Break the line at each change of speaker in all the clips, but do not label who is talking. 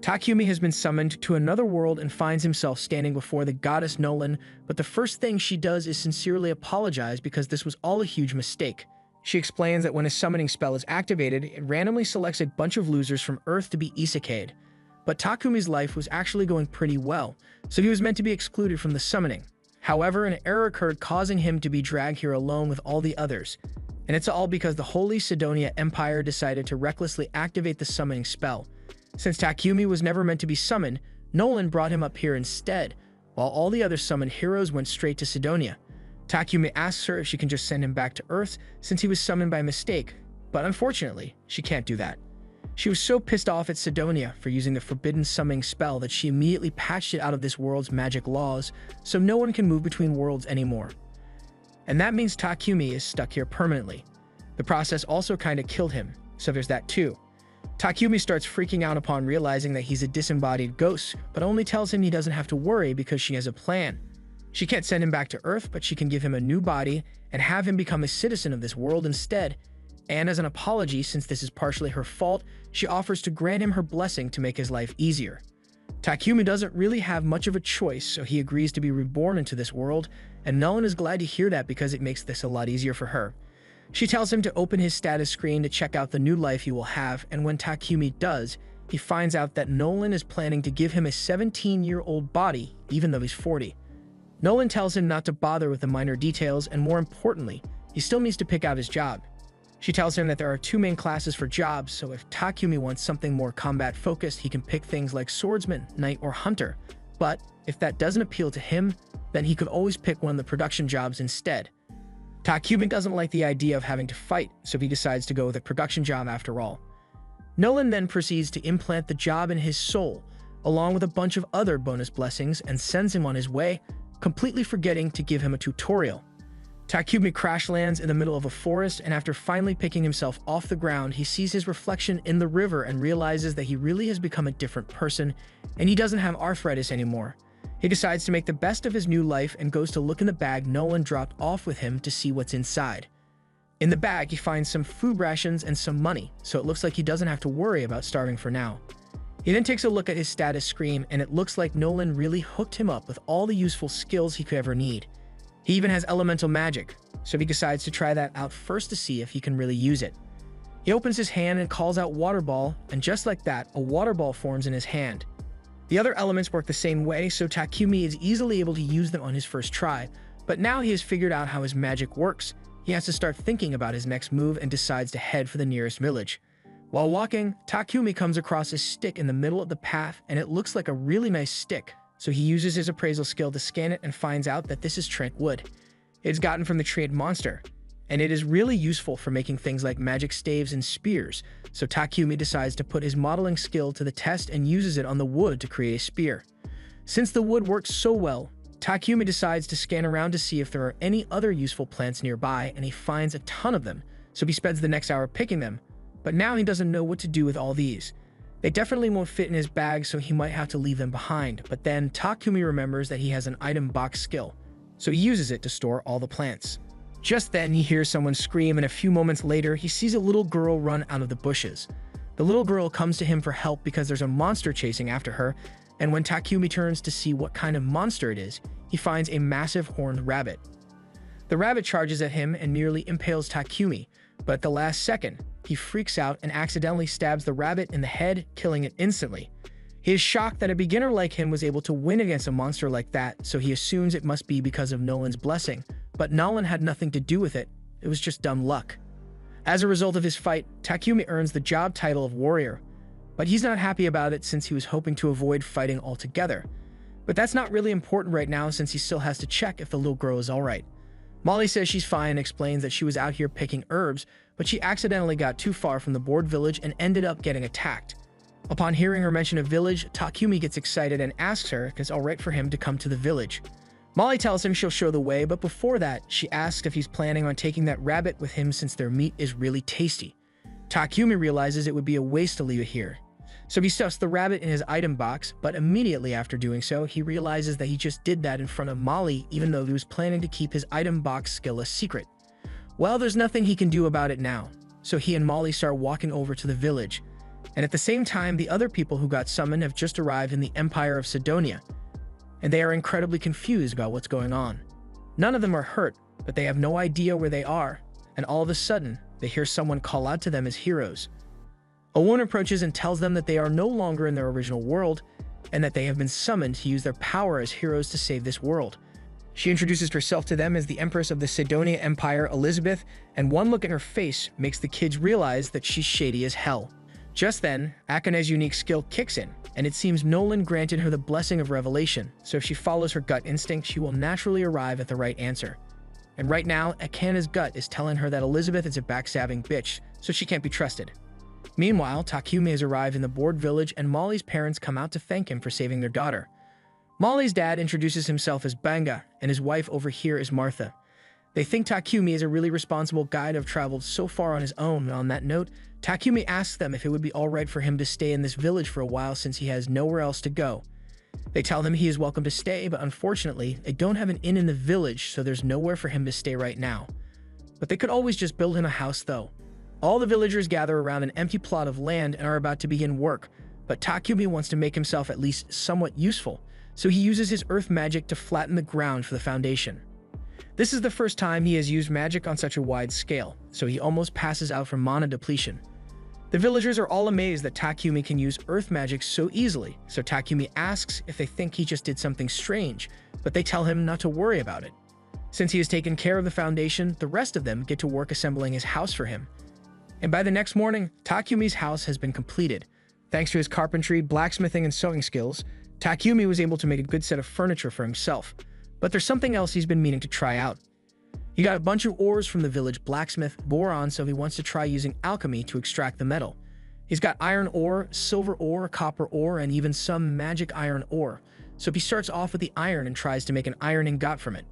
Takumi has been summoned to another world and finds himself standing before the goddess Nolan, but the first thing she does is sincerely apologize because this was all a huge mistake. She explains that when a summoning spell is activated, it randomly selects a bunch of losers from Earth to be isekai'd. But Takumi's life was actually going pretty well, so he was meant to be excluded from the summoning. However, an error occurred causing him to be dragged here alone with all the others. And it's all because the Holy Sidonia Empire decided to recklessly activate the summoning spell. Since Takumi was never meant to be summoned, Nolan brought him up here instead, while all the other summoned heroes went straight to Sidonia. Takumi asks her if she can just send him back to Earth since he was summoned by mistake, but unfortunately, she can't do that. She was so pissed off at Sidonia for using the forbidden summoning spell that she immediately patched it out of this world's magic laws, so no one can move between worlds anymore. And that means Takumi is stuck here permanently. The process also kinda killed him, so there's that too. Takumi starts freaking out upon realizing that he's a disembodied ghost, but only tells him he doesn't have to worry because she has a plan. She can't send him back to Earth, but she can give him a new body and have him become a citizen of this world instead. And as an apology, since this is partially her fault, she offers to grant him her blessing to make his life easier. Takumi doesn't really have much of a choice, so he agrees to be reborn into this world, and Nolan is glad to hear that because it makes this a lot easier for her. She tells him to open his status screen to check out the new life he will have, and when Takumi does, he finds out that Nolan is planning to give him a 17-year-old body, even though he's 40. Nolan tells him not to bother with the minor details, and more importantly, he still needs to pick out his job. She tells him that there are two main classes for jobs, so if Takumi wants something more combat-focused, he can pick things like swordsman, knight, or hunter. But if that doesn't appeal to him, then he could always pick one of the production jobs instead. Takumi doesn't like the idea of having to fight, so he decides to go with a production job after all. Nolan then proceeds to implant the job in his soul, along with a bunch of other bonus blessings, and sends him on his way, completely forgetting to give him a tutorial. Takumi crash lands in the middle of a forest, and after finally picking himself off the ground, he sees his reflection in the river and realizes that he really has become a different person, and he doesn't have arthritis anymore. He decides to make the best of his new life and goes to look in the bag Nolan dropped off with him to see what's inside. In the bag, he finds some food rations and some money, so it looks like he doesn't have to worry about starving for now. He then takes a look at his status screen, and it looks like Nolan really hooked him up with all the useful skills he could ever need. He even has elemental magic, so he decides to try that out first to see if he can really use it. He opens his hand and calls out water ball, and just like that, a water ball forms in his hand. The other elements work the same way, so Takumi is easily able to use them on his first try, but now he has figured out how his magic works. He has to start thinking about his next move and decides to head for the nearest village. While walking, Takumi comes across a stick in the middle of the path, and it looks like a really nice stick, so he uses his appraisal skill to scan it and finds out that this is Trent wood. It's gotten from the trade monster, and it is really useful for making things like magic staves and spears, so Takumi decides to put his modeling skill to the test and uses it on the wood to create a spear. Since the wood works so well, Takumi decides to scan around to see if there are any other useful plants nearby, and he finds a ton of them, so he spends the next hour picking them, but now he doesn't know what to do with all these. They definitely won't fit in his bag, so he might have to leave them behind, but then Takumi remembers that he has an item box skill, so he uses it to store all the plants. Just then, he hears someone scream, and a few moments later, he sees a little girl run out of the bushes. The little girl comes to him for help because there's a monster chasing after her, and when Takumi turns to see what kind of monster it is, he finds a massive horned rabbit. The rabbit charges at him and nearly impales Takumi, but at the last second, he freaks out and accidentally stabs the rabbit in the head, killing it instantly. He is shocked that a beginner like him was able to win against a monster like that, so he assumes it must be because of Nolan's blessing, but Nolan had nothing to do with it. It was just dumb luck. As a result of his fight, Takumi earns the job title of warrior, but he's not happy about it since he was hoping to avoid fighting altogether. But that's not really important right now since he still has to check if the little girl is alright. Molly says she's fine and explains that she was out here picking herbs, but she accidentally got too far from the board village and ended up getting attacked. Upon hearing her mention a village, Takumi gets excited and asks her if it's alright for him to come to the village. Molly tells him she'll show the way, but before that, she asks if he's planning on taking that rabbit with him since their meat is really tasty. Takumi realizes it would be a waste to leave it here, so he stuffs the rabbit in his item box, but immediately after doing so, he realizes that he just did that in front of Molly even though he was planning to keep his item box skill a secret. Well, there's nothing he can do about it now, so he and Molly start walking over to the village. And at the same time, the other people who got summoned have just arrived in the Empire of Sidonia, and they are incredibly confused about what's going on. None of them are hurt, but they have no idea where they are, and all of a sudden, they hear someone call out to them as heroes. A woman approaches and tells them that they are no longer in their original world, and that they have been summoned to use their power as heroes to save this world. She introduces herself to them as the Empress of the Sidonia Empire, Elizabeth, and one look at her face makes the kids realize that she's shady as hell. Just then, Akane's unique skill kicks in, and it seems Nolan granted her the blessing of revelation, so if she follows her gut instinct, she will naturally arrive at the right answer. And right now, Akane's gut is telling her that Elizabeth is a backstabbing bitch, so she can't be trusted. Meanwhile, Takumi has arrived in the bored village, and Molly's parents come out to thank him for saving their daughter. Molly's dad introduces himself as Banga, and his wife over here is Martha. They think Takumi is a really responsible guy to have traveled so far on his own, and on that note, Takumi asks them if it would be alright for him to stay in this village for a while since he has nowhere else to go. They tell him he is welcome to stay, but unfortunately, they don't have an inn in the village, so there's nowhere for him to stay right now. But they could always just build him a house though. All the villagers gather around an empty plot of land and are about to begin work, but Takumi wants to make himself at least somewhat useful, so he uses his earth magic to flatten the ground for the foundation. This is the first time he has used magic on such a wide scale, so he almost passes out from mana depletion. The villagers are all amazed that Takumi can use earth magic so easily, so Takumi asks if they think he just did something strange, but they tell him not to worry about it. Since he has taken care of the foundation, the rest of them get to work assembling his house for him. And by the next morning, Takumi's house has been completed. Thanks to his carpentry, blacksmithing, and sewing skills, Takumi was able to make a good set of furniture for himself. But there's something else he's been meaning to try out. He got a bunch of ores from the village blacksmith, boron, so he wants to try using alchemy to extract the metal. He's got iron ore, silver ore, copper ore, and even some magic iron ore, so he starts off with the iron and tries to make an iron ingot from it.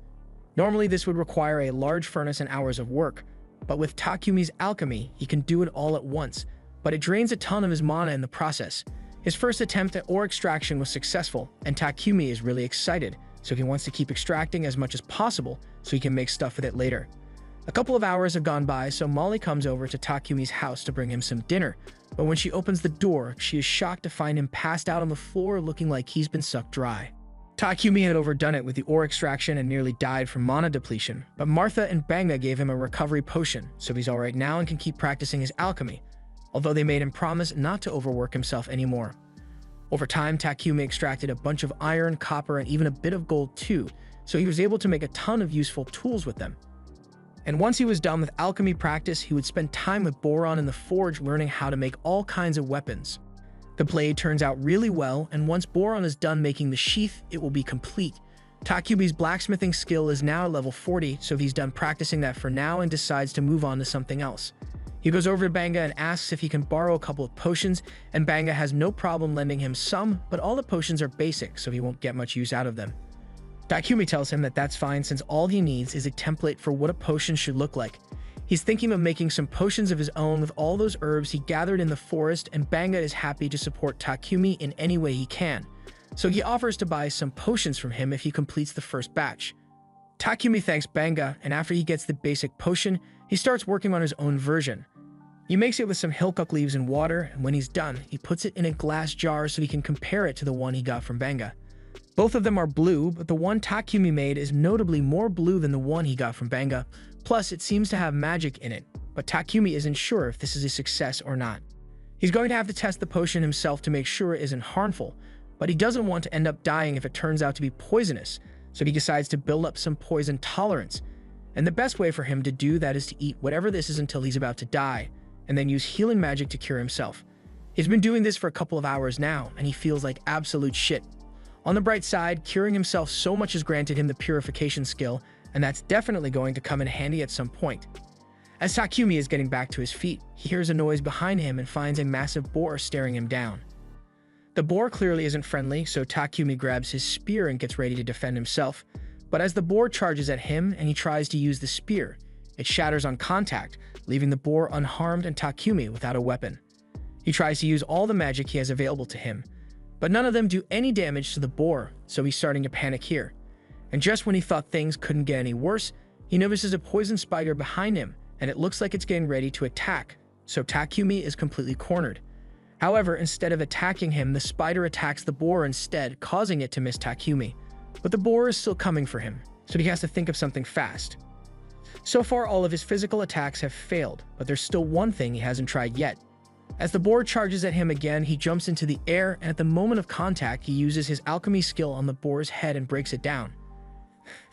Normally this would require a large furnace and hours of work, but with Takumi's alchemy, he can do it all at once, but it drains a ton of his mana in the process. His first attempt at ore extraction was successful, and Takumi is really excited, so he wants to keep extracting as much as possible so he can make stuff with it later. A couple of hours have gone by, so Molly comes over to Takumi's house to bring him some dinner, but when she opens the door, she is shocked to find him passed out on the floor looking like he's been sucked dry. Takumi had overdone it with the ore extraction and nearly died from mana depletion, but Martha and Banga gave him a recovery potion, so he's alright now and can keep practicing his alchemy, although they made him promise not to overwork himself anymore. Over time, Takumi extracted a bunch of iron, copper, and even a bit of gold too, so he was able to make a ton of useful tools with them. And once he was done with alchemy practice, he would spend time with Boron in the forge learning how to make all kinds of weapons. The blade turns out really well, and once Boron is done making the sheath, it will be complete. Takumi's blacksmithing skill is now at level 40, so he's done practicing that for now and decides to move on to something else. He goes over to Banga and asks if he can borrow a couple of potions, and Banga has no problem lending him some, but all the potions are basic, so he won't get much use out of them. Takumi tells him that that's fine since all he needs is a template for what a potion should look like. He's thinking of making some potions of his own with all those herbs he gathered in the forest, and Banga is happy to support Takumi in any way he can, so he offers to buy some potions from him if he completes the first batch. Takumi thanks Banga, and after he gets the basic potion, he starts working on his own version. He makes it with some hilcock leaves and water, and when he's done, he puts it in a glass jar so he can compare it to the one he got from Banga. Both of them are blue, but the one Takumi made is notably more blue than the one he got from Banga, plus it seems to have magic in it, but Takumi isn't sure if this is a success or not. He's going to have to test the potion himself to make sure it isn't harmful, but he doesn't want to end up dying if it turns out to be poisonous, so he decides to build up some poison tolerance, and the best way for him to do that is to eat whatever this is until he's about to die, and then use healing magic to cure himself. He's been doing this for a couple of hours now, and he feels like absolute shit. On the bright side, curing himself so much has granted him the purification skill, and that's definitely going to come in handy at some point. As Takumi is getting back to his feet, he hears a noise behind him and finds a massive boar staring him down. The boar clearly isn't friendly, so Takumi grabs his spear and gets ready to defend himself, but as the boar charges at him and he tries to use the spear, it shatters on contact, leaving the boar unharmed and Takumi without a weapon. He tries to use all the magic he has available to him, but none of them do any damage to the boar, so he's starting to panic here. And just when he thought things couldn't get any worse, he notices a poison spider behind him, and it looks like it's getting ready to attack, so Takumi is completely cornered. However, instead of attacking him, the spider attacks the boar instead, causing it to miss Takumi. But the boar is still coming for him, so he has to think of something fast. So far, all of his physical attacks have failed, but there's still one thing he hasn't tried yet. As the boar charges at him again, he jumps into the air, and at the moment of contact, he uses his alchemy skill on the boar's head and breaks it down.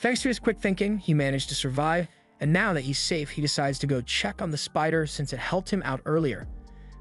Thanks to his quick thinking, he managed to survive, and now that he's safe, he decides to go check on the spider since it helped him out earlier.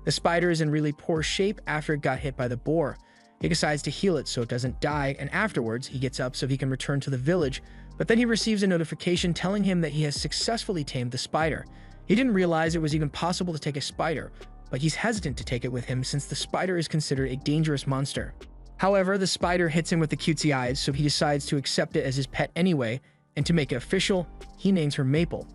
The spider is in really poor shape after it got hit by the boar. He decides to heal it so it doesn't die, and afterwards, he gets up so he can return to the village, but then he receives a notification telling him that he has successfully tamed the spider. He didn't realize it was even possible to take a spider, but he's hesitant to take it with him since the spider is considered a dangerous monster. However, the spider hits him with the cutesy eyes, so he decides to accept it as his pet anyway, and to make it official, he names her Maple.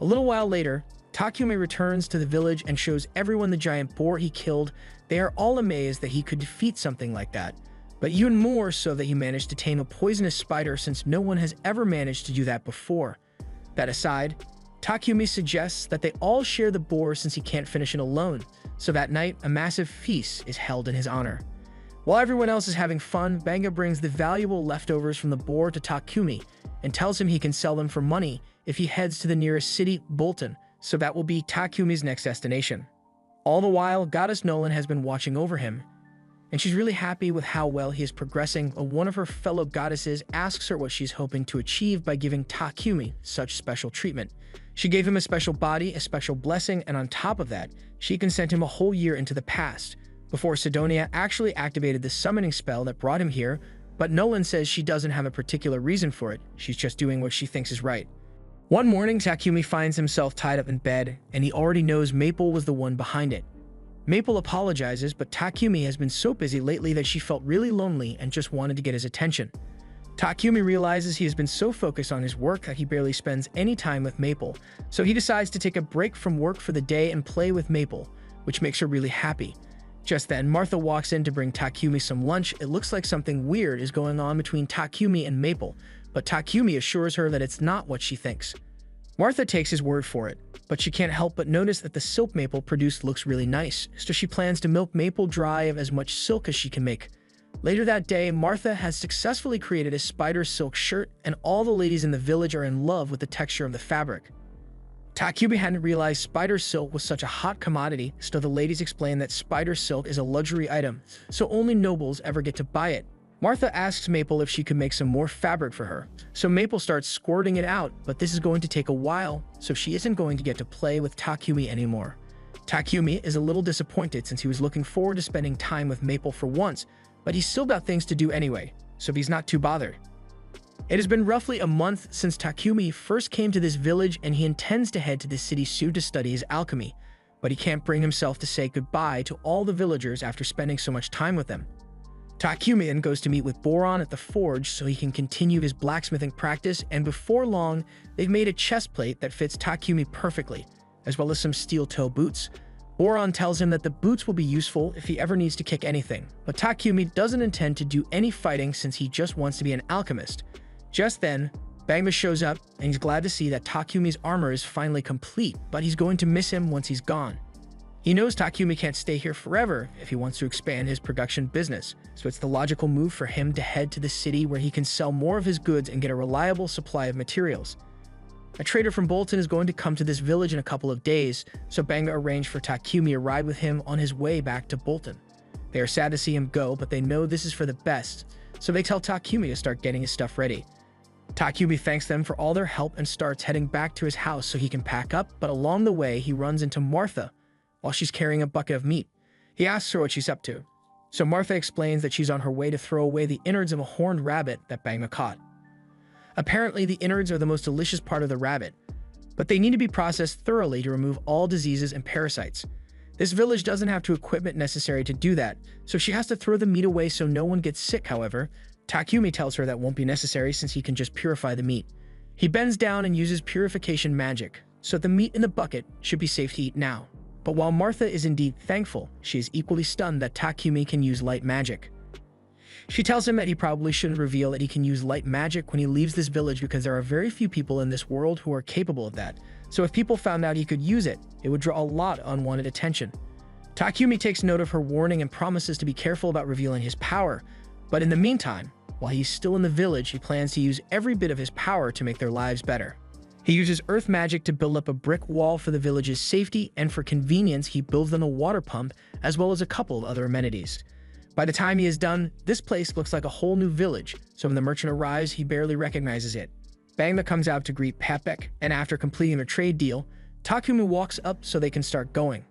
A little while later, Takumi returns to the village and shows everyone the giant boar he killed. They are all amazed that he could defeat something like that, but even more so that he managed to tame a poisonous spider since no one has ever managed to do that before. That aside, Takumi suggests that they all share the boar since he can't finish it alone, so that night a massive feast is held in his honor. While everyone else is having fun, Banga brings the valuable leftovers from the boar to Takumi and tells him he can sell them for money if he heads to the nearest city, Bolton, so that will be Takumi's next destination. All the while, Goddess Nolan has been watching over him, and she's really happy with how well he is progressing. One of her fellow goddesses asks her what she's hoping to achieve by giving Takumi such special treatment. She gave him a special body, a special blessing, and on top of that, she can send him a whole year into the past, before Sidonia actually activated the summoning spell that brought him here, but Nolan says she doesn't have a particular reason for it, she's just doing what she thinks is right. One morning, Takumi finds himself tied up in bed, and he already knows Maple was the one behind it. Maple apologizes, but Takumi has been so busy lately that she felt really lonely and just wanted to get his attention. Takumi realizes he has been so focused on his work that he barely spends any time with Maple, so he decides to take a break from work for the day and play with Maple, which makes her really happy. Just then, Martha walks in to bring Takumi some lunch. It looks like something weird is going on between Takumi and Maple, but Takumi assures her that it's not what she thinks. Martha takes his word for it, but she can't help but notice that the silk Maple produced looks really nice, so she plans to milk Maple dry of as much silk as she can make. Later that day, Martha has successfully created a spider silk shirt, and all the ladies in the village are in love with the texture of the fabric. Takumi hadn't realized spider silk was such a hot commodity, so the ladies explain that spider silk is a luxury item, so only nobles ever get to buy it. Martha asks Maple if she could make some more fabric for her, so Maple starts squirting it out, but this is going to take a while, so she isn't going to get to play with Takumi anymore. Takumi is a little disappointed since he was looking forward to spending time with Maple for once, but he's still got things to do anyway, so he's not too bothered. It has been roughly a month since Takumi first came to this village, and he intends to head to the city soon to study his alchemy, but he can't bring himself to say goodbye to all the villagers after spending so much time with them. Takumi then goes to meet with Boron at the forge so he can continue his blacksmithing practice, and before long, they've made a chest plate that fits Takumi perfectly, as well as some steel toe boots. Boron tells him that the boots will be useful if he ever needs to kick anything, but Takumi doesn't intend to do any fighting since he just wants to be an alchemist. Just then, Bangma shows up, and he's glad to see that Takumi's armor is finally complete, but he's going to miss him once he's gone. He knows Takumi can't stay here forever if he wants to expand his production business, so it's the logical move for him to head to the city where he can sell more of his goods and get a reliable supply of materials. A trader from Bolton is going to come to this village in a couple of days, so Banga arranged for Takumi to ride with him on his way back to Bolton. They are sad to see him go, but they know this is for the best, so they tell Takumi to start getting his stuff ready. Takumi thanks them for all their help and starts heading back to his house so he can pack up, but along the way he runs into Martha while she's carrying a bucket of meat. He asks her what she's up to, so Martha explains that she's on her way to throw away the innards of a horned rabbit that Bangma caught. Apparently, the innards are the most delicious part of the rabbit, but they need to be processed thoroughly to remove all diseases and parasites. This village doesn't have the equipment necessary to do that, so she has to throw the meat away so no one gets sick. However, Takumi tells her that won't be necessary since he can just purify the meat. He bends down and uses purification magic, so the meat in the bucket should be safe to eat now. But while Martha is indeed thankful, she is equally stunned that Takumi can use light magic. She tells him that he probably shouldn't reveal that he can use light magic when he leaves this village because there are very few people in this world who are capable of that, so if people found out he could use it, it would draw a lot of unwanted attention. Takumi takes note of her warning and promises to be careful about revealing his power, but in the meantime, while he's still in the village, he plans to use every bit of his power to make their lives better. He uses earth magic to build up a brick wall for the village's safety, and for convenience, he builds them a water pump as well as a couple of other amenities. By the time he is done, this place looks like a whole new village, so when the merchant arrives, he barely recognizes it. Banga comes out to greet Papek, and after completing their trade deal, Takumi walks up so they can start going.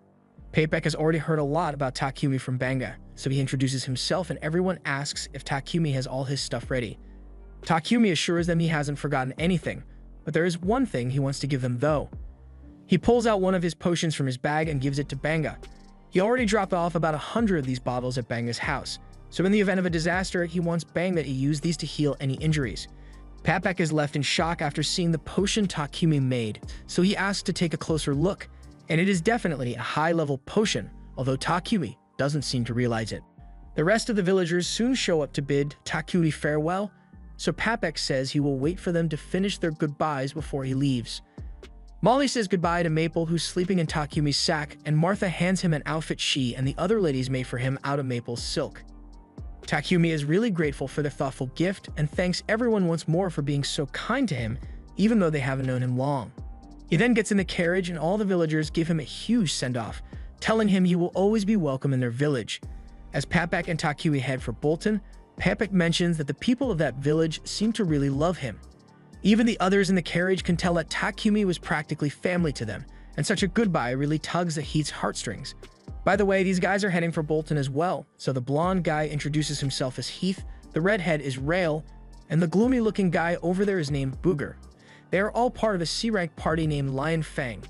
Papek has already heard a lot about Takumi from Banga, so he introduces himself and everyone asks if Takumi has all his stuff ready. Takumi assures them he hasn't forgotten anything, but there is one thing he wants to give them though. He pulls out one of his potions from his bag and gives it to Banga. He already dropped off about 100 of these bottles at Banga's house, so in the event of a disaster, he wants Banga to use these to heal any injuries. Papek is left in shock after seeing the potion Takumi made, so he asks to take a closer look, and it is definitely a high-level potion, although Takumi doesn't seem to realize it. The rest of the villagers soon show up to bid Takumi farewell, so Papek says he will wait for them to finish their goodbyes before he leaves. Molly says goodbye to Maple, who's sleeping in Takumi's sack, and Martha hands him an outfit she and the other ladies made for him out of Maple's silk. Takumi is really grateful for their thoughtful gift and thanks everyone once more for being so kind to him, even though they haven't known him long. He then gets in the carriage and all the villagers give him a huge send-off, telling him he will always be welcome in their village. As Papek and Takumi head for Bolton, Papek mentions that the people of that village seem to really love him. Even the others in the carriage can tell that Takumi was practically family to them, and such a goodbye really tugs at Heath's heartstrings. By the way, these guys are heading for Bolton as well, so the blonde guy introduces himself as Heath, the redhead is Rail, and the gloomy-looking guy over there is named Booger. They are all part of a C-rank party named Lion Fang,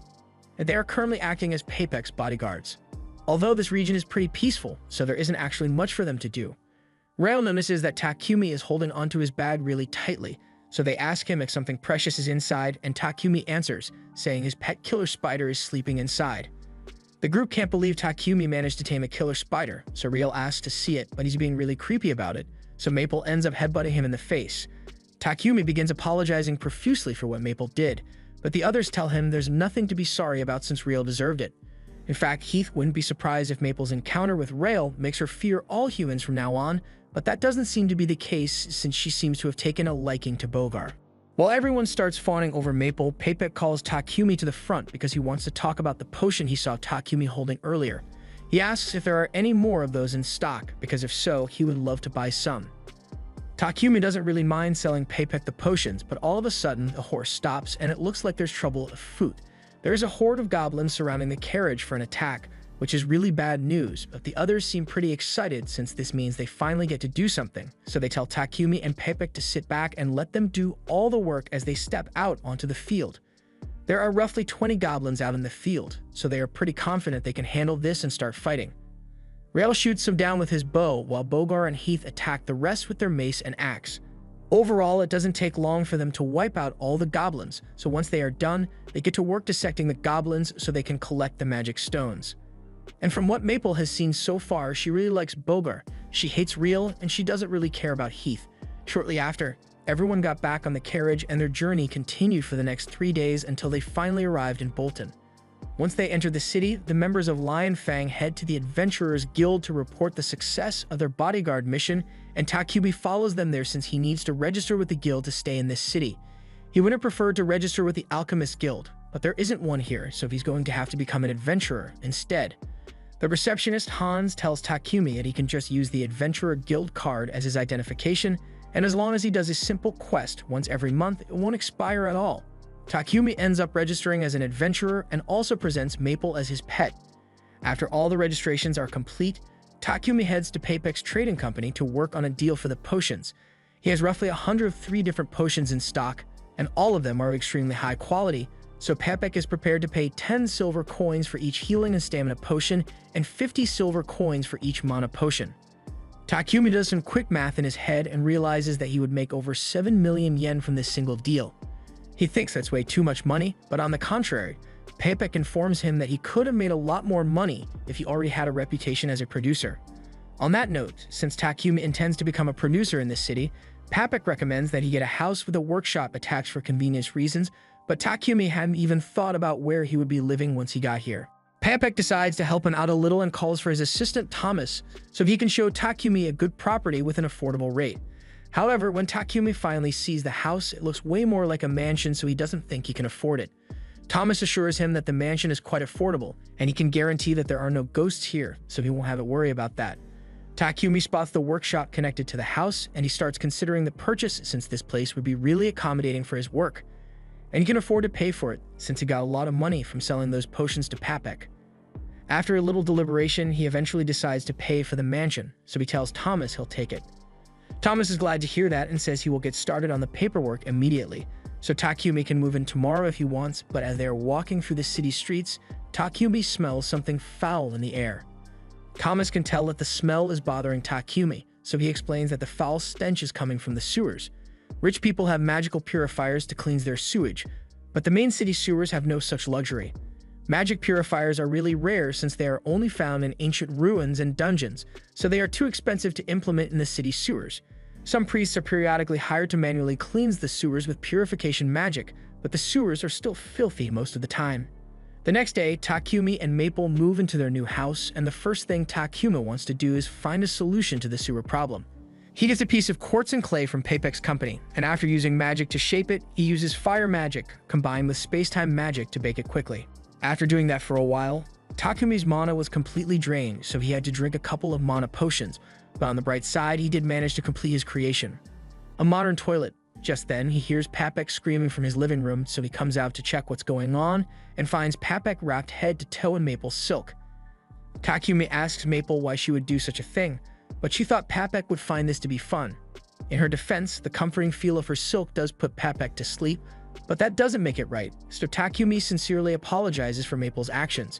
and they are currently acting as Papek's bodyguards. Although this region is pretty peaceful, so there isn't actually much for them to do. Rail notices that Takumi is holding onto his bag really tightly, so they ask him if something precious is inside, and Takumi answers, saying his pet killer spider is sleeping inside. The group can't believe Takumi managed to tame a killer spider, so Rail asks to see it, but he's being really creepy about it, so Maple ends up headbutting him in the face. Takumi begins apologizing profusely for what Maple did, but the others tell him there's nothing to be sorry about since Rail deserved it. In fact, Heath wouldn't be surprised if Maple's encounter with Rail makes her fear all humans from now on, but that doesn't seem to be the case since she seems to have taken a liking to Bogar. While everyone starts fawning over Maple, Papek calls Takumi to the front because he wants to talk about the potion he saw Takumi holding earlier. He asks if there are any more of those in stock, because if so, he would love to buy some. Takumi doesn't really mind selling Papek the potions, but all of a sudden, the horse stops and it looks like there's trouble afoot. There is a horde of goblins surrounding the carriage for an attack, which is really bad news, but the others seem pretty excited since this means they finally get to do something, so they tell Takumi and Papek to sit back and let them do all the work as they step out onto the field. There are roughly 20 goblins out in the field, so they are pretty confident they can handle this and start fighting. Rail shoots them down with his bow, while Bogar and Heath attack the rest with their mace and axe. Overall, it doesn't take long for them to wipe out all the goblins, so once they are done, they get to work dissecting the goblins so they can collect the magic stones. And from what Maple has seen so far, she really likes Bogar. She hates Rail, and she doesn't really care about Heath. Shortly after, everyone got back on the carriage and their journey continued for the next 3 days until they finally arrived in Bolton. Once they enter the city, the members of Lion Fang head to the Adventurers Guild to report the success of their bodyguard mission, and Takumi follows them there since he needs to register with the guild to stay in this city. He would have preferred to register with the Alchemist Guild, but there isn't one here, so he's going to have to become an adventurer instead. The receptionist Hans tells Takumi that he can just use the Adventurer Guild card as his identification, and as long as he does a simple quest once every month, it won't expire at all. Takumi ends up registering as an adventurer and also presents Maple as his pet. After all the registrations are complete, Takumi heads to Papek's trading company to work on a deal for the potions. He has roughly 103 different potions in stock, and all of them are of extremely high quality, so Papek is prepared to pay 10 silver coins for each healing and stamina potion and 50 silver coins for each mana potion. Takumi does some quick math in his head and realizes that he would make over 7 million yen from this single deal. He thinks that's way too much money, but on the contrary, Papek informs him that he could have made a lot more money if he already had a reputation as a producer. On that note, since Takumi intends to become a producer in this city, Papek recommends that he get a house with a workshop attached for convenience reasons, but Takumi hadn't even thought about where he would be living once he got here. Pepek decides to help him out a little and calls for his assistant Thomas so he can show Takumi a good property with an affordable rate. However, when Takumi finally sees the house, it looks way more like a mansion, so he doesn't think he can afford it. Thomas assures him that the mansion is quite affordable, and he can guarantee that there are no ghosts here, so he won't have to worry about that. Takumi spots the workshop connected to the house, and he starts considering the purchase since this place would be really accommodating for his work. And he can afford to pay for it, since he got a lot of money from selling those potions to Pepek. After a little deliberation, he eventually decides to pay for the mansion, so he tells Thomas he'll take it. Thomas is glad to hear that and says he will get started on the paperwork immediately, so Takumi can move in tomorrow if he wants, but as they are walking through the city streets, Takumi smells something foul in the air. Thomas can tell that the smell is bothering Takumi, so he explains that the foul stench is coming from the sewers. Rich people have magical purifiers to cleanse their sewage, but the main city sewers have no such luxury. Magic purifiers are really rare since they are only found in ancient ruins and dungeons, so they are too expensive to implement in the city sewers. Some priests are periodically hired to manually cleanse the sewers with purification magic, but the sewers are still filthy most of the time. The next day, Takumi and Maple move into their new house, and the first thing Takuma wants to do is find a solution to the sewer problem. He gets a piece of quartz and clay from Pepek's company, and after using magic to shape it, he uses fire magic combined with space-time magic to bake it quickly. After doing that for a while, Takumi's mana was completely drained, so he had to drink a couple of mana potions, but on the bright side, he did manage to complete his creation. A modern toilet. Just then, he hears Pepek screaming from his living room, so he comes out to check what's going on and finds Pepek wrapped head to toe in Maple's silk. Takumi asks Maple why she would do such a thing, but she thought Pepek would find this to be fun. In her defense, the comforting feel of her silk does put Pepek to sleep, but that doesn't make it right, so Takumi sincerely apologizes for Maple's actions.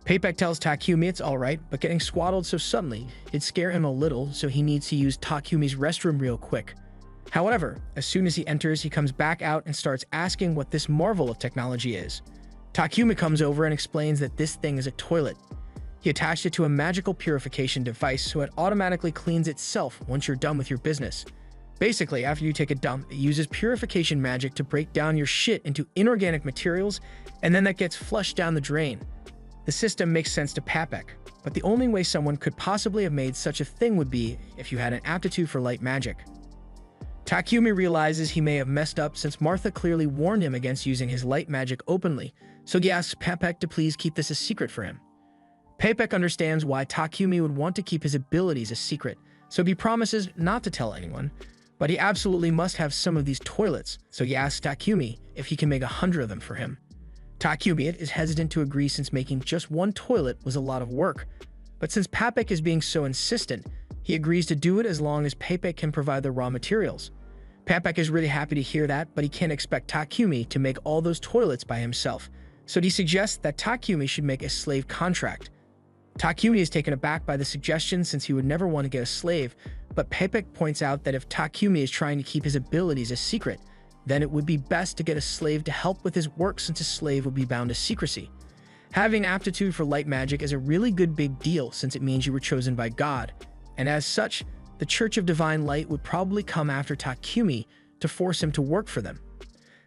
Pepek tells Takumi it's alright, but getting swaddled so suddenly, it'd scare him a little, so he needs to use Takumi's restroom real quick. However, as soon as he enters, he comes back out and starts asking what this marvel of technology is. Takumi comes over and explains that this thing is a toilet. He attached it to a magical purification device so it automatically cleans itself once you're done with your business. Basically, after you take a dump, it uses purification magic to break down your shit into inorganic materials, and then that gets flushed down the drain. The system makes sense to Pepek, but the only way someone could possibly have made such a thing would be if you had an aptitude for light magic. Takumi realizes he may have messed up since Martha clearly warned him against using his light magic openly, so he asks Pepek to please keep this a secret for him. Pepek understands why Takumi would want to keep his abilities a secret, so he promises not to tell anyone, but he absolutely must have some of these toilets, so he asks Takumi if he can make 100 of them for him. Takumi is hesitant to agree since making just one toilet was a lot of work, but since Pepek is being so insistent, he agrees to do it as long as Pepek can provide the raw materials. Pepek is really happy to hear that, but he can't expect Takumi to make all those toilets by himself, so he suggests that Takumi should make a slave contract. Takumi is taken aback by the suggestion since he would never want to get a slave, but Pepek points out that if Takumi is trying to keep his abilities a secret, then it would be best to get a slave to help with his work since a slave would be bound to secrecy. Having aptitude for light magic is a really good big deal since it means you were chosen by God, and as such, the Church of Divine Light would probably come after Takumi to force him to work for them.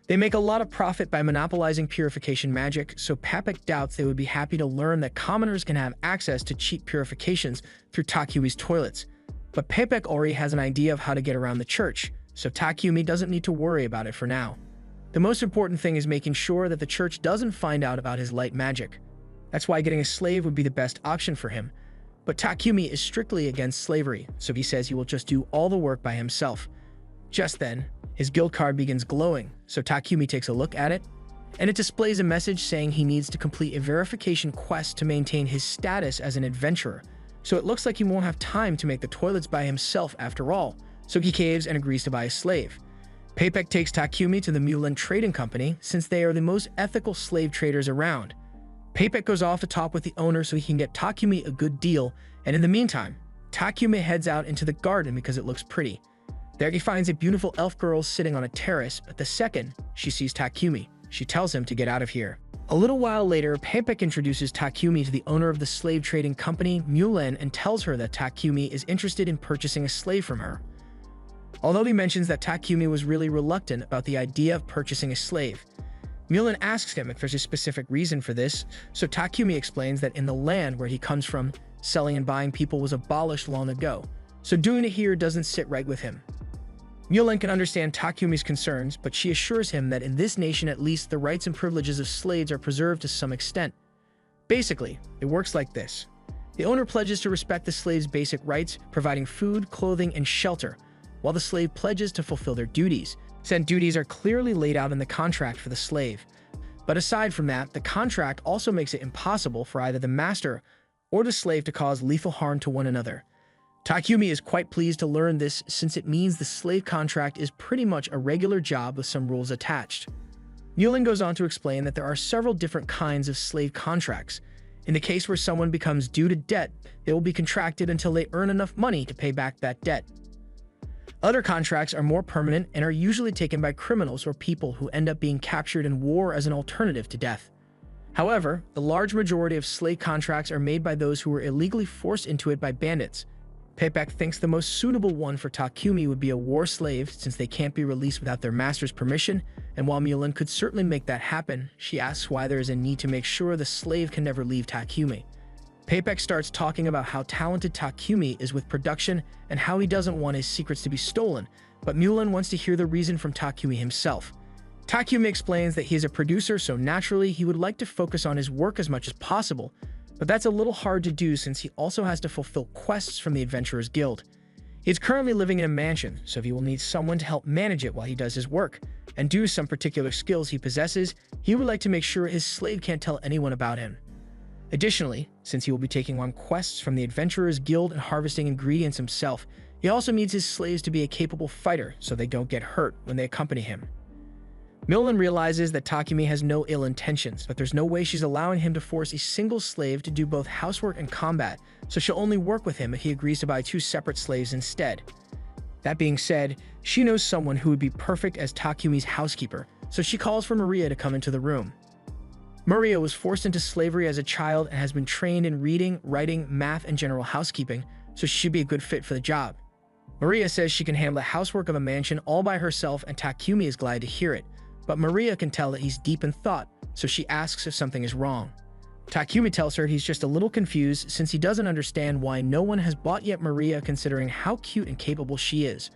They make a lot of profit by monopolizing purification magic, so Pepek doubts they would be happy to learn that commoners can have access to cheap purifications through Takumi's toilets. But Pepek already has an idea of how to get around the church, so Takumi doesn't need to worry about it for now. The most important thing is making sure that the church doesn't find out about his light magic. That's why getting a slave would be the best option for him. But Takumi is strictly against slavery, so he says he will just do all the work by himself. Just then, his guild card begins glowing, so Takumi takes a look at it, and it displays a message saying he needs to complete a verification quest to maintain his status as an adventurer, so it looks like he won't have time to make the toilets by himself after all, so he caves and agrees to buy a slave. Pepek takes Takumi to the Mulan Trading Company since they are the most ethical slave traders around. Pepek goes off to talk with the owner so he can get Takumi a good deal, and in the meantime, Takumi heads out into the garden because it looks pretty. There he finds a beautiful elf girl sitting on a terrace, but the second she sees Takumi, she tells him to get out of here. A little while later, Pepek introduces Takumi to the owner of the slave trading company, Mulan, and tells her that Takumi is interested in purchasing a slave from her. Although he mentions that Takumi was really reluctant about the idea of purchasing a slave, Mulan asks him if there's a specific reason for this, so Takumi explains that in the land where he comes from, selling and buying people was abolished long ago, so doing it here doesn't sit right with him. Mulan can understand Takumi's concerns, but she assures him that in this nation at least the rights and privileges of slaves are preserved to some extent. Basically, it works like this. The owner pledges to respect the slave's basic rights, providing food, clothing, and shelter, while the slave pledges to fulfill their duties. Said duties are clearly laid out in the contract for the slave. But aside from that, the contract also makes it impossible for either the master or the slave to cause lethal harm to one another. Takumi is quite pleased to learn this since it means the slave contract is pretty much a regular job with some rules attached. Mulan goes on to explain that there are several different kinds of slave contracts. In the case where someone becomes due to debt, they will be contracted until they earn enough money to pay back that debt. Other contracts are more permanent and are usually taken by criminals or people who end up being captured in war as an alternative to death. However, the large majority of slave contracts are made by those who were illegally forced into it by bandits. Payback thinks the most suitable one for Takumi would be a war slave since they can't be released without their master's permission, and while Mulan could certainly make that happen, she asks why there is a need to make sure the slave can never leave Takumi. Payback starts talking about how talented Takumi is with production and how he doesn't want his secrets to be stolen, but Mulan wants to hear the reason from Takumi himself. Takumi explains that he is a producer, so naturally he would like to focus on his work as much as possible, but that's a little hard to do since he also has to fulfill quests from the Adventurers Guild. He is currently living in a mansion, so he will need someone to help manage it while he does his work, and due to some particular skills he possesses, he would like to make sure his slave can't tell anyone about him. Additionally, since he will be taking on quests from the Adventurers Guild and harvesting ingredients himself, he also needs his slaves to be a capable fighter so they don't get hurt when they accompany him. Mulan realizes that Takumi has no ill intentions, but there's no way she's allowing him to force a single slave to do both housework and combat, so she'll only work with him if he agrees to buy 2 separate slaves instead. That being said, she knows someone who would be perfect as Takumi's housekeeper, so she calls for Maria to come into the room. Maria was forced into slavery as a child and has been trained in reading, writing, math, and general housekeeping, so she should be a good fit for the job. Maria says she can handle the housework of a mansion all by herself, and Takumi is glad to hear it. But Maria can tell that he's deep in thought, so she asks if something is wrong. Takumi tells her he's just a little confused since he doesn't understand why no one has bought yet Maria considering how cute and capable she is.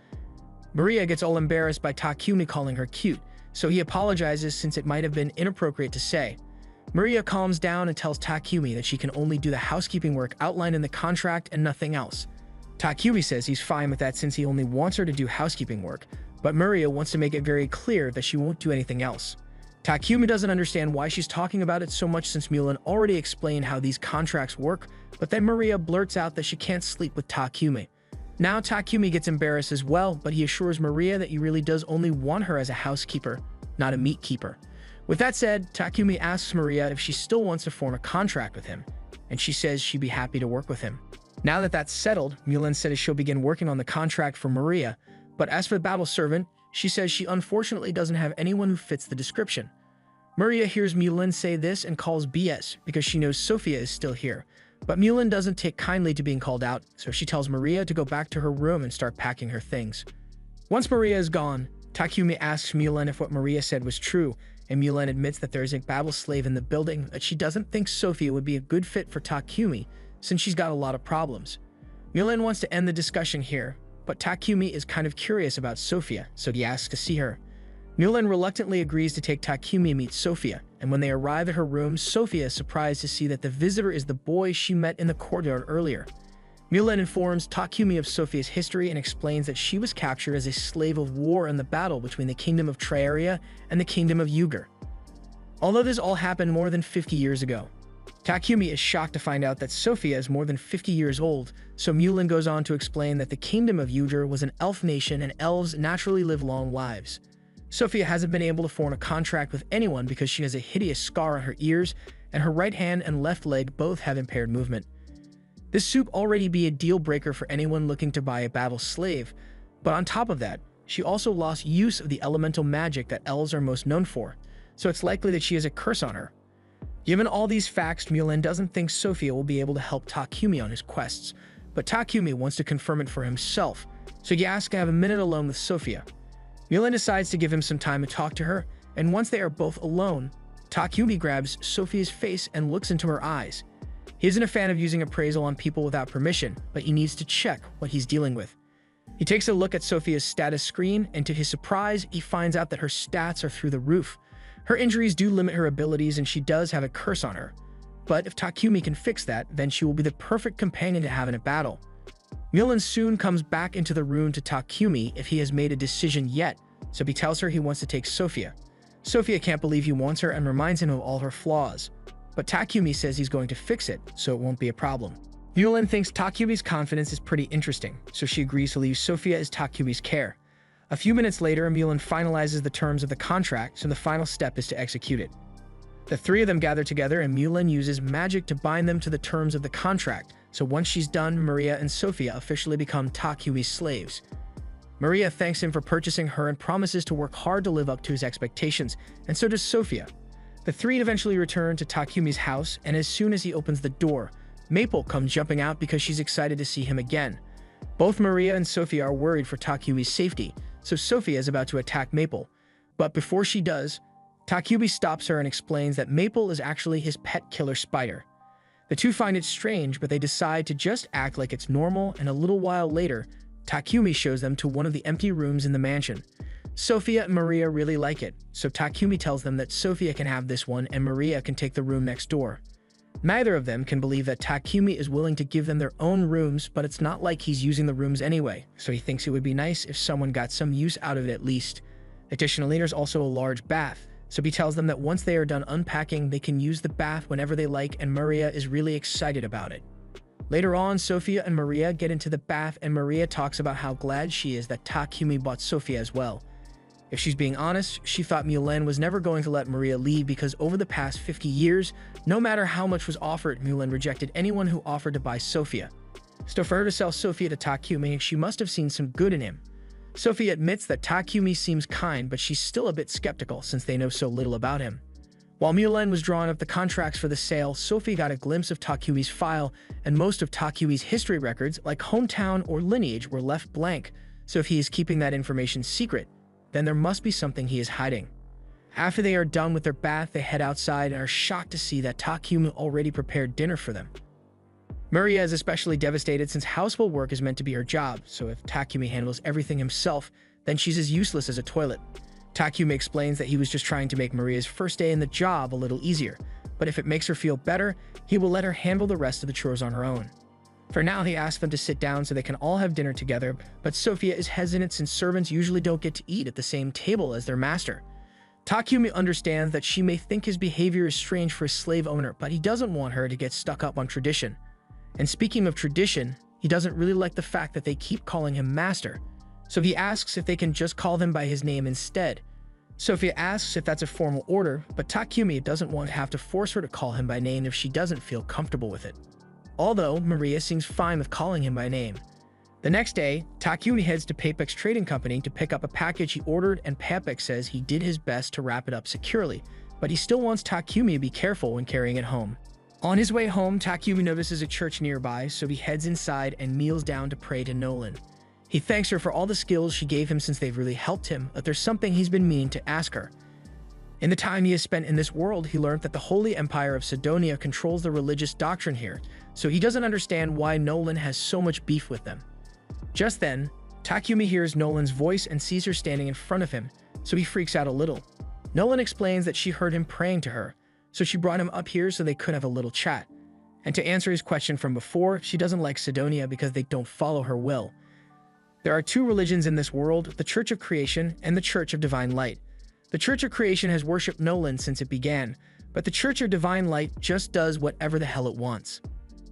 Maria gets all embarrassed by Takumi calling her cute, so he apologizes since it might have been inappropriate to say. Maria calms down and tells Takumi that she can only do the housekeeping work outlined in the contract and nothing else. Takumi says he's fine with that since he only wants her to do housekeeping work, but Maria wants to make it very clear that she won't do anything else. Takumi doesn't understand why she's talking about it so much since Mulan already explained how these contracts work, but then Maria blurts out that she can't sleep with Takumi. Now Takumi gets embarrassed as well, but he assures Maria that he really does only want her as a housekeeper, not a meat keeper. With that said, Takumi asks Maria if she still wants to form a contract with him, and she says she'd be happy to work with him. Now that that's settled, Mulan says she'll begin working on the contract for Maria, but as for the battle servant, she says she unfortunately doesn't have anyone who fits the description. Maria hears Mulan say this and calls BS because she knows Sophia is still here, but Mulan doesn't take kindly to being called out, so she tells Maria to go back to her room and start packing her things. Once Maria is gone, Takumi asks Mulan if what Maria said was true, and Mulan admits that there is a battle slave in the building, but she doesn't think Sophia would be a good fit for Takumi since she's got a lot of problems. Mulan wants to end the discussion here, but Takumi is kind of curious about Sophia, so he asks to see her. Mulan reluctantly agrees to take Takumi and meet Sophia, and when they arrive at her room, Sophia is surprised to see that the visitor is the boy she met in the courtyard earlier. Mulan informs Takumi of Sophia's history and explains that she was captured as a slave of war in the battle between the Kingdom of Traeria and the Kingdom of Ugar. Although this all happened more than 50 years ago, Takumi is shocked to find out that Sophia is more than 50 years old, so Mulan goes on to explain that the Kingdom of Ugar was an elf nation and elves naturally live long lives. Sophia hasn't been able to form a contract with anyone because she has a hideous scar on her ears, and her right hand and left leg both have impaired movement. This soup already be a deal breaker for anyone looking to buy a battle slave, but on top of that, she also lost use of the elemental magic that elves are most known for, so it's likely that she has a curse on her. Given all these facts, Mulan doesn't think Sophia will be able to help Takumi on his quests, but Takumi wants to confirm it for himself, so he asks to have a minute alone with Sophia. Mulan decides to give him some time to talk to her, And once they are both alone, Takumi grabs Sophia's face and looks into her eyes. He isn't a fan of using appraisal on people without permission, but he needs to check what he's dealing with. He takes a look at Sophia's status screen, and to his surprise, he finds out that her stats are through the roof. Her injuries do limit her abilities, and she does have a curse on her. But if Takumi can fix that, then she will be the perfect companion to have in a battle. Mulan soon comes back into the room to Takumi if he has made a decision yet, so he tells her he wants to take Sophia. Sophia can't believe he wants her and reminds him of all her flaws. But Takumi says he's going to fix it, so it won't be a problem. Mulan thinks Takumi's confidence is pretty interesting, so she agrees to leave Sophia as Takumi's care. A few minutes later, Mulan finalizes the terms of the contract, so the final step is to execute it. The three of them gather together, and Mulan uses magic to bind them to the terms of the contract, so once she's done, Maria and Sophia officially become Takumi's slaves. Maria thanks him for purchasing her and promises to work hard to live up to his expectations, and so does Sophia. The three eventually return to Takumi's house, and as soon as he opens the door, Maple comes jumping out because she's excited to see him again. Both Maria and Sophia are worried for Takumi's safety, so Sophia is about to attack Maple. But before she does, Takumi stops her and explains that Maple is actually his pet killer spider. The two find it strange, but they decide to just act like it's normal, and a little while later, Takumi shows them to one of the empty rooms in the mansion. Sophia and Maria really like it, so Takumi tells them that Sophia can have this one and Maria can take the room next door. Neither of them can believe that Takumi is willing to give them their own rooms, but it's not like he's using the rooms anyway, so he thinks it would be nice if someone got some use out of it at least. Additionally, there's also a large bath, so he tells them that once they are done unpacking, they can use the bath whenever they like, and Maria is really excited about it. Later on, Sophia and Maria get into the bath, and Maria talks about how glad she is that Takumi bought Sophia as well. If she's being honest, she thought Mulan was never going to let Maria leave because over the past 50 years, no matter how much was offered, Mulan rejected anyone who offered to buy Sophia. So for her to sell Sophia to Takumi, she must have seen some good in him. Sophia admits that Takumi seems kind, but she's still a bit skeptical since they know so little about him. While Mulan was drawing up the contracts for the sale, Sophie got a glimpse of Takumi's file, and most of Takumi's history records, like hometown or lineage, were left blank, so if he is keeping that information secret, then there must be something he is hiding. After they are done with their bath, they head outside and are shocked to see that Takumi already prepared dinner for them. Maria is especially devastated since household work is meant to be her job, so if Takumi handles everything himself, then she's as useless as a toilet. Takumi explains that he was just trying to make Maria's first day in the job a little easier, but if it makes her feel better, he will let her handle the rest of the chores on her own. For now, he asks them to sit down so they can all have dinner together, but Sophia is hesitant since servants usually don't get to eat at the same table as their master. Takumi understands that she may think his behavior is strange for a slave owner, but he doesn't want her to get stuck up on tradition. And speaking of tradition, he doesn't really like the fact that they keep calling him master, so he asks if they can just call him by his name instead. Sophia asks if that's a formal order, but Takumi doesn't want to have to force her to call him by name if she doesn't feel comfortable with it. Although Maria seems fine with calling him by name. The next day, Takumi heads to Papek's trading company to pick up a package he ordered, and Papek says he did his best to wrap it up securely, but he still wants Takumi to be careful when carrying it home. On his way home, Takumi notices a church nearby, so he heads inside and kneels down to pray to Nolan. He thanks her for all the skills she gave him since they've really helped him, but there's something he's been meaning to ask her. In the time he has spent in this world, he learned that the Holy Empire of Sidonia controls the religious doctrine here, so he doesn't understand why Nolan has so much beef with them. Just then, Takumi hears Nolan's voice and sees her standing in front of him, so he freaks out a little. Nolan explains that she heard him praying to her, so she brought him up here so they could have a little chat. And to answer his question from before, she doesn't like Sidonia because they don't follow her will. There are two religions in this world, the Church of Creation and the Church of Divine Light. The Church of Creation has worshipped Nolan since it began, but the Church of Divine Light just does whatever the hell it wants.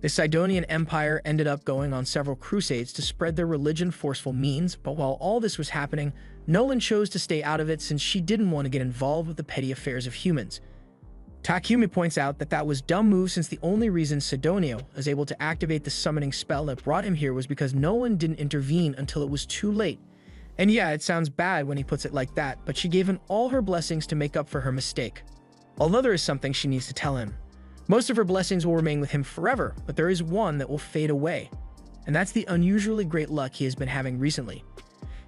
The Sidonian Empire ended up going on several crusades to spread their religion forceful means, but while all this was happening, Nolan chose to stay out of it since she didn't want to get involved with the petty affairs of humans. Takumi points out that that was dumb move since the only reason Sidonia was able to activate the summoning spell that brought him here was because Nolan didn't intervene until it was too late. And yeah, it sounds bad when he puts it like that, but she gave him all her blessings to make up for her mistake. Although there is something she needs to tell him. Most of her blessings will remain with him forever, but there is one that will fade away. And that's the unusually great luck he has been having recently.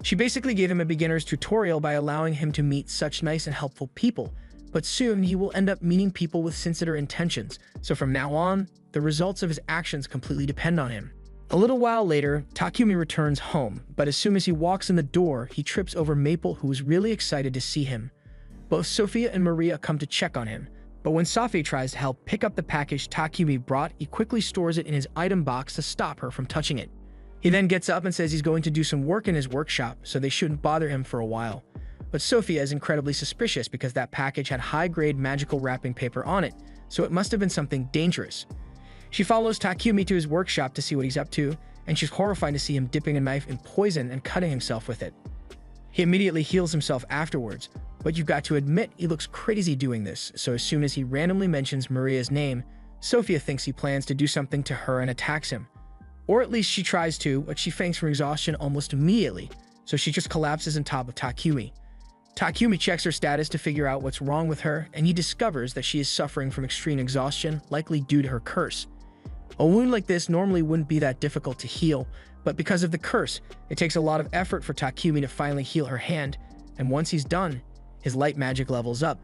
She basically gave him a beginner's tutorial by allowing him to meet such nice and helpful people, but soon he will end up meeting people with sinister intentions, so from now on, the results of his actions completely depend on him. A little while later, Takumi returns home, but as soon as he walks in the door, he trips over Maple, who is really excited to see him. Both Sophia and Maria come to check on him, but when Sophia tries to help pick up the package Takumi brought, he quickly stores it in his item box to stop her from touching it. He then gets up and says he's going to do some work in his workshop, so they shouldn't bother him for a while. But Sophia is incredibly suspicious because that package had high-grade magical wrapping paper on it, so it must have been something dangerous. She follows Takumi to his workshop to see what he's up to, and she's horrified to see him dipping a knife in poison and cutting himself with it. He immediately heals himself afterwards, but you've got to admit he looks crazy doing this, so as soon as he randomly mentions Maria's name, Sophia thinks he plans to do something to her and attacks him. Or at least she tries to, but she faints from exhaustion almost immediately, so she just collapses on top of Takumi. Takumi checks her status to figure out what's wrong with her, and he discovers that she is suffering from extreme exhaustion, likely due to her curse. A wound like this normally wouldn't be that difficult to heal, but because of the curse, it takes a lot of effort for Takumi to finally heal her hand, and once he's done, his light magic levels up.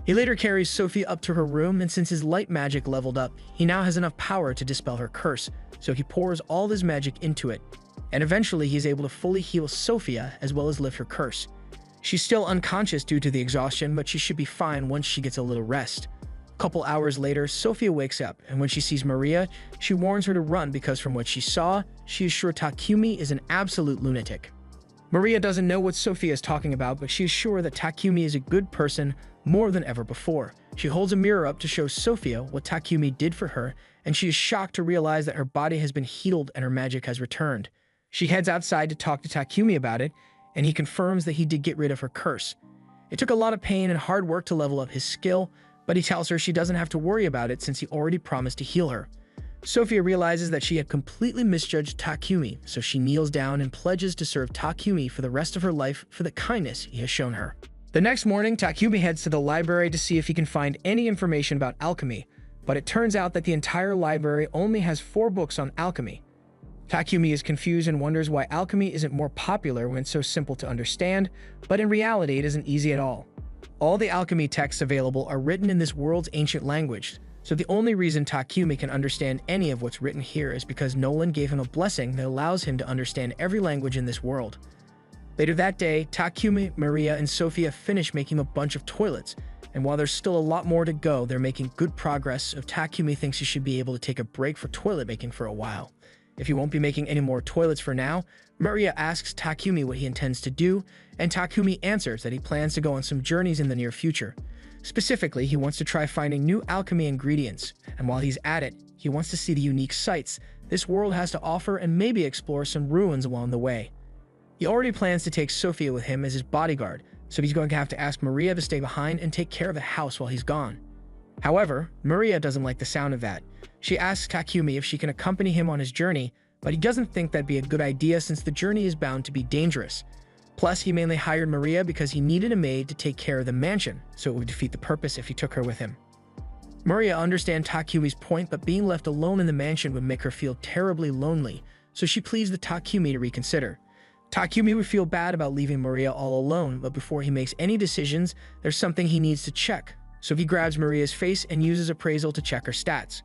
He later carries Sophia up to her room, and since his light magic leveled up, he now has enough power to dispel her curse, so he pours all his magic into it, and eventually he's able to fully heal Sophia as well as lift her curse. She's still unconscious due to the exhaustion, but she should be fine once she gets a little rest. A couple hours later, Sophia wakes up, and when she sees Maria, she warns her to run because from what she saw, she is sure Takumi is an absolute lunatic. Maria doesn't know what Sophia is talking about, but she is sure that Takumi is a good person more than ever before. She holds a mirror up to show Sophia what Takumi did for her, and she is shocked to realize that her body has been healed and her magic has returned. She heads outside to talk to Takumi about it, and he confirms that he did get rid of her curse. It took a lot of pain and hard work to level up his skill, but he tells her she doesn't have to worry about it since he already promised to heal her. Sophia realizes that she had completely misjudged Takumi, so she kneels down and pledges to serve Takumi for the rest of her life for the kindness he has shown her. The next morning, Takumi heads to the library to see if he can find any information about alchemy, but it turns out that the entire library only has 4 books on alchemy. Takumi is confused and wonders why alchemy isn't more popular when it's so simple to understand, but in reality it isn't easy at all. All the alchemy texts available are written in this world's ancient language, so the only reason Takumi can understand any of what's written here is because Nolan gave him a blessing that allows him to understand every language in this world. Later that day, Takumi, Maria, and Sophia finish making a bunch of toilets, and while there's still a lot more to go, they're making good progress, so Takumi thinks he should be able to take a break for toilet making for a while. If he won't be making any more toilets for now, Maria asks Takumi what he intends to do, and Takumi answers that he plans to go on some journeys in the near future. Specifically, he wants to try finding new alchemy ingredients, and while he's at it, he wants to see the unique sights this world has to offer and maybe explore some ruins along the way. He already plans to take Sophia with him as his bodyguard, so he's going to have to ask Maria to stay behind and take care of the house while he's gone. However, Maria doesn't like the sound of that. She asks Takumi if she can accompany him on his journey, but he doesn't think that'd be a good idea since the journey is bound to be dangerous. Plus, he mainly hired Maria because he needed a maid to take care of the mansion, so it would defeat the purpose if he took her with him. Maria understands Takumi's point, but being left alone in the mansion would make her feel terribly lonely, so she pleads with Takumi to reconsider. Takumi would feel bad about leaving Maria all alone, but before he makes any decisions, there's something he needs to check, so he grabs Maria's face and uses appraisal to check her stats.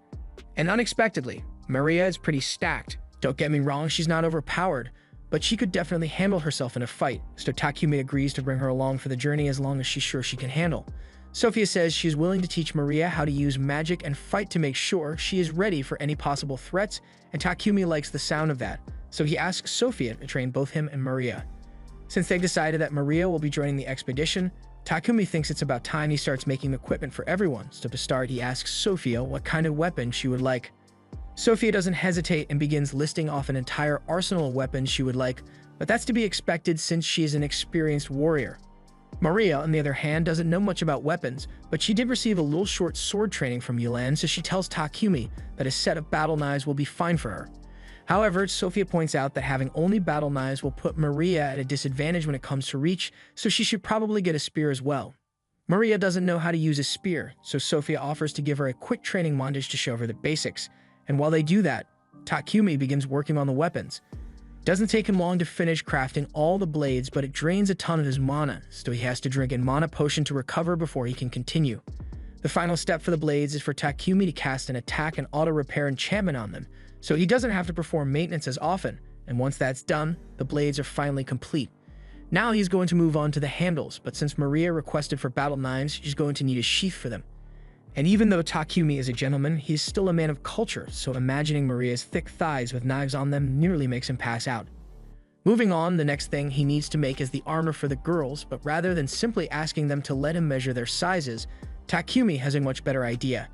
And unexpectedly, Maria is pretty stacked. Don't get me wrong, she's not overpowered, but she could definitely handle herself in a fight, so Takumi agrees to bring her along for the journey as long as she's sure she can handle. Sophia says she's willing to teach Maria how to use magic and fight to make sure she is ready for any possible threats, and Takumi likes the sound of that, so he asks Sophia to train both him and Maria. Since they've decided that Maria will be joining the expedition, Takumi thinks it's about time he starts making equipment for everyone, so to start he asks Sophia what kind of weapon she would like. Sophia doesn't hesitate and begins listing off an entire arsenal of weapons she would like, but that's to be expected since she is an experienced warrior. Maria, on the other hand, doesn't know much about weapons, but she did receive a little short sword training from Yulan, so she tells Takumi that a set of battle knives will be fine for her. However, Sophia points out that having only battle knives will put Maria at a disadvantage when it comes to reach, so she should probably get a spear as well. Maria doesn't know how to use a spear, so Sophia offers to give her a quick training montage to show her the basics, and while they do that, Takumi begins working on the weapons. Doesn't take him long to finish crafting all the blades, but it drains a ton of his mana, so he has to drink a mana potion to recover before he can continue. The final step for the blades is for Takumi to cast an attack and auto-repair enchantment on them, so he doesn't have to perform maintenance as often, and once that's done, the blades are finally complete. Now he's going to move on to the handles, but since Maria requested for battle knives, she's going to need a sheath for them. And even though Takumi is a gentleman, he's still a man of culture, so imagining Maria's thick thighs with knives on them nearly makes him pass out. Moving on, the next thing he needs to make is the armor for the girls, but rather than simply asking them to let him measure their sizes, Takumi has a much better idea.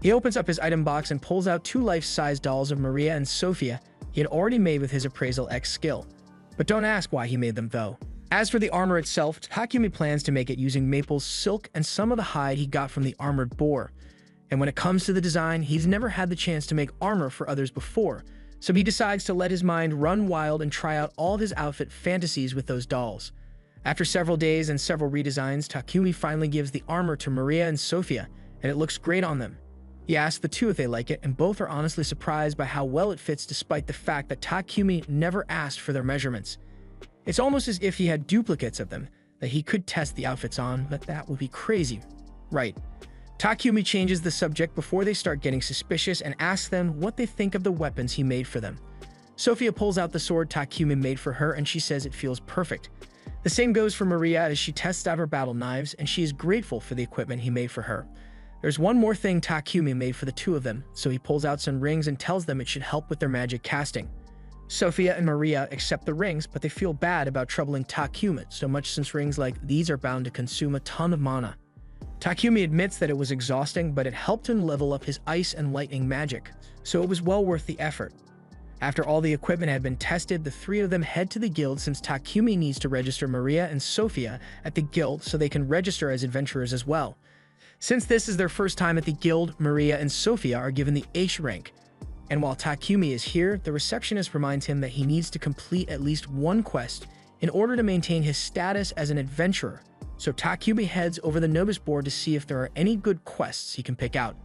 He opens up his item box and pulls out 2 life-size dolls of Maria and Sophia he had already made with his Appraisal X skill. But don't ask why he made them though. As for the armor itself, Takumi plans to make it using maple silk and some of the hide he got from the armored boar. And when it comes to the design, he's never had the chance to make armor for others before, so he decides to let his mind run wild and try out all of his outfit fantasies with those dolls. After several days and several redesigns, Takumi finally gives the armor to Maria and Sophia, and it looks great on them. He asks the two if they like it, and both are honestly surprised by how well it fits despite the fact that Takumi never asked for their measurements. It's almost as if he had duplicates of them that he could test the outfits on, but that would be crazy, right? Takumi changes the subject before they start getting suspicious and asks them what they think of the weapons he made for them. Sophia pulls out the sword Takumi made for her and she says it feels perfect. The same goes for Maria as she tests out her battle knives and she is grateful for the equipment he made for her. There's one more thing Takumi made for the two of them, so he pulls out some rings and tells them it should help with their magic casting. Sophia and Maria accept the rings, but they feel bad about troubling Takumi so much since rings like these are bound to consume a ton of mana. Takumi admits that it was exhausting, but it helped him level up his ice and lightning magic, so it was well worth the effort. After all the equipment had been tested, the three of them head to the guild since Takumi needs to register Maria and Sophia at the guild so they can register as adventurers as well. Since this is their first time at the guild, Maria and Sophia are given the H rank. And while Takumi is here, the receptionist reminds him that he needs to complete at least one quest in order to maintain his status as an adventurer. So Takumi heads over the notice board to see if there are any good quests he can pick out.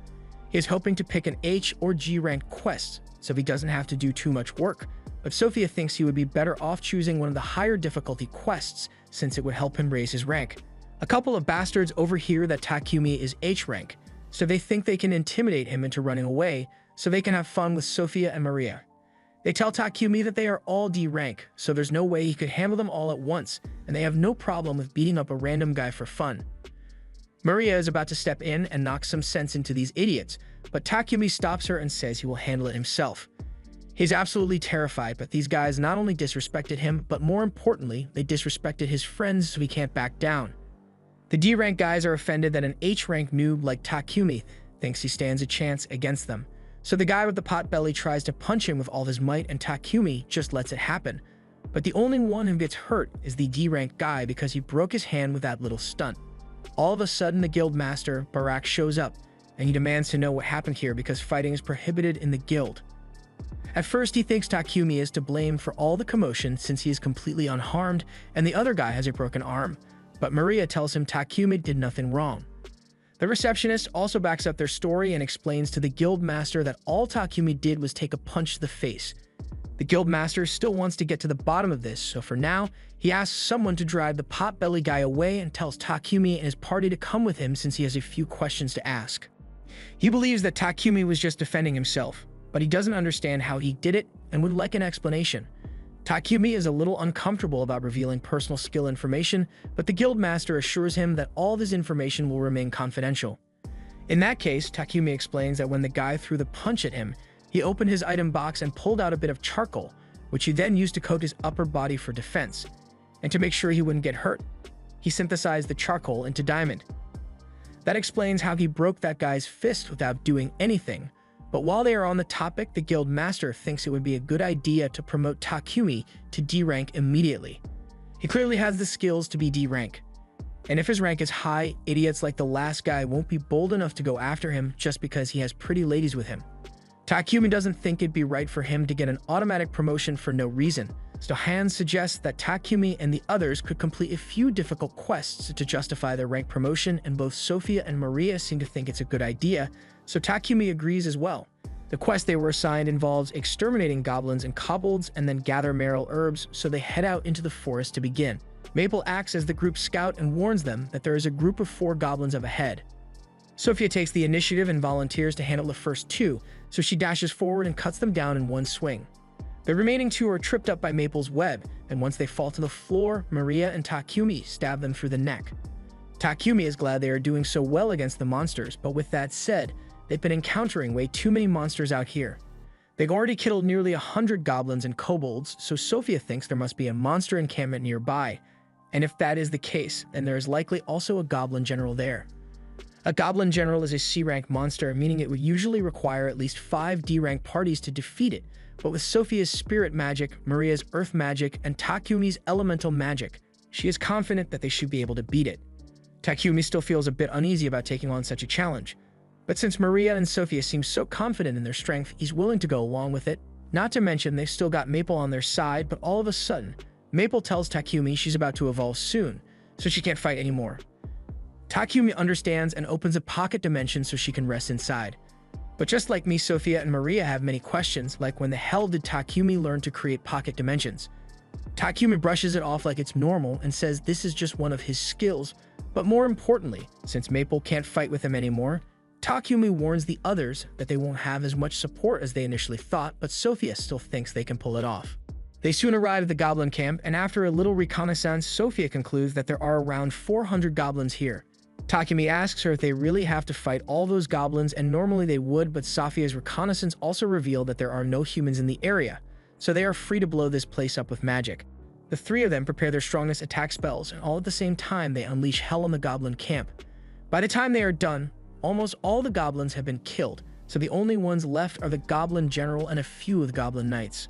He is hoping to pick an H or G ranked quest, so he doesn't have to do too much work, but Sophia thinks he would be better off choosing one of the higher difficulty quests since it would help him raise his rank. A couple of bastards overhear that Takumi is H rank, so they think they can intimidate him into running away so they can have fun with Sophia and Maria. They tell Takumi that they are all D rank, so there's no way he could handle them all at once, and they have no problem with beating up a random guy for fun. Maria is about to step in and knock some sense into these idiots, but Takumi stops her and says he will handle it himself. He's absolutely terrified, but these guys not only disrespected him, but more importantly, they disrespected his friends so he can't back down. The D rank guys are offended that an H rank noob like Takumi thinks he stands a chance against them. So the guy with the pot belly tries to punch him with all his might and Takumi just lets it happen. But the only one who gets hurt is the D-rank guy because he broke his hand with that little stunt. All of a sudden, the guild master, Barak, shows up, and he demands to know what happened here because fighting is prohibited in the guild. At first, he thinks Takumi is to blame for all the commotion since he is completely unharmed and the other guy has a broken arm, but Maria tells him Takumi did nothing wrong. The receptionist also backs up their story and explains to the guild master that all Takumi did was take a punch to the face. The guild master still wants to get to the bottom of this, so for now, he asks someone to drive the pot-belly guy away and tells Takumi and his party to come with him since he has a few questions to ask. He believes that Takumi was just defending himself, but he doesn't understand how he did it and would like an explanation. Takumi is a little uncomfortable about revealing personal skill information, but the guild master assures him that all of his information will remain confidential. In that case, Takumi explains that when the guy threw the punch at him, he opened his item box and pulled out a bit of charcoal, which he then used to coat his upper body for defense. And to make sure he wouldn't get hurt, he synthesized the charcoal into diamond. That explains how he broke that guy's fist without doing anything. But while they are on the topic, the guild master thinks it would be a good idea to promote Takumi to D rank immediately. He clearly has the skills to be D rank. And if his rank is high, idiots like the last guy won't be bold enough to go after him just because he has pretty ladies with him. Takumi doesn't think it'd be right for him to get an automatic promotion for no reason, so Hans suggests that Takumi and the others could complete a few difficult quests to justify their rank promotion, and both Sophia and Maria seem to think it's a good idea, so Takumi agrees as well. The quest they were assigned involves exterminating goblins and kobolds and then gather merrill herbs, so they head out into the forest to begin. Maple acts as the group's scout and warns them that there is a group of 4 goblins up ahead. Sophia takes the initiative and volunteers to handle the first 2, so she dashes forward and cuts them down in one swing. The remaining 2 are tripped up by Maple's web, and once they fall to the floor, Maria and Takumi stab them through the neck. Takumi is glad they are doing so well against the monsters, but with that said, they've been encountering way too many monsters out here. They've already killed nearly 100 goblins and kobolds, so Sophia thinks there must be a monster encampment nearby, and if that is the case, then there is likely also a goblin general there. A goblin general is a C-rank monster, meaning it would usually require at least 5 D-rank parties to defeat it, but with Sophia's spirit magic, Maria's earth magic, and Takumi's elemental magic, she is confident that they should be able to beat it. Takumi still feels a bit uneasy about taking on such a challenge, but since Maria and Sophia seem so confident in their strength, he's willing to go along with it. Not to mention they've still got Maple on their side, but all of a sudden, Maple tells Takumi she's about to evolve soon, so she can't fight anymore. Takumi understands and opens a pocket dimension so she can rest inside. But just like me, Sophia and Maria have many questions, like when the hell did Takumi learn to create pocket dimensions? Takumi brushes it off like it's normal and says this is just one of his skills, but more importantly, since Maple can't fight with him anymore, Takumi warns the others that they won't have as much support as they initially thought, but Sophia still thinks they can pull it off. They soon arrive at the goblin camp, and after a little reconnaissance, Sophia concludes that there are around 400 goblins here. Takumi asks her if they really have to fight all those goblins, and normally they would, but Sophia's reconnaissance also revealed that there are no humans in the area, so they are free to blow this place up with magic. The 3 of them prepare their strongest attack spells, and all at the same time they unleash hell on the goblin camp. By the time they are done, almost all the goblins have been killed, so the only ones left are the goblin general and a few of the goblin knights.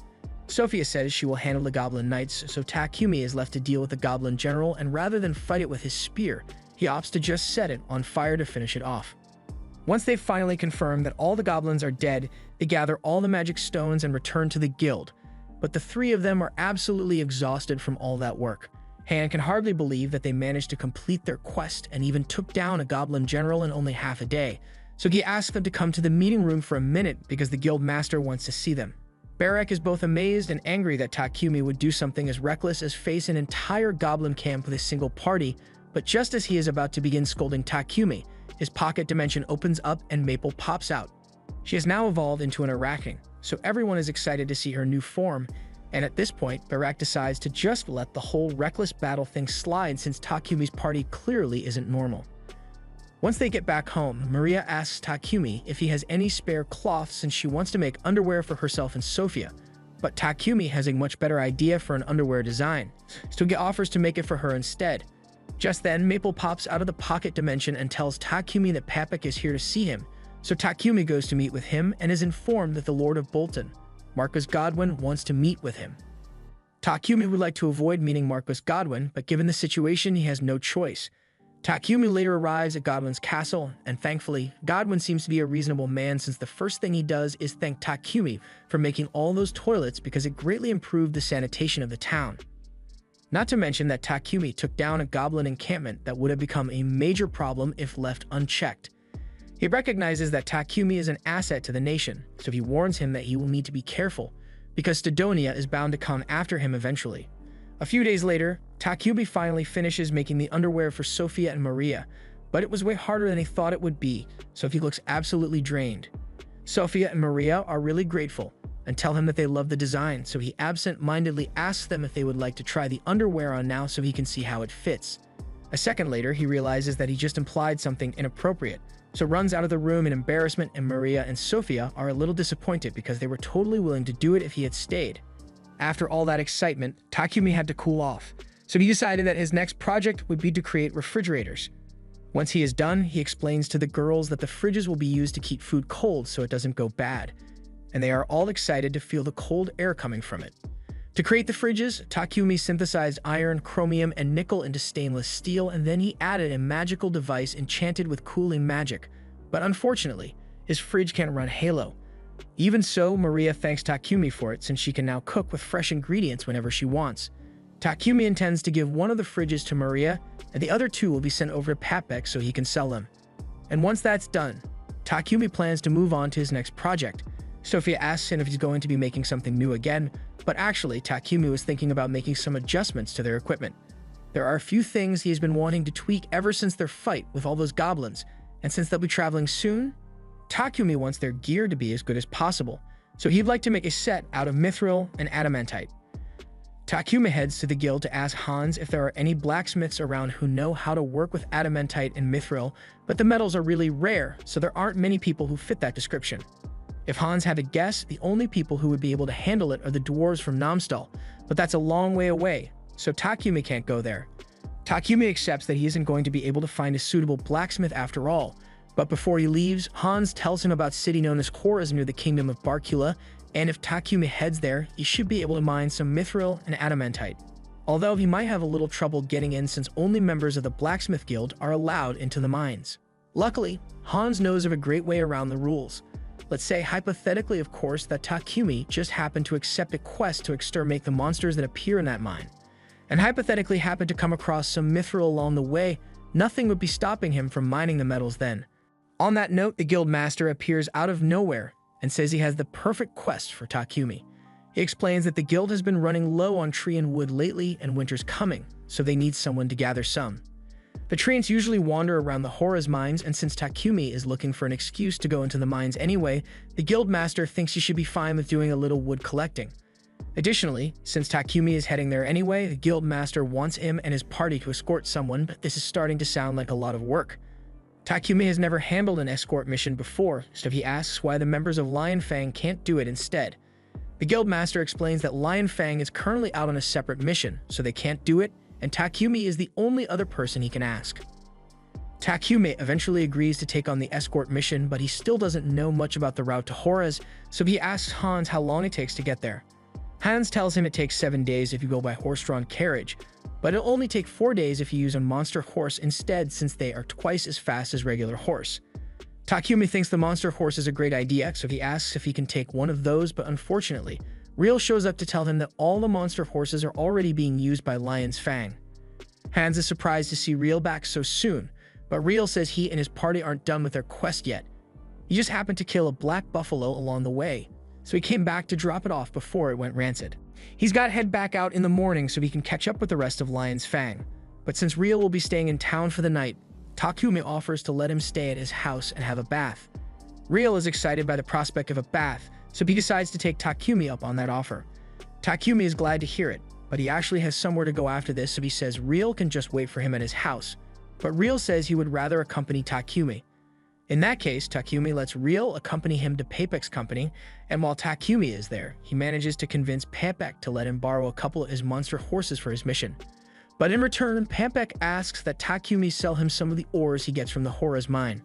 Sophia says she will handle the goblin knights, so Takumi is left to deal with the goblin general, and rather than fight it with his spear, he opts to just set it on fire to finish it off. Once they've finally confirmed that all the goblins are dead, they gather all the magic stones and return to the guild. But the 3 of them are absolutely exhausted from all that work. Han can hardly believe that they managed to complete their quest and even took down a goblin general in only half a day, so he asks them to come to the meeting room for a minute because the guild master wants to see them. Barak is both amazed and angry that Takumi would do something as reckless as face an entire goblin camp with a single party, but just as he is about to begin scolding Takumi, his pocket dimension opens up and Maple pops out. She has now evolved into an Arachne, so everyone is excited to see her new form, and at this point, Barak decides to just let the whole reckless battle thing slide since Takumi's party clearly isn't normal. Once they get back home, Maria asks Takumi if he has any spare cloth since she wants to make underwear for herself and Sophia, but Takumi has a much better idea for an underwear design, so he offers to make it for her instead. Just then, Maple pops out of the pocket dimension and tells Takumi that Papik is here to see him, so Takumi goes to meet with him and is informed that the Lord of Bolton, Marcus Godwin, wants to meet with him. Takumi would like to avoid meeting Marcus Godwin, but given the situation, he has no choice. Takumi later arrives at Godwin's castle, and thankfully, Godwin seems to be a reasonable man since the first thing he does is thank Takumi for making all those toilets because it greatly improved the sanitation of the town. Not to mention that Takumi took down a goblin encampment that would have become a major problem if left unchecked. He recognizes that Takumi is an asset to the nation, so he warns him that he will need to be careful, because Stedonia is bound to come after him eventually. A few days later, Takumi finally finishes making the underwear for Sophia and Maria, but it was way harder than he thought it would be, so he looks absolutely drained. Sophia and Maria are really grateful, and tell him that they love the design, so he absent-mindedly asks them if they would like to try the underwear on now so he can see how it fits. A second later, he realizes that he just implied something inappropriate, so runs out of the room in embarrassment, and Maria and Sophia are a little disappointed because they were totally willing to do it if he had stayed. After all that excitement, Takumi had to cool off, so he decided that his next project would be to create refrigerators. Once he is done, he explains to the girls that the fridges will be used to keep food cold so it doesn't go bad, and they are all excited to feel the cold air coming from it. To create the fridges, Takumi synthesized iron, chromium, and nickel into stainless steel, and then he added a magical device enchanted with cooling magic. But unfortunately, his fridge can't run Halo. Even so, Maria thanks Takumi for it since she can now cook with fresh ingredients whenever she wants. Takumi intends to give one of the fridges to Maria, and the other 2 will be sent over to Papik so he can sell them. And once that's done, Takumi plans to move on to his next project, Sophia asks him if he's going to be making something new again, but actually, Takumi was thinking about making some adjustments to their equipment. There are a few things he has been wanting to tweak ever since their fight with all those goblins, and since they'll be traveling soon, Takumi wants their gear to be as good as possible, so he'd like to make a set out of mithril and adamantite. Takumi heads to the guild to ask Hans if there are any blacksmiths around who know how to work with adamantite and mithril, but the metals are really rare, so there aren't many people who fit that description. If Hans had to guess, the only people who would be able to handle it are the dwarves from Namstal, but that's a long way away, so Takumi can't go there. Takumi accepts that he isn't going to be able to find a suitable blacksmith after all, but before he leaves, Hans tells him about a city known as Horas near the kingdom of Barkula, and if Takumi heads there, he should be able to mine some mithril and adamantite. Although he might have a little trouble getting in since only members of the blacksmith guild are allowed into the mines. Luckily, Hans knows of a great way around the rules. Let's say hypothetically, of course, that Takumi just happened to accept a quest to exterminate the monsters that appear in that mine, and hypothetically happened to come across some mithril along the way. Nothing would be stopping him from mining the metals then. On that note, the guild master appears out of nowhere and says he has the perfect quest for Takumi. He explains that the guild has been running low on tree and wood lately and winter's coming, so they need someone to gather some. The treants usually wander around the Horas mines, and since Takumi is looking for an excuse to go into the mines anyway, the guild master thinks he should be fine with doing a little wood collecting. Additionally, since Takumi is heading there anyway, the guild master wants him and his party to escort someone, but this is starting to sound like a lot of work. Takumi has never handled an escort mission before, so he asks why the members of Lion Fang can't do it instead. The guild master explains that Lion Fang is currently out on a separate mission, so they can't do it, and Takumi is the only other person he can ask. Takumi eventually agrees to take on the escort mission, but he still doesn't know much about the route to Horas, so he asks Hans how long it takes to get there. Hans tells him it takes 7 days if you go by horse-drawn carriage, but it'll only take 4 days if you use a monster horse instead, since they are twice as fast as regular horse. Takumi thinks the monster horse is a great idea, so he asks if he can take one of those, but unfortunately, Real shows up to tell him that all the monster horses are already being used by Lion's Fang. Hans is surprised to see Real back so soon, but Real says he and his party aren't done with their quest yet. He just happened to kill a black buffalo along the way, so he came back to drop it off before it went rancid. He's got to head back out in the morning so he can catch up with the rest of Lion's Fang, but since Real will be staying in town for the night, Takumi offers to let him stay at his house and have a bath. Real is excited by the prospect of a bath, so he decides to take Takumi up on that offer. Takumi is glad to hear it, but he actually has somewhere to go after this, so he says Real can just wait for him at his house. But Real says he would rather accompany Takumi. In that case, Takumi lets Real accompany him to Papek's company, and while Takumi is there, he manages to convince Papek to let him borrow a couple of his monster horses for his mission. But in return, Papek asks that Takumi sell him some of the ores he gets from the Horas mine.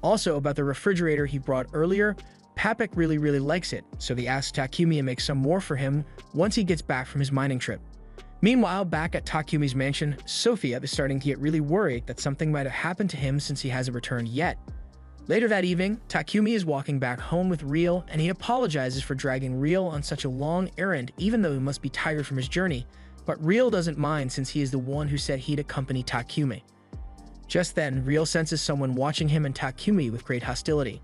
Also, about the refrigerator he brought earlier, Papek really likes it, so he asks Takumi to make some more for him once he gets back from his mining trip. Meanwhile, back at Takumi's mansion, Sophia is starting to get really worried that something might have happened to him since he hasn't returned yet. Later that evening, Takumi is walking back home with Real, and he apologizes for dragging Real on such a long errand even though he must be tired from his journey, but Real doesn't mind since he is the one who said he'd accompany Takumi. Just then, Real senses someone watching him and Takumi with great hostility.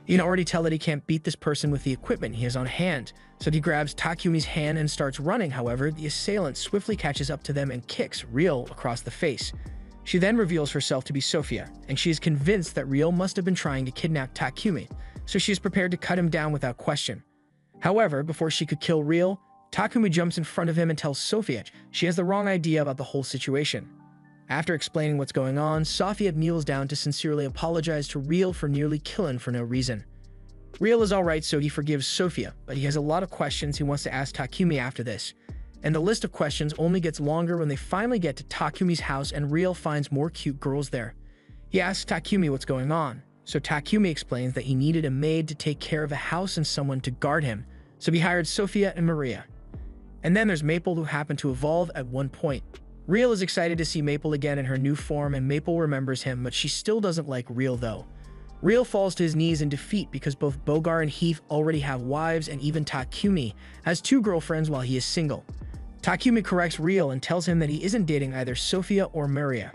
He can already tell that he can't beat this person with the equipment he has on hand, so he grabs Takumi's hand and starts running. However, the assailant swiftly catches up to them and kicks Real across the face. She then reveals herself to be Sophia, and she is convinced that Real must have been trying to kidnap Takumi, so she is prepared to cut him down without question. However, before she could kill Real, Takumi jumps in front of him and tells Sophia she has the wrong idea about the whole situation. After explaining what's going on, Sophia kneels down to sincerely apologize to Real for nearly killing for no reason. Real is alright, so he forgives Sophia, but he has a lot of questions he wants to ask Takumi after this. And the list of questions only gets longer when they finally get to Takumi's house and Real finds more cute girls there. He asks Takumi what's going on, so Takumi explains that he needed a maid to take care of a house and someone to guard him, so he hired Sophia and Maria. And then there's Maple, who happened to evolve at one point. Real is excited to see Maple again in her new form, and Maple remembers him, but she still doesn't like Real though. Real falls to his knees in defeat because both Bogar and Heath already have wives, and even Takumi has 2 girlfriends while he is single. Takumi corrects Real and tells him that he isn't dating either Sophia or Maria.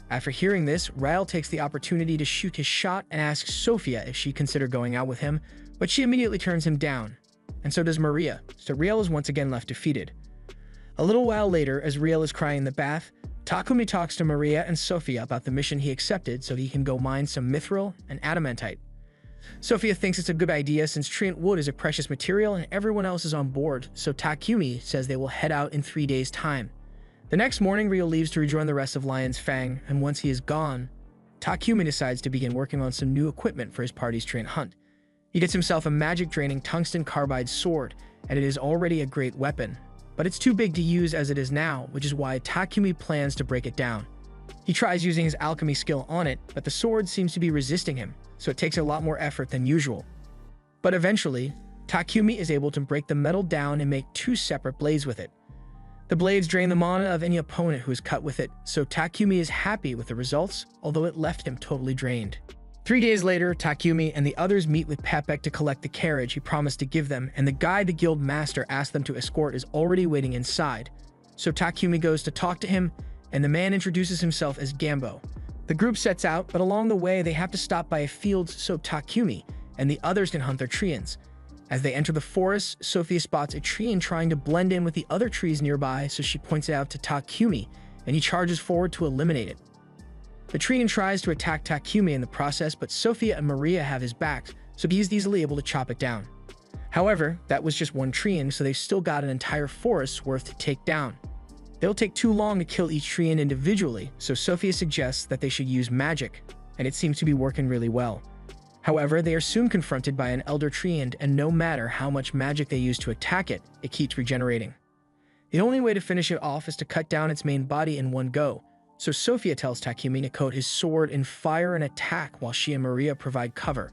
After hearing this, Real takes the opportunity to shoot his shot and asks Sophia if she'd consider going out with him, but she immediately turns him down, and so does Maria, so Riel is once again left defeated. A little while later, as Riel is crying in the bath, Takumi talks to Maria and Sophia about the mission he accepted so he can go mine some mithril and adamantite. Sophia thinks it's a good idea since treant wood is a precious material and everyone else is on board, so Takumi says they will head out in 3 days' time. The next morning, Riel leaves to rejoin the rest of Lion's Fang, and once he is gone, Takumi decides to begin working on some new equipment for his party's treant hunt. He gets himself a magic-draining tungsten carbide sword, and it is already a great weapon. But it's too big to use as it is now, which is why Takumi plans to break it down. He tries using his alchemy skill on it, but the sword seems to be resisting him, so it takes a lot more effort than usual. But eventually, Takumi is able to break the metal down and make 2 separate blades with it. The blades drain the mana of any opponent who is cut with it, so Takumi is happy with the results, although it left him totally drained. 3 days later, Takumi and the others meet with Pepek to collect the carriage he promised to give them, and the guide the guild master asked them to escort is already waiting inside. So Takumi goes to talk to him, and the man introduces himself as Gambo. The group sets out, but along the way they have to stop by a field so Takumi and the others can hunt their treants. As they enter the forest, Sophia spots a treant trying to blend in with the other trees nearby, so she points it out to Takumi, and he charges forward to eliminate it. The treant tries to attack Takumi in the process, but Sophia and Maria have his back, so he is easily able to chop it down. However, that was just one treant, so they've still got an entire forest's worth to take down. They'll take too long to kill each treant individually, so Sophia suggests that they should use magic, and it seems to be working really well. However, they are soon confronted by an elder treant, and no matter how much magic they use to attack it, it keeps regenerating. The only way to finish it off is to cut down its main body in one go, so Sophia tells Takumi to coat his sword in fire and attack while she and Maria provide cover.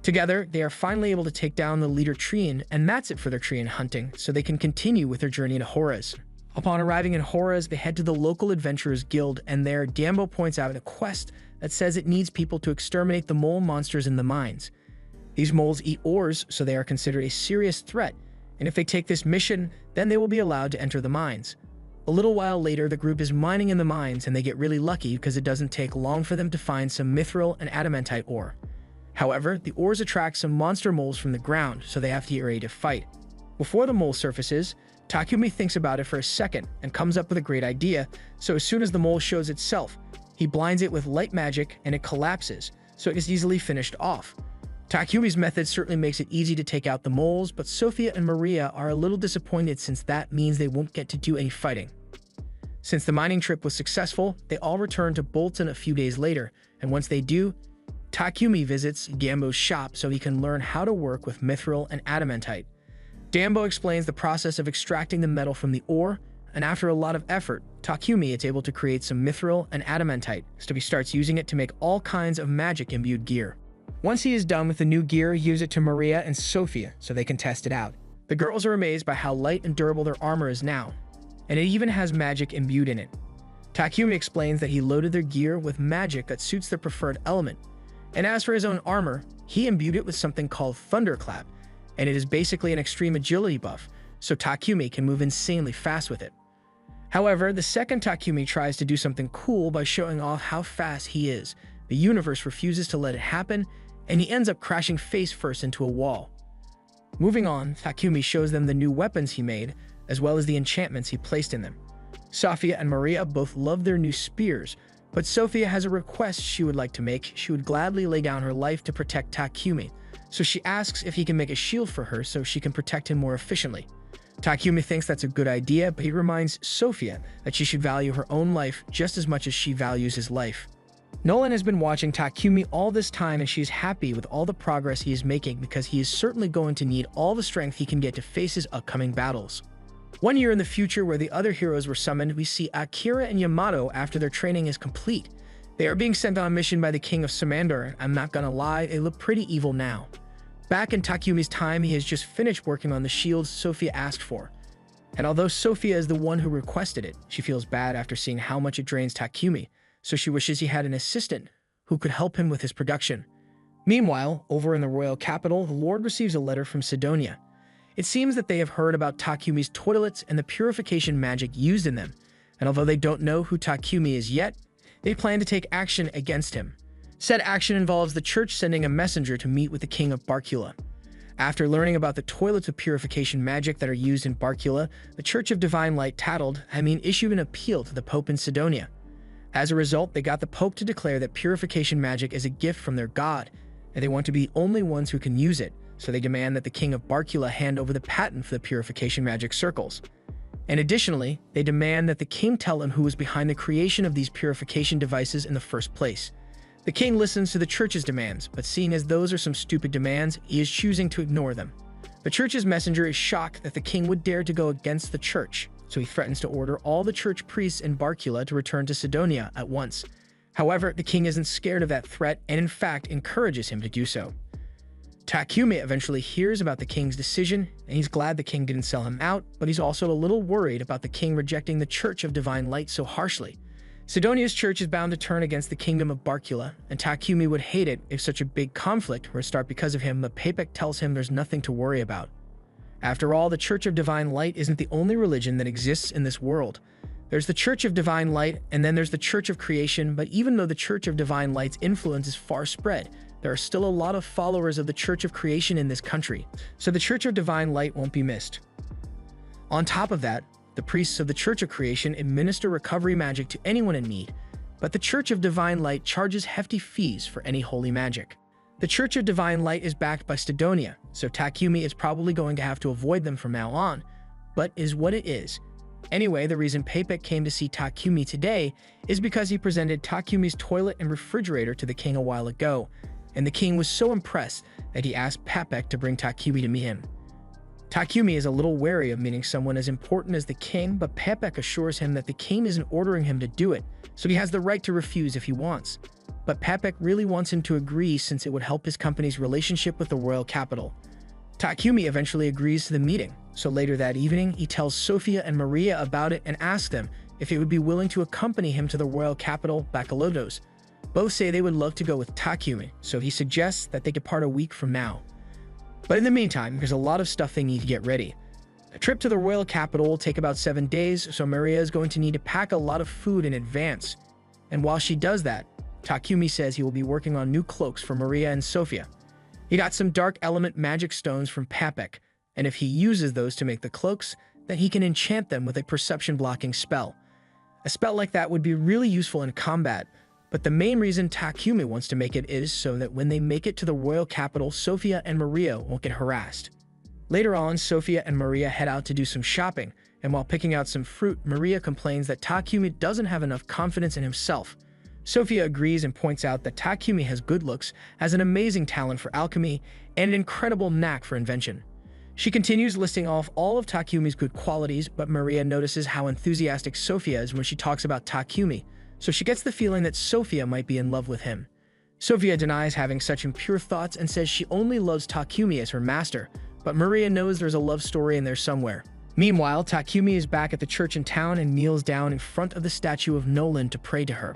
Together, they are finally able to take down the leader treant, and that's it for their treant hunting, so they can continue with their journey to Horus. Upon arriving in Horus, they head to the local adventurers guild, and there, Dambo points out a quest that says it needs people to exterminate the mole monsters in the mines. These moles eat ores, so they are considered a serious threat, and if they take this mission, then they will be allowed to enter the mines. A little while later, the group is mining in the mines, and they get really lucky because it doesn't take long for them to find some mithril and adamantite ore. However, the ores attract some monster moles from the ground, so they have to get ready to fight. Before the mole surfaces, Takumi thinks about it for a second and comes up with a great idea, so as soon as the mole shows itself, he blinds it with light magic and it collapses, so it is easily finished off. Takumi's method certainly makes it easy to take out the moles, but Sophia and Maria are a little disappointed since that means they won't get to do any fighting. Since the mining trip was successful, they all return to Bolton a few days later, and once they do, Takumi visits Gambo's shop so he can learn how to work with mithril and adamantite. Dambo explains the process of extracting the metal from the ore, and after a lot of effort, Takumi is able to create some mithril and adamantite, so he starts using it to make all kinds of magic-imbued gear. Once he is done with the new gear, he gives it to Maria and Sophia so they can test it out. The girls are amazed by how light and durable their armor is now, and it even has magic imbued in it. Takumi explains that he loaded their gear with magic that suits their preferred element, and as for his own armor, he imbued it with something called Thunderclap, and it is basically an extreme agility buff, so Takumi can move insanely fast with it. However, the second Takumi tries to do something cool by showing off how fast he is, the universe refuses to let it happen, and he ends up crashing face first into a wall. Moving on, Takumi shows them the new weapons he made, as well as the enchantments he placed in them. Sophia and Maria both love their new spears, but Sophia has a request she would like to make. She would gladly lay down her life to protect Takumi, so she asks if he can make a shield for her so she can protect him more efficiently. Takumi thinks that's a good idea, but he reminds Sophia that she should value her own life just as much as she values his life. Nolan has been watching Takumi all this time, and she is happy with all the progress he is making because he is certainly going to need all the strength he can get to face his upcoming battles. 1 year in the future, where the other heroes were summoned, we see Akira and Yamato after their training is complete. They are being sent on a mission by the king of Samandar, and I'm not gonna lie, they look pretty evil now. Back in Takumi's time, he has just finished working on the shields Sophia asked for. And although Sophia is the one who requested it, she feels bad after seeing how much it drains Takumi, so she wishes he had an assistant who could help him with his production. Meanwhile, over in the royal capital, the Lord receives a letter from Sidonia. It seems that they have heard about Takumi's toilets and the purification magic used in them, and although they don't know who Takumi is yet, they plan to take action against him. Said action involves the church sending a messenger to meet with the king of Barkula. After learning about the toilets of purification magic that are used in Barcula, the Church of Divine Light issued an appeal to the Pope in Sidonia. As a result, they got the Pope to declare that purification magic is a gift from their god, and they want to be the only ones who can use it, so they demand that the King of Barcula hand over the patent for the purification magic circles. And additionally, they demand that the king tell him who was behind the creation of these purification devices in the first place. The king listens to the church's demands, but seeing as those are some stupid demands, he is choosing to ignore them. The church's messenger is shocked that the king would dare to go against the church, so he threatens to order all the church priests in Barcula to return to Sidonia at once. However, the king isn't scared of that threat and in fact encourages him to do so. Takumi eventually hears about the king's decision, and he's glad the king didn't sell him out, but he's also a little worried about the king rejecting the Church of Divine Light so harshly. Sidonia's church is bound to turn against the kingdom of Barcula, and Takumi would hate it if such a big conflict were to start because of him, but Papek tells him there's nothing to worry about. After all, the Church of Divine Light isn't the only religion that exists in this world. There's the Church of Divine Light, and then there's the Church of Creation, but even though the Church of Divine Light's influence is far spread, there are still a lot of followers of the Church of Creation in this country, so the Church of Divine Light won't be missed. On top of that, the priests of the Church of Creation administer recovery magic to anyone in need, but the Church of Divine Light charges hefty fees for any holy magic. The Church of Divine Light is backed by Sidonia, so Takumi is probably going to have to avoid them from now on, but is what it is. Anyway, the reason Papek came to see Takumi today is because he presented Takumi's toilet and refrigerator to the king a while ago, and the king was so impressed that he asked Papek to bring Takumi to meet him. Takumi is a little wary of meeting someone as important as the king, but Papek assures him that the king isn't ordering him to do it, so he has the right to refuse if he wants. But Papek really wants him to agree since it would help his company's relationship with the royal capital. Takumi eventually agrees to the meeting, so later that evening he tells Sophia and Maria about it and asks them if they would be willing to accompany him to the royal capital, Bacalotos. Both say they would love to go with Takumi, so he suggests that they depart a week from now. But in the meantime, there's a lot of stuff they need to get ready. The trip to the royal capital will take about 7 days, so Maria is going to need to pack a lot of food in advance. And while she does that, Takumi says he will be working on new cloaks for Maria and Sophia. He got some dark element magic stones from Papek, and if he uses those to make the cloaks, then he can enchant them with a perception blocking spell. A spell like that would be really useful in combat, but the main reason Takumi wants to make it is so that when they make it to the royal capital, Sophia and Maria won't get harassed. Later on, Sophia and Maria head out to do some shopping, and while picking out some fruit, Maria complains that Takumi doesn't have enough confidence in himself. Sophia agrees and points out that Takumi has good looks, has an amazing talent for alchemy, and an incredible knack for invention. She continues listing off all of Takumi's good qualities, but Maria notices how enthusiastic Sophia is when she talks about Takumi, so she gets the feeling that Sophia might be in love with him. Sophia denies having such impure thoughts and says she only loves Takumi as her master, but Maria knows there's a love story in there somewhere. Meanwhile, Takumi is back at the church in town and kneels down in front of the statue of Nolan to pray to her.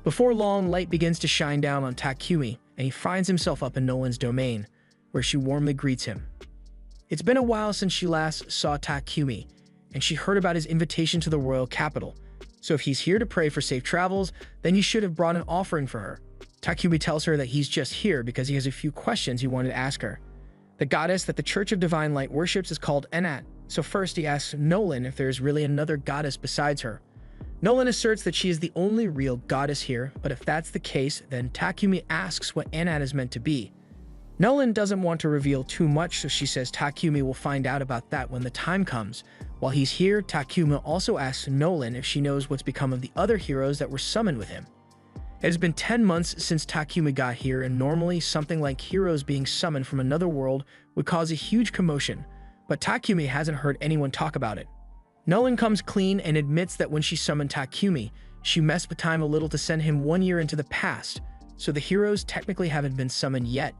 Before long, light begins to shine down on Takumi, and he finds himself up in Nolan's domain, where she warmly greets him. It's been a while since she last saw Takumi, and she heard about his invitation to the royal capital, so if he's here to pray for safe travels, then he should have brought an offering for her. Takumi tells her that he's just here because he has a few questions he wanted to ask her. The goddess that the Church of Divine Light worships is called Enat, so first he asks Nolan if there's really another goddess besides her. Nolan asserts that she is the only real goddess here, but if that's the case, then Takumi asks what Enat is meant to be. Nolan doesn't want to reveal too much, so she says Takumi will find out about that when the time comes. While he's here, Takumi also asks Nolan if she knows what's become of the other heroes that were summoned with him. It has been 10 months since Takumi got here, and normally something like heroes being summoned from another world would cause a huge commotion, but Takumi hasn't heard anyone talk about it. Nolan comes clean and admits that when she summoned Takumi, she messed with time a little to send him 1 year into the past, so the heroes technically haven't been summoned yet.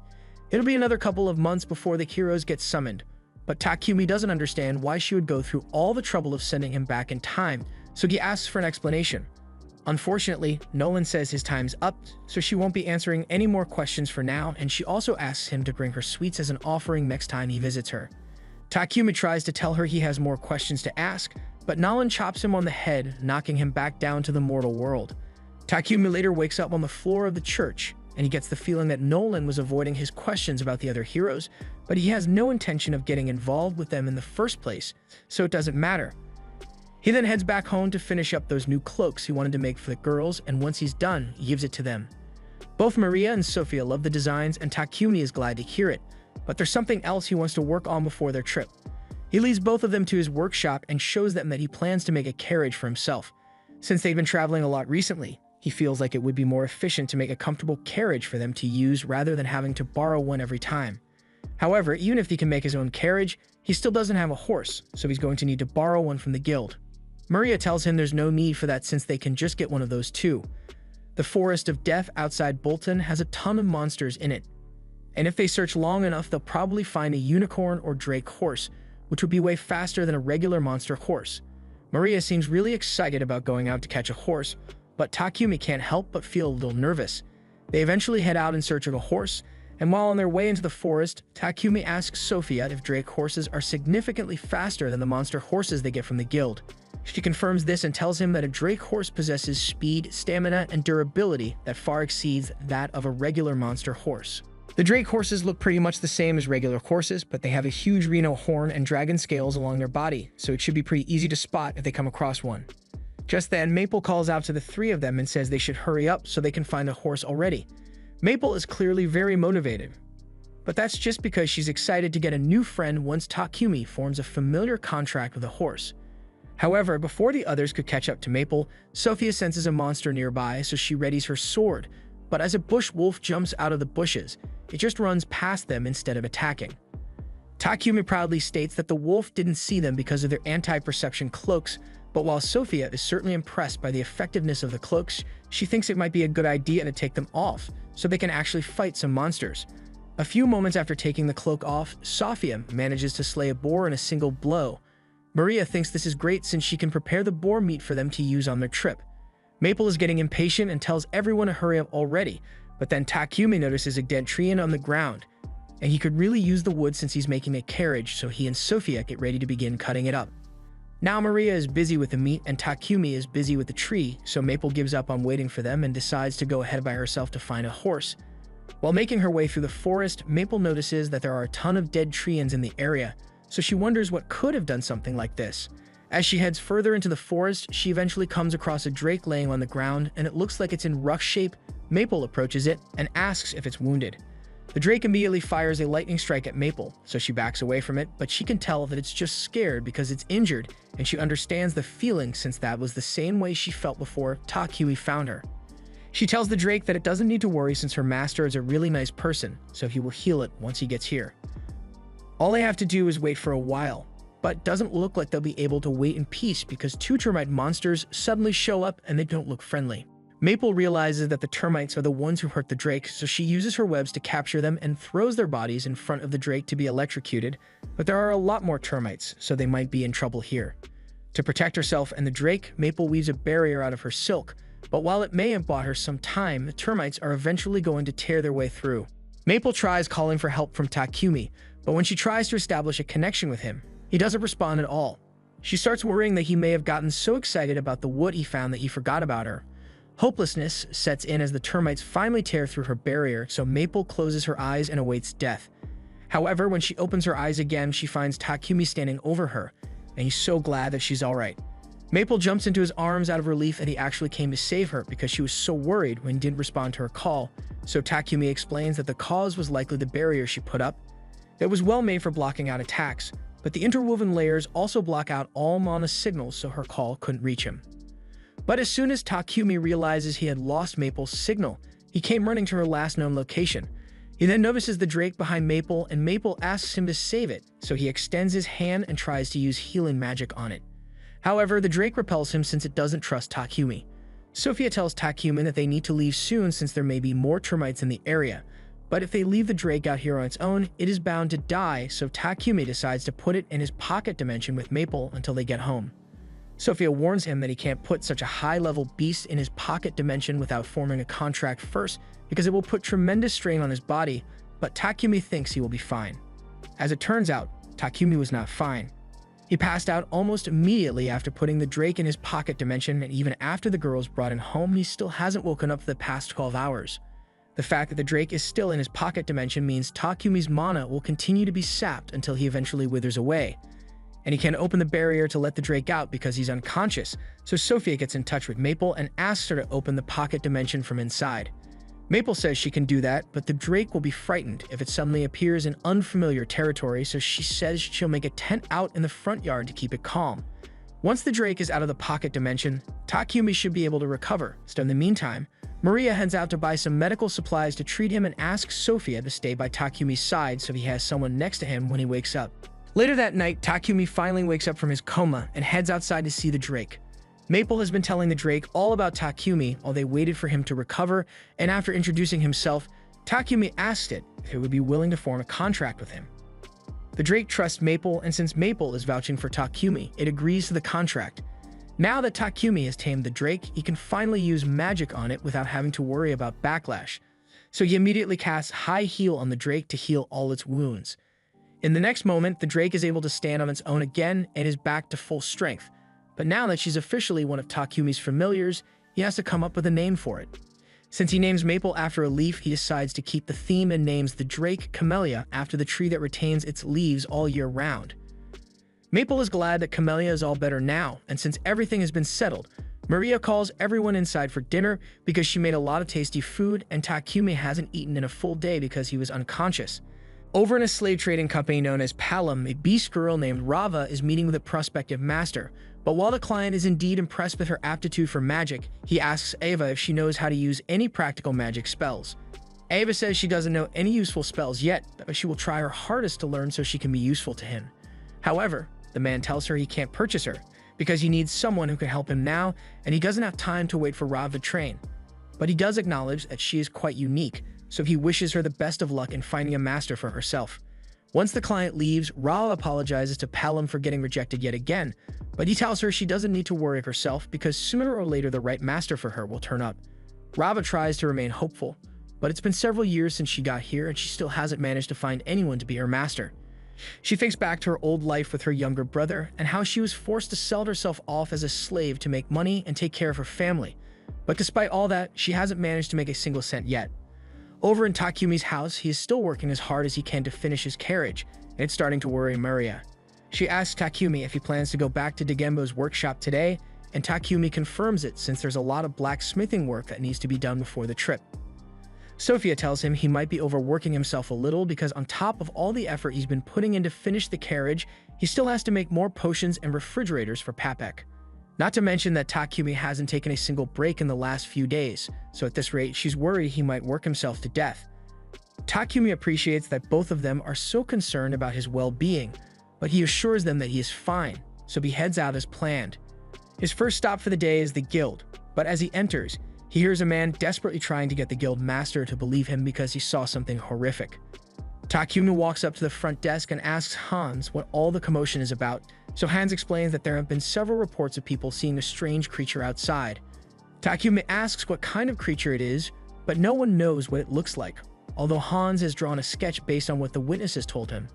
It'll be another couple of months before the heroes get summoned, but Takumi doesn't understand why she would go through all the trouble of sending him back in time, so he asks for an explanation. Unfortunately, Nolan says his time's up, so she won't be answering any more questions for now, and she also asks him to bring her sweets as an offering next time he visits her. Takumi tries to tell her he has more questions to ask, but Nolan chops him on the head, knocking him back down to the mortal world. Takumi later wakes up on the floor of the church, and he gets the feeling that Nolan was avoiding his questions about the other heroes, but he has no intention of getting involved with them in the first place, so it doesn't matter. He then heads back home to finish up those new cloaks he wanted to make for the girls, and once he's done, he gives it to them. Both Maria and Sophia love the designs, and Takumi is glad to hear it, but there's something else he wants to work on before their trip. He leads both of them to his workshop and shows them that he plans to make a carriage for himself. Since they've been traveling a lot recently, he feels like it would be more efficient to make a comfortable carriage for them to use rather than having to borrow one every time. However, even if he can make his own carriage, he still doesn't have a horse, so he's going to need to borrow one from the guild. Maria tells him there's no need for that since they can just get one of those too. The Forest of Death outside Bolton has a ton of monsters in it, and if they search long enough, they'll probably find a unicorn or drake horse, which would be way faster than a regular monster horse. Maria seems really excited about going out to catch a horse, but Takumi can't help but feel a little nervous. They eventually head out in search of a horse, and while on their way into the forest, Takumi asks Sophia if drake horses are significantly faster than the monster horses they get from the guild. She confirms this and tells him that a drake horse possesses speed, stamina, and durability that far exceeds that of a regular monster horse. The drake horses look pretty much the same as regular horses, but they have a huge rhino horn and dragon scales along their body, so it should be pretty easy to spot if they come across one. Just then, Maple calls out to the three of them and says they should hurry up so they can find a horse already. Maple is clearly very motivated, but that's just because she's excited to get a new friend once Takumi forms a familiar contract with a horse. However, before the others could catch up to Maple, Sophia senses a monster nearby, so she readies her sword, but as a bush wolf jumps out of the bushes, it just runs past them instead of attacking. Takumi proudly states that the wolf didn't see them because of their anti-perception cloaks, but while Sophia is certainly impressed by the effectiveness of the cloaks, she thinks it might be a good idea to take them off so they can actually fight some monsters. A few moments after taking the cloak off, Sophia manages to slay a boar in a single blow. Maria thinks this is great since she can prepare the boar meat for them to use on their trip. Maple is getting impatient and tells everyone to hurry up already, but then Takumi notices a dead tree on the ground, and he could really use the wood since he's making a carriage, so he and Sophia get ready to begin cutting it up. Now Maria is busy with the meat and Takumi is busy with the tree, so Maple gives up on waiting for them and decides to go ahead by herself to find a horse. While making her way through the forest, Maple notices that there are a ton of dead treants in the area, so she wonders what could have done something like this. As she heads further into the forest, she eventually comes across a drake laying on the ground, and it looks like it's in rough shape. Maple approaches it and asks if it's wounded. The drake immediately fires a lightning strike at Maple, so she backs away from it, but she can tell that it's just scared because it's injured, and she understands the feeling since that was the same way she felt before Takumi found her. She tells the drake that it doesn't need to worry since her master is a really nice person, so he will heal it once he gets here. All they have to do is wait for a while, but doesn't look like they'll be able to wait in peace because two termite monsters suddenly show up and they don't look friendly. Maple realizes that the termites are the ones who hurt the drake, so she uses her webs to capture them and throws their bodies in front of the drake to be electrocuted, but there are a lot more termites, so they might be in trouble here. To protect herself and the drake, Maple weaves a barrier out of her silk, but while it may have bought her some time, the termites are eventually going to tear their way through. Maple tries calling for help from Takumi, but when she tries to establish a connection with him, he doesn't respond at all. She starts worrying that he may have gotten so excited about the wood he found that he forgot about her. Hopelessness sets in as the termites finally tear through her barrier, so Maple closes her eyes and awaits death. However, when she opens her eyes again, she finds Takumi standing over her, and he's so glad that she's alright. Maple jumps into his arms out of relief that he actually came to save her because she was so worried when he didn't respond to her call, so Takumi explains that the cause was likely the barrier she put up. It was well made for blocking out attacks, but the interwoven layers also block out all mana signals so her call couldn't reach him. But as soon as Takumi realizes he had lost Maple's signal, he came running to her last known location. He then notices the drake behind Maple, and Maple asks him to save it, so he extends his hand and tries to use healing magic on it. However, the drake repels him since it doesn't trust Takumi. Sophia tells Takumi that they need to leave soon since there may be more termites in the area, but if they leave the drake out here on its own, it is bound to die, so Takumi decides to put it in his pocket dimension with Maple until they get home. Sophia warns him that he can't put such a high-level beast in his pocket dimension without forming a contract first because it will put tremendous strain on his body, but Takumi thinks he will be fine. As it turns out, Takumi was not fine. He passed out almost immediately after putting the drake in his pocket dimension, and even after the girls brought him home, he still hasn't woken up for the past 12 hours. The fact that the Drake is still in his pocket dimension means Takumi's mana will continue to be sapped until he eventually withers away. And he can't open the barrier to let the Drake out because he's unconscious, so Sophia gets in touch with Maple and asks her to open the pocket dimension from inside. Maple says she can do that, but the Drake will be frightened if it suddenly appears in unfamiliar territory, so she says she'll make a tent out in the front yard to keep it calm. Once the Drake is out of the pocket dimension, Takumi should be able to recover, so in the meantime, Maria heads out to buy some medical supplies to treat him and asks Sophia to stay by Takumi's side so he has someone next to him when he wakes up. Later that night, Takumi finally wakes up from his coma and heads outside to see the Drake. Maple has been telling the Drake all about Takumi while they waited for him to recover, and after introducing himself, Takumi asked it if it would be willing to form a contract with him. The Drake trusts Maple, and since Maple is vouching for Takumi, it agrees to the contract. Now that Takumi has tamed the Drake, he can finally use magic on it without having to worry about backlash. So he immediately casts High Heal on the Drake to heal all its wounds. In the next moment, the Drake is able to stand on its own again and is back to full strength. But now that she's officially one of Takumi's familiars, he has to come up with a name for it. Since he names Maple after a leaf, he decides to keep the theme and names the Drake Camellia after the tree that retains its leaves all year round. Maple is glad that Camellia is all better now, and since everything has been settled, Maria calls everyone inside for dinner because she made a lot of tasty food and Takumi hasn't eaten in a full day because he was unconscious. Over in a slave trading company known as Palom, a beast girl named Rava is meeting with a prospective master, but while the client is indeed impressed with her aptitude for magic, he asks Ava if she knows how to use any practical magic spells. Ava says she doesn't know any useful spells yet, but she will try her hardest to learn so she can be useful to him. However, the man tells her he can't purchase her, because he needs someone who can help him now, and he doesn't have time to wait for Rava to train. But he does acknowledge that she is quite unique, so he wishes her the best of luck in finding a master for herself. Once the client leaves, Rava apologizes to Palom for getting rejected yet again, but he tells her she doesn't need to worry herself because sooner or later the right master for her will turn up. Rava tries to remain hopeful, but it's been several years since she got here and she still hasn't managed to find anyone to be her master. She thinks back to her old life with her younger brother and how she was forced to sell herself off as a slave to make money and take care of her family. But despite all that, she hasn't managed to make a single cent yet. Over in Takumi's house, he is still working as hard as he can to finish his carriage, and it's starting to worry Maria. She asks Takumi if he plans to go back to Digembo's workshop today, and Takumi confirms it since there's a lot of blacksmithing work that needs to be done before the trip. Sophia tells him he might be overworking himself a little because on top of all the effort he's been putting in to finish the carriage, he still has to make more potions and refrigerators for Papek. Not to mention that Takumi hasn't taken a single break in the last few days, so at this rate, she's worried he might work himself to death. Takumi appreciates that both of them are so concerned about his well-being, but he assures them that he is fine, so he heads out as planned. His first stop for the day is the guild, but as he enters, he hears a man desperately trying to get the guild master to believe him because he saw something horrific. Takumi walks up to the front desk and asks Hans what all the commotion is about, so Hans explains that there have been several reports of people seeing a strange creature outside. Takumi asks what kind of creature it is, but no one knows what it looks like, although Hans has drawn a sketch based on what the witnesses told him.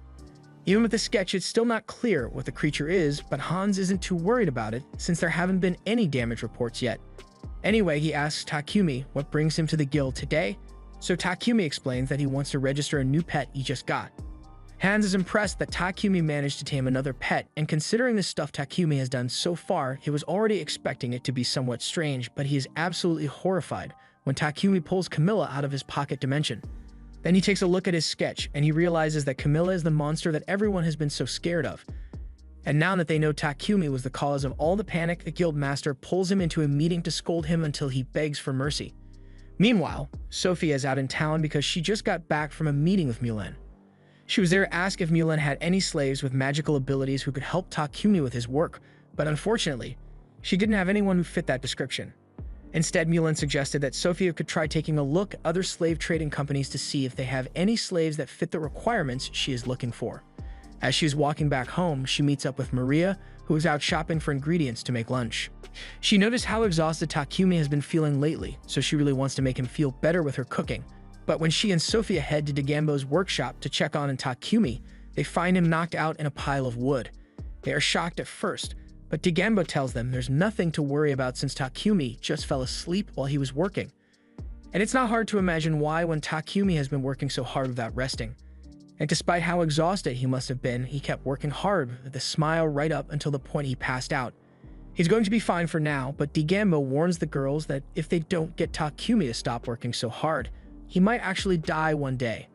Even with the sketch, it's still not clear what the creature is, but Hans isn't too worried about it since there haven't been any damage reports yet. Anyway, he asks Takumi what brings him to the guild today, so Takumi explains that he wants to register a new pet he just got. Hans is impressed that Takumi managed to tame another pet, and considering the stuff Takumi has done so far, he was already expecting it to be somewhat strange, but he is absolutely horrified when Takumi pulls Camilla out of his pocket dimension. Then he takes a look at his sketch, and he realizes that Camilla is the monster that everyone has been so scared of. And now that they know Takumi was the cause of all the panic, the guild master pulls him into a meeting to scold him until he begs for mercy. Meanwhile, Sophia is out in town because she just got back from a meeting with Mulan. She was there to ask if Mulan had any slaves with magical abilities who could help Takumi with his work, but unfortunately, she didn't have anyone who fit that description. Instead, Mulan suggested that Sophia could try taking a look at other slave trading companies to see if they have any slaves that fit the requirements she is looking for. As she is walking back home, she meets up with Maria, who is out shopping for ingredients to make lunch. She noticed how exhausted Takumi has been feeling lately, so she really wants to make him feel better with her cooking. But when she and Sophia head to Digembo's workshop to check on Takumi, they find him knocked out in a pile of wood. They are shocked at first, but Digembo tells them there's nothing to worry about since Takumi just fell asleep while he was working. And it's not hard to imagine why when Takumi has been working so hard without resting. And despite how exhausted he must have been, he kept working hard with a smile right up until the point he passed out. He's going to be fine for now, but Digambo warns the girls that if they don't get Takumi to stop working so hard, he might actually die one day.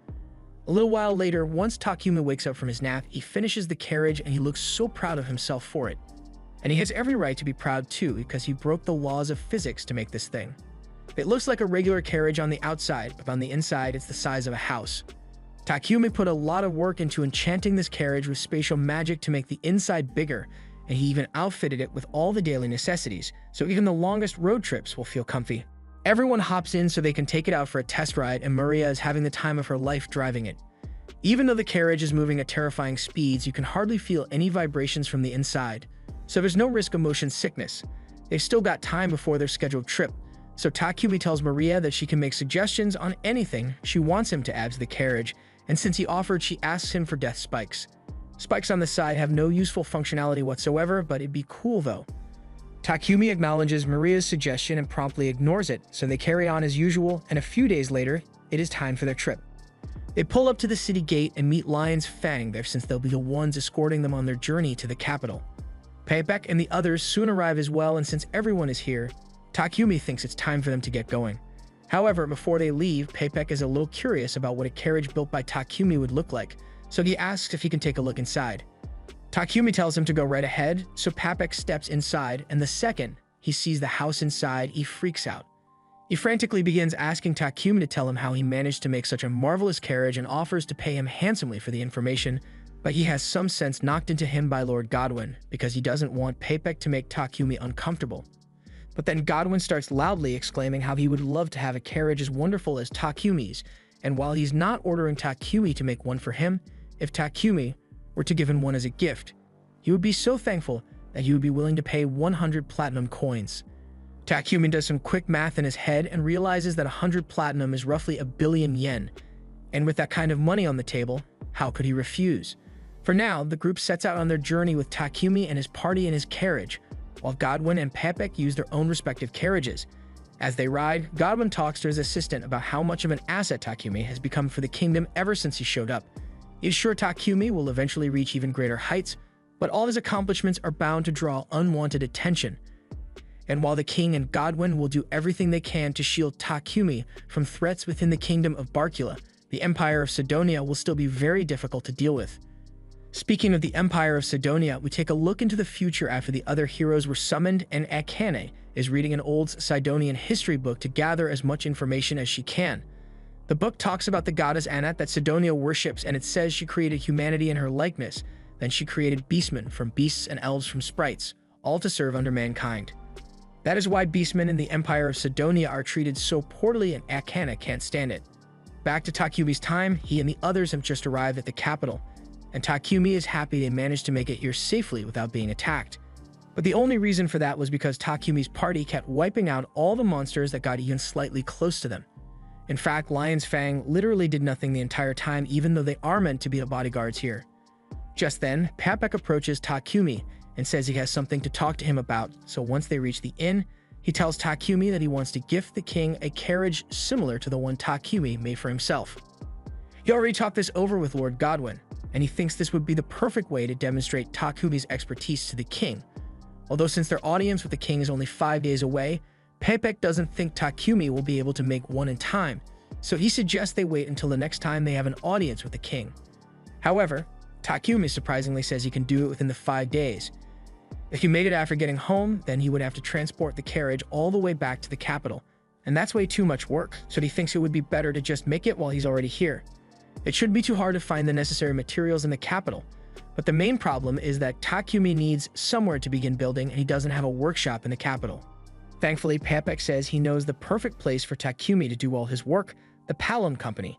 A little while later, once Takumi wakes up from his nap, he finishes the carriage and he looks so proud of himself for it. And he has every right to be proud too, because he broke the laws of physics to make this thing. It looks like a regular carriage on the outside, but on the inside it's the size of a house. Takumi put a lot of work into enchanting this carriage with spatial magic to make the inside bigger, and he even outfitted it with all the daily necessities, so even the longest road trips will feel comfy. Everyone hops in so they can take it out for a test ride, and Maria is having the time of her life driving it. Even though the carriage is moving at terrifying speeds, you can hardly feel any vibrations from the inside, so there's no risk of motion sickness. They've still got time before their scheduled trip, so Takumi tells Maria that she can make suggestions on anything she wants him to add to the carriage, and since he offered, she asks him for death spikes. Spikes on the side have no useful functionality whatsoever, but it'd be cool though. Takumi acknowledges Maria's suggestion and promptly ignores it, so they carry on as usual, and a few days later, it is time for their trip. They pull up to the city gate and meet Lion's Fang there, since they'll be the ones escorting them on their journey to the capital. Payback and the others soon arrive as well, and since everyone is here, Takumi thinks it's time for them to get going. However, before they leave, Payback is a little curious about what a carriage built by Takumi would look like, so he asks if he can take a look inside. Takumi tells him to go right ahead, so Payback steps inside, and the second he sees the house inside, he freaks out. He frantically begins asking Takumi to tell him how he managed to make such a marvelous carriage and offers to pay him handsomely for the information, but he has some sense knocked into him by Lord Godwin, because he doesn't want Payback to make Takumi uncomfortable. But then Godwin starts loudly exclaiming how he would love to have a carriage as wonderful as Takumi's, and while he's not ordering Takumi to make one for him, if Takumi were to give him one as a gift, he would be so thankful that he would be willing to pay 100 platinum coins. Takumi does some quick math in his head and realizes that 100 platinum is roughly 1 billion yen, and with that kind of money on the table, how could he refuse? For now, the group sets out on their journey with Takumi and his party in his carriage, while Godwin and Payback use their own respective carriages. As they ride, Godwin talks to his assistant about how much of an asset Takumi has become for the kingdom ever since he showed up. He is sure Takumi will eventually reach even greater heights, but all his accomplishments are bound to draw unwanted attention. And while the king and Godwin will do everything they can to shield Takumi from threats within the kingdom of Barkula, the Empire of Sidonia will still be very difficult to deal with. Speaking of the Empire of Sidonia, we take a look into the future after the other heroes were summoned, and Akane is reading an old Sidonian history book to gather as much information as she can. The book talks about the goddess Anat that Sidonia worships, and it says she created humanity in her likeness. Then she created beastmen from beasts and elves from sprites, all to serve under mankind. That is why beastmen in the Empire of Sidonia are treated so poorly, and Akane can't stand it. Back to Takumi's time, he and the others have just arrived at the capital, and Takumi is happy they managed to make it here safely without being attacked. But the only reason for that was because Takumi's party kept wiping out all the monsters that got even slightly close to them. In fact, Lion's Fang literally did nothing the entire time, even though they are meant to be the bodyguards here. Just then, Payback approaches Takumi and says he has something to talk to him about, so once they reach the inn, he tells Takumi that he wants to gift the king a carriage similar to the one Takumi made for himself. He already talked this over with Lord Godwin, and he thinks this would be the perfect way to demonstrate Takumi's expertise to the king. Although since their audience with the king is only 5 days away, Payback doesn't think Takumi will be able to make one in time, so he suggests they wait until the next time they have an audience with the king. However, Takumi surprisingly says he can do it within the 5 days. If he made it after getting home, then he would have to transport the carriage all the way back to the capital, and that's way too much work, so he thinks it would be better to just make it while he's already here. It shouldn't be too hard to find the necessary materials in the capital, but the main problem is that Takumi needs somewhere to begin building, and he doesn't have a workshop in the capital. Thankfully, Payback says he knows the perfect place for Takumi to do all his work, the Palom Company.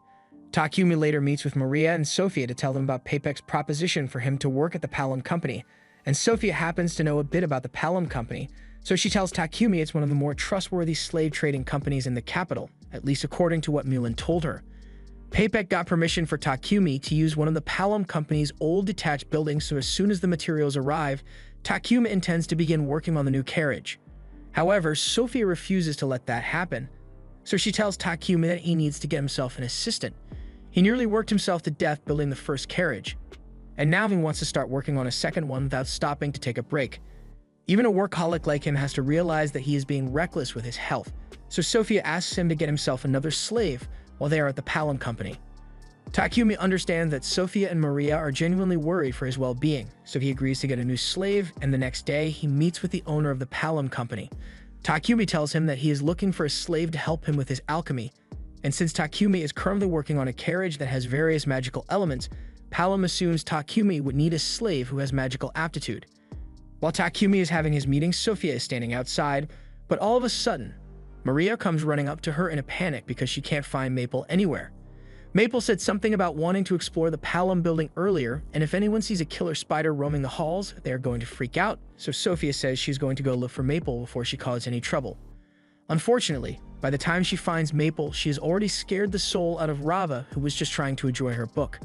Takumi later meets with Maria and Sophia to tell them about Payback's proposition for him to work at the Palom Company, and Sophia happens to know a bit about the Palom Company, so she tells Takumi it's one of the more trustworthy slave trading companies in the capital, at least according to what Mulan told her. Payback got permission for Takumi to use one of the Palom Company's old detached buildings, so as soon as the materials arrive, Takumi intends to begin working on the new carriage. However, Sophia refuses to let that happen. So she tells Takumi that he needs to get himself an assistant. He nearly worked himself to death building the first carriage, and now he wants to start working on a second one without stopping to take a break. Even a workaholic like him has to realize that he is being reckless with his health, so Sophia asks him to get himself another slave while they are at the Palom Company. Takumi understands that Sophia and Maria are genuinely worried for his well-being, so he agrees to get a new slave, and the next day he meets with the owner of the Palom Company. Takumi tells him that he is looking for a slave to help him with his alchemy, and since Takumi is currently working on a carriage that has various magical elements, Palom assumes Takumi would need a slave who has magical aptitude. While Takumi is having his meeting, Sophia is standing outside, but all of a sudden, Maria comes running up to her in a panic because she can't find Maple anywhere. Maple said something about wanting to explore the Palom building earlier, and if anyone sees a killer spider roaming the halls, they are going to freak out, so Sophia says she's going to go look for Maple before she causes any trouble. Unfortunately, by the time she finds Maple, she has already scared the soul out of Rava, who was just trying to enjoy her book.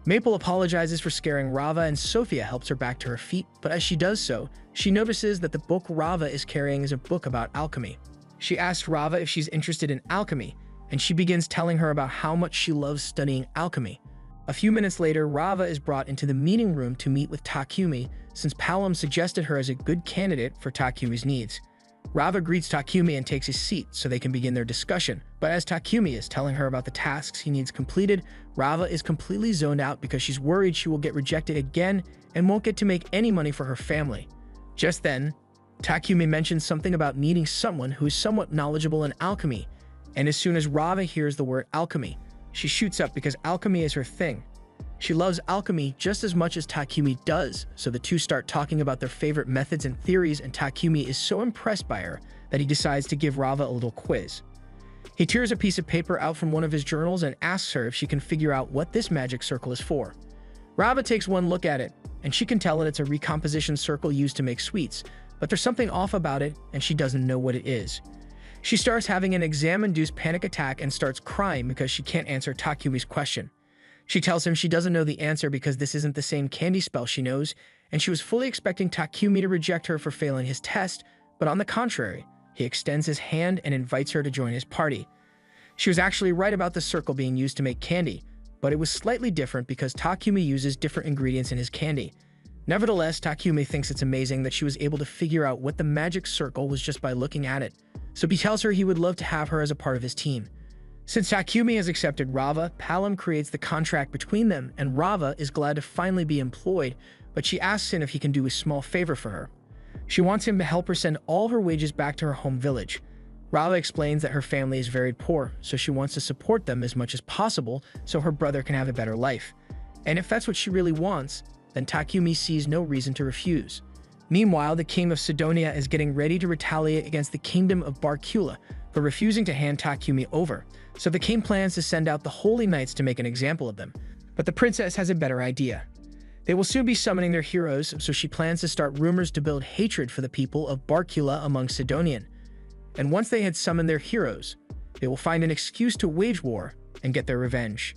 Maple apologizes for scaring Rava, and Sophia helps her back to her feet, but as she does so, she notices that the book Rava is carrying is a book about alchemy. She asks Rava if she's interested in alchemy, and she begins telling her about how much she loves studying alchemy. A few minutes later, Rava is brought into the meeting room to meet with Takumi, since Palom suggested her as a good candidate for Takumi's needs. Rava greets Takumi and takes his seat so they can begin their discussion, but as Takumi is telling her about the tasks he needs completed, Rava is completely zoned out because she's worried she will get rejected again and won't get to make any money for her family. Just then, Takumi mentions something about needing someone who is somewhat knowledgeable in alchemy, and as soon as Rava hears the word alchemy, she shoots up because alchemy is her thing. She loves alchemy just as much as Takumi does, so the two start talking about their favorite methods and theories, and Takumi is so impressed by her that he decides to give Rava a little quiz. He tears a piece of paper out from one of his journals and asks her if she can figure out what this magic circle is for. Rava takes one look at it, and she can tell that it's a recomposition circle used to make sweets, but there's something off about it, and she doesn't know what it is. She starts having an exam-induced panic attack and starts crying because she can't answer Takumi's question. She tells him she doesn't know the answer because this isn't the same candy spell she knows, and she was fully expecting Takumi to reject her for failing his test, but on the contrary, he extends his hand and invites her to join his party. She was actually right about the circle being used to make candy, but it was slightly different because Takumi uses different ingredients in his candy. Nevertheless, Takumi thinks it's amazing that she was able to figure out what the magic circle was just by looking at it, so he tells her he would love to have her as a part of his team. Since Takumi has accepted Rava, Palom creates the contract between them, and Rava is glad to finally be employed, but she asks him if he can do a small favor for her. She wants him to help her send all her wages back to her home village. Rava explains that her family is very poor, so she wants to support them as much as possible so her brother can have a better life. And if that's what she really wants, then Takumi sees no reason to refuse. Meanwhile, the king of Sidonia is getting ready to retaliate against the kingdom of Barcula for refusing to hand Takumi over, so the king plans to send out the holy knights to make an example of them. But the princess has a better idea. They will soon be summoning their heroes, so she plans to start rumors to build hatred for the people of Barcula among Sidonian. And once they had summoned their heroes, they will find an excuse to wage war and get their revenge.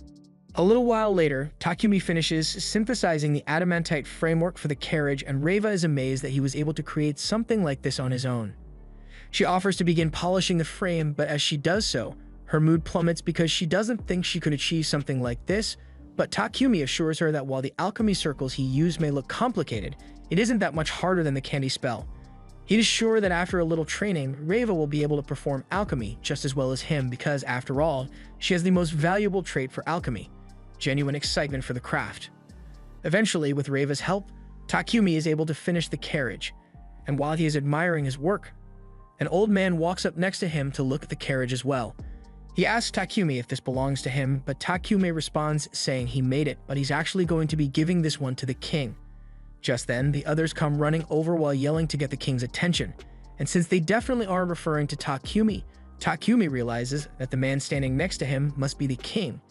A little while later, Takumi finishes synthesizing the adamantite framework for the carriage, and Rava is amazed that he was able to create something like this on his own. She offers to begin polishing the frame, but as she does so, her mood plummets because she doesn't think she could achieve something like this, but Takumi assures her that while the alchemy circles he used may look complicated, it isn't that much harder than the candy spell. He is sure that after a little training, Rava will be able to perform alchemy just as well as him because, after all, she has the most valuable trait for alchemy: genuine excitement for the craft. Eventually, with Rava's help, Takumi is able to finish the carriage, and while he is admiring his work, an old man walks up next to him to look at the carriage as well. He asks Takumi if this belongs to him, but Takumi responds saying he made it, but he's actually going to be giving this one to the king. Just then, the others come running over while yelling to get the king's attention, and since they definitely are referring to Takumi, Takumi realizes that the man standing next to him must be the king,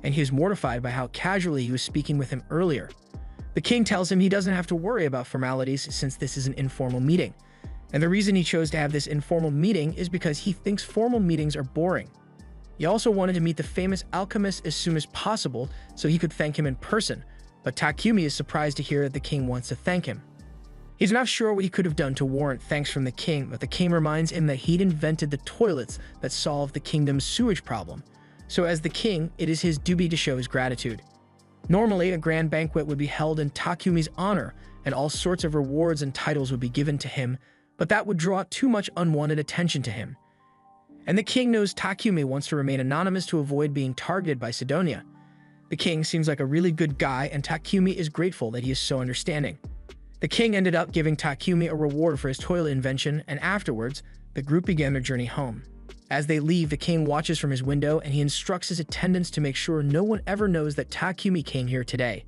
and he is mortified by how casually he was speaking with him earlier. The king tells him he doesn't have to worry about formalities since this is an informal meeting, and the reason he chose to have this informal meeting is because he thinks formal meetings are boring. He also wanted to meet the famous alchemist as soon as possible so he could thank him in person, but Takumi is surprised to hear that the king wants to thank him. He's not sure what he could have done to warrant thanks from the king, but the king reminds him that he'd invented the toilets that solved the kingdom's sewage problem. So as the king, it is his duty to show his gratitude. Normally, a grand banquet would be held in Takumi's honor, and all sorts of rewards and titles would be given to him, but that would draw too much unwanted attention to him. And the king knows Takumi wants to remain anonymous to avoid being targeted by Sidonia. The king seems like a really good guy, and Takumi is grateful that he is so understanding. The king ended up giving Takumi a reward for his toilet invention, and afterwards, the group began their journey home. As they leave, the king watches from his window and he instructs his attendants to make sure no one ever knows that Takumi came here today.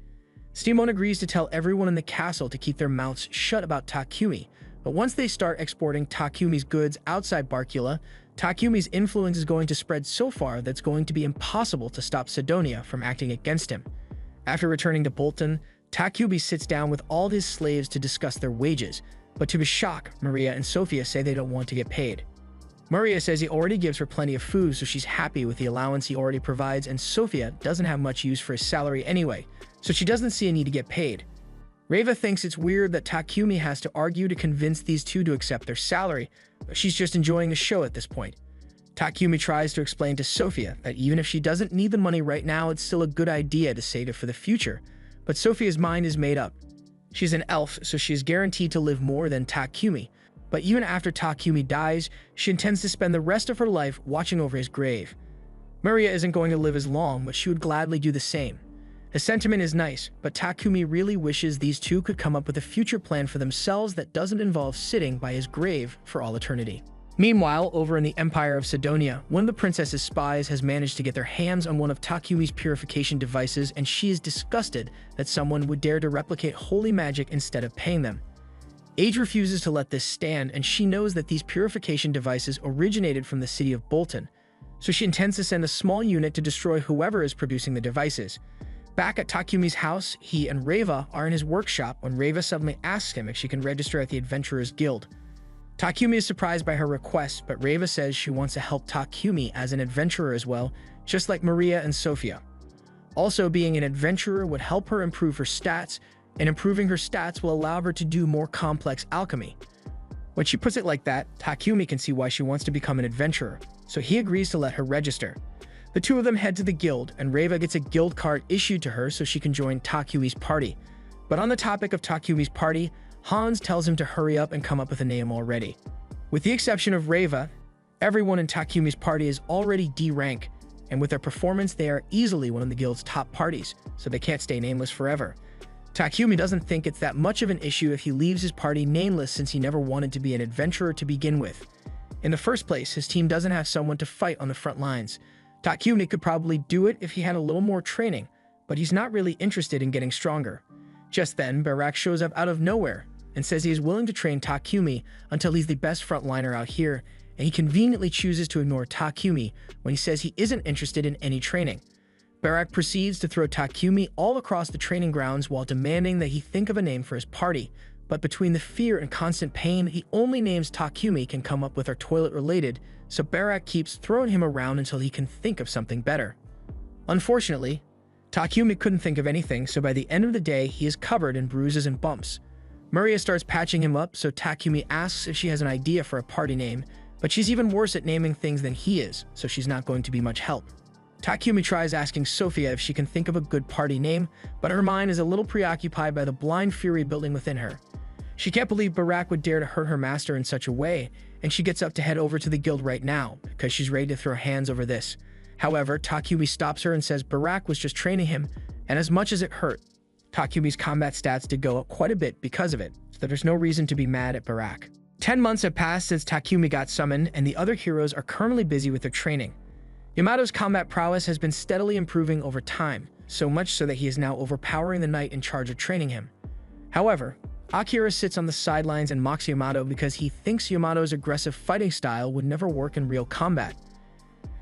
Steamon agrees to tell everyone in the castle to keep their mouths shut about Takumi, but once they start exporting Takumi's goods outside Barkula, Takumi's influence is going to spread so far that it's going to be impossible to stop Sidonia from acting against him. After returning to Bolton, Takumi sits down with all his slaves to discuss their wages, but to his shock, Maria and Sophia say they don't want to get paid. Maria says he already gives her plenty of food, so she's happy with the allowance he already provides, and Sophia doesn't have much use for his salary anyway, so she doesn't see a need to get paid. Reva thinks it's weird that Takumi has to argue to convince these two to accept their salary, but she's just enjoying the show at this point. Takumi tries to explain to Sophia that even if she doesn't need the money right now, it's still a good idea to save it for the future, but Sophia's mind is made up. She's an elf, so she is guaranteed to live more than Takumi, but even after Takumi dies, she intends to spend the rest of her life watching over his grave. Maria isn't going to live as long, but she would gladly do the same. The sentiment is nice, but Takumi really wishes these two could come up with a future plan for themselves that doesn't involve sitting by his grave for all eternity. Meanwhile, over in the Empire of Sidonia, one of the princess's spies has managed to get their hands on one of Takumi's purification devices, and she is disgusted that someone would dare to replicate holy magic instead of paying them. Age refuses to let this stand, and she knows that these purification devices originated from the city of Bolton, so she intends to send a small unit to destroy whoever is producing the devices. Back at Takumi's house, he and Reva are in his workshop when Reva suddenly asks him if she can register at the Adventurers Guild. Takumi is surprised by her request, but Reva says she wants to help Takumi as an adventurer as well, just like Maria and Sophia. Also, being an adventurer would help her improve her stats, and improving her stats will allow her to do more complex alchemy. When she puts it like that, Takumi can see why she wants to become an adventurer, so he agrees to let her register. The two of them head to the guild, and Reva gets a guild card issued to her so she can join Takumi's party. But on the topic of Takumi's party, Hans tells him to hurry up and come up with a name already. With the exception of Reva, everyone in Takumi's party is already D rank, and with their performance they are easily one of the guild's top parties, so they can't stay nameless forever. Takumi doesn't think it's that much of an issue if he leaves his party nameless since he never wanted to be an adventurer to begin with. In the first place, his team doesn't have someone to fight on the front lines. Takumi could probably do it if he had a little more training, but he's not really interested in getting stronger. Just then, Barak shows up out of nowhere and says he is willing to train Takumi until he's the best frontliner out here, and he conveniently chooses to ignore Takumi when he says he isn't interested in any training. Barak proceeds to throw Takumi all across the training grounds while demanding that he think of a name for his party, but between the fear and constant pain, the only names Takumi can come up with are toilet-related, so Barak keeps throwing him around until he can think of something better. Unfortunately, Takumi couldn't think of anything, so by the end of the day, he is covered in bruises and bumps. Maria starts patching him up, so Takumi asks if she has an idea for a party name, but she's even worse at naming things than he is, so she's not going to be much help. Takumi tries asking Sophia if she can think of a good party name, but her mind is a little preoccupied by the blind fury building within her. She can't believe Barak would dare to hurt her master in such a way, and she gets up to head over to the guild right now, because she's ready to throw hands over this. However, Takumi stops her and says Barak was just training him, and as much as it hurt, Takumi's combat stats did go up quite a bit because of it, so there's no reason to be mad at Barak. 10 months have passed since Takumi got summoned, and the other heroes are currently busy with their training. Yamato's combat prowess has been steadily improving over time, so much so that he is now overpowering the knight in charge of training him. However, Akira sits on the sidelines and mocks Yamato because he thinks Yamato's aggressive fighting style would never work in real combat.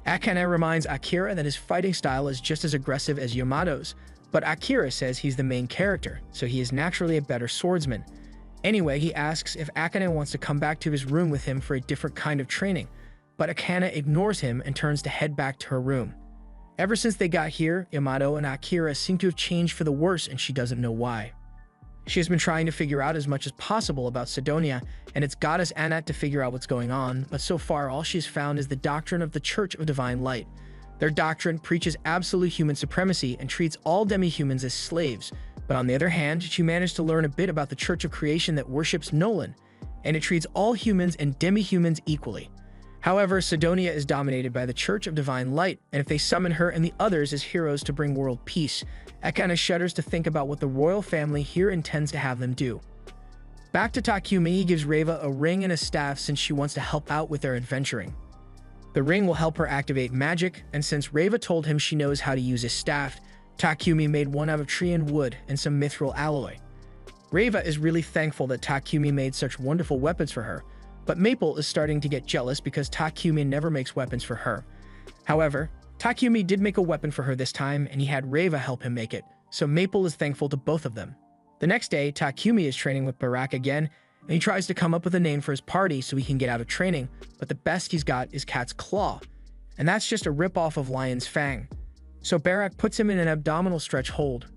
Akane reminds Akira that his fighting style is just as aggressive as Yamato's, but Akira says he's the main character, so he is naturally a better swordsman. Anyway, he asks if Akane wants to come back to his room with him for a different kind of training, but Akane ignores him and turns to head back to her room. Ever since they got here, Yamato and Akira seem to have changed for the worse, and she doesn't know why. She has been trying to figure out as much as possible about Sidonia and its goddess Anat to figure out what's going on, but so far all she's found is the doctrine of the Church of Divine Light. Their doctrine preaches absolute human supremacy and treats all demi-humans as slaves, but on the other hand, she managed to learn a bit about the Church of Creation that worships Nolan, and it treats all humans and demi-humans equally. However, Sidonia is dominated by the Church of Divine Light, and if they summon her and the others as heroes to bring world peace, Ekana shudders to think about what the royal family here intends to have them do. Back to Takumi, he gives Reva a ring and a staff since she wants to help out with their adventuring. The ring will help her activate magic, and since Reva told him she knows how to use his staff, Takumi made one out of tree and wood and some mithril alloy. Reva is really thankful that Takumi made such wonderful weapons for her, but Maple is starting to get jealous because Takumi never makes weapons for her. However, Takumi did make a weapon for her this time, and he had Reva help him make it, so Maple is thankful to both of them. The next day, Takumi is training with Barak again, and he tries to come up with a name for his party so he can get out of training, but the best he's got is Cat's Claw, and that's just a rip-off of Lion's Fang. So Barak puts him in an abdominal stretch hold.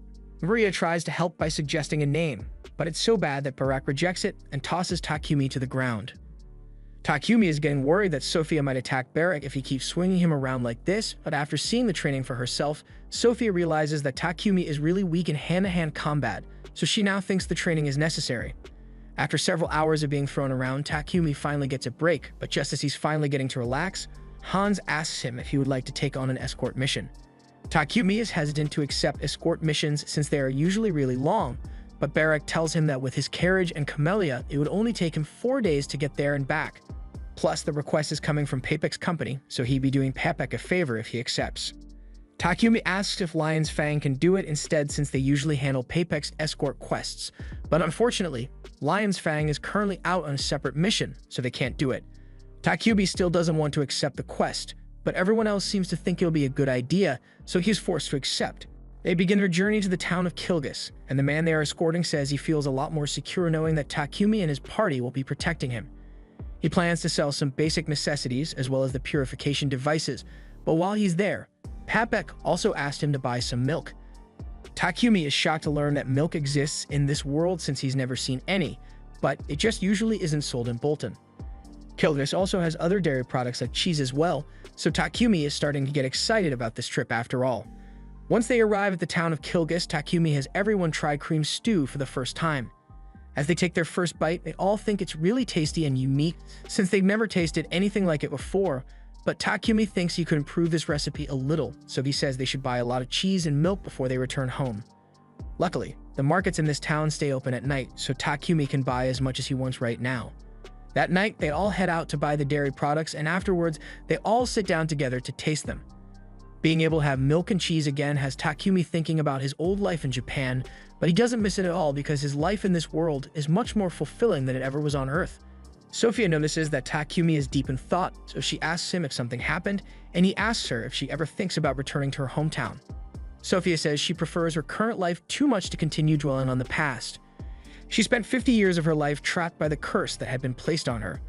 Maria tries to help by suggesting a name, but it's so bad that Barak rejects it and tosses Takumi to the ground. Takumi is getting worried that Sophia might attack Barak if he keeps swinging him around like this, but after seeing the training for herself, Sophia realizes that Takumi is really weak in hand-to-hand combat, so she now thinks the training is necessary. After several hours of being thrown around, Takumi finally gets a break, but just as he's finally getting to relax, Hans asks him if he would like to take on an escort mission. Takumi is hesitant to accept escort missions since they are usually really long, but Barak tells him that with his carriage and camellia, it would only take him 4 days to get there and back. Plus, the request is coming from Papek's company, so he'd be doing Papek a favor if he accepts. Takumi asks if Lion's Fang can do it instead since they usually handle Papek's escort quests, but unfortunately, Lion's Fang is currently out on a separate mission, so they can't do it. Takumi still doesn't want to accept the quest, but everyone else seems to think it'll be a good idea, so he's forced to accept. They begin their journey to the town of Kilgis, and the man they are escorting says he feels a lot more secure knowing that Takumi and his party will be protecting him. He plans to sell some basic necessities as well as the purification devices, but while he's there, Papek also asked him to buy some milk. Takumi is shocked to learn that milk exists in this world since he's never seen any, but it just usually isn't sold in Bolton. Kilgis also has other dairy products like cheese as well, so Takumi is starting to get excited about this trip after all. Once they arrive at the town of Kilgis, Takumi has everyone try cream stew for the first time. As they take their first bite, they all think it's really tasty and unique since they've never tasted anything like it before, but Takumi thinks he could improve this recipe a little, so he says they should buy a lot of cheese and milk before they return home. Luckily, the markets in this town stay open at night, so Takumi can buy as much as he wants right now. That night, they all head out to buy the dairy products, and afterwards, they all sit down together to taste them. Being able to have milk and cheese again has Takumi thinking about his old life in Japan, but he doesn't miss it at all because his life in this world is much more fulfilling than it ever was on Earth. Sophia notices that Takumi is deep in thought, so she asks him if something happened, and he asks her if she ever thinks about returning to her hometown. Sophia says she prefers her current life too much to continue dwelling on the past. She spent 50 years of her life trapped by the curse that had been placed on her.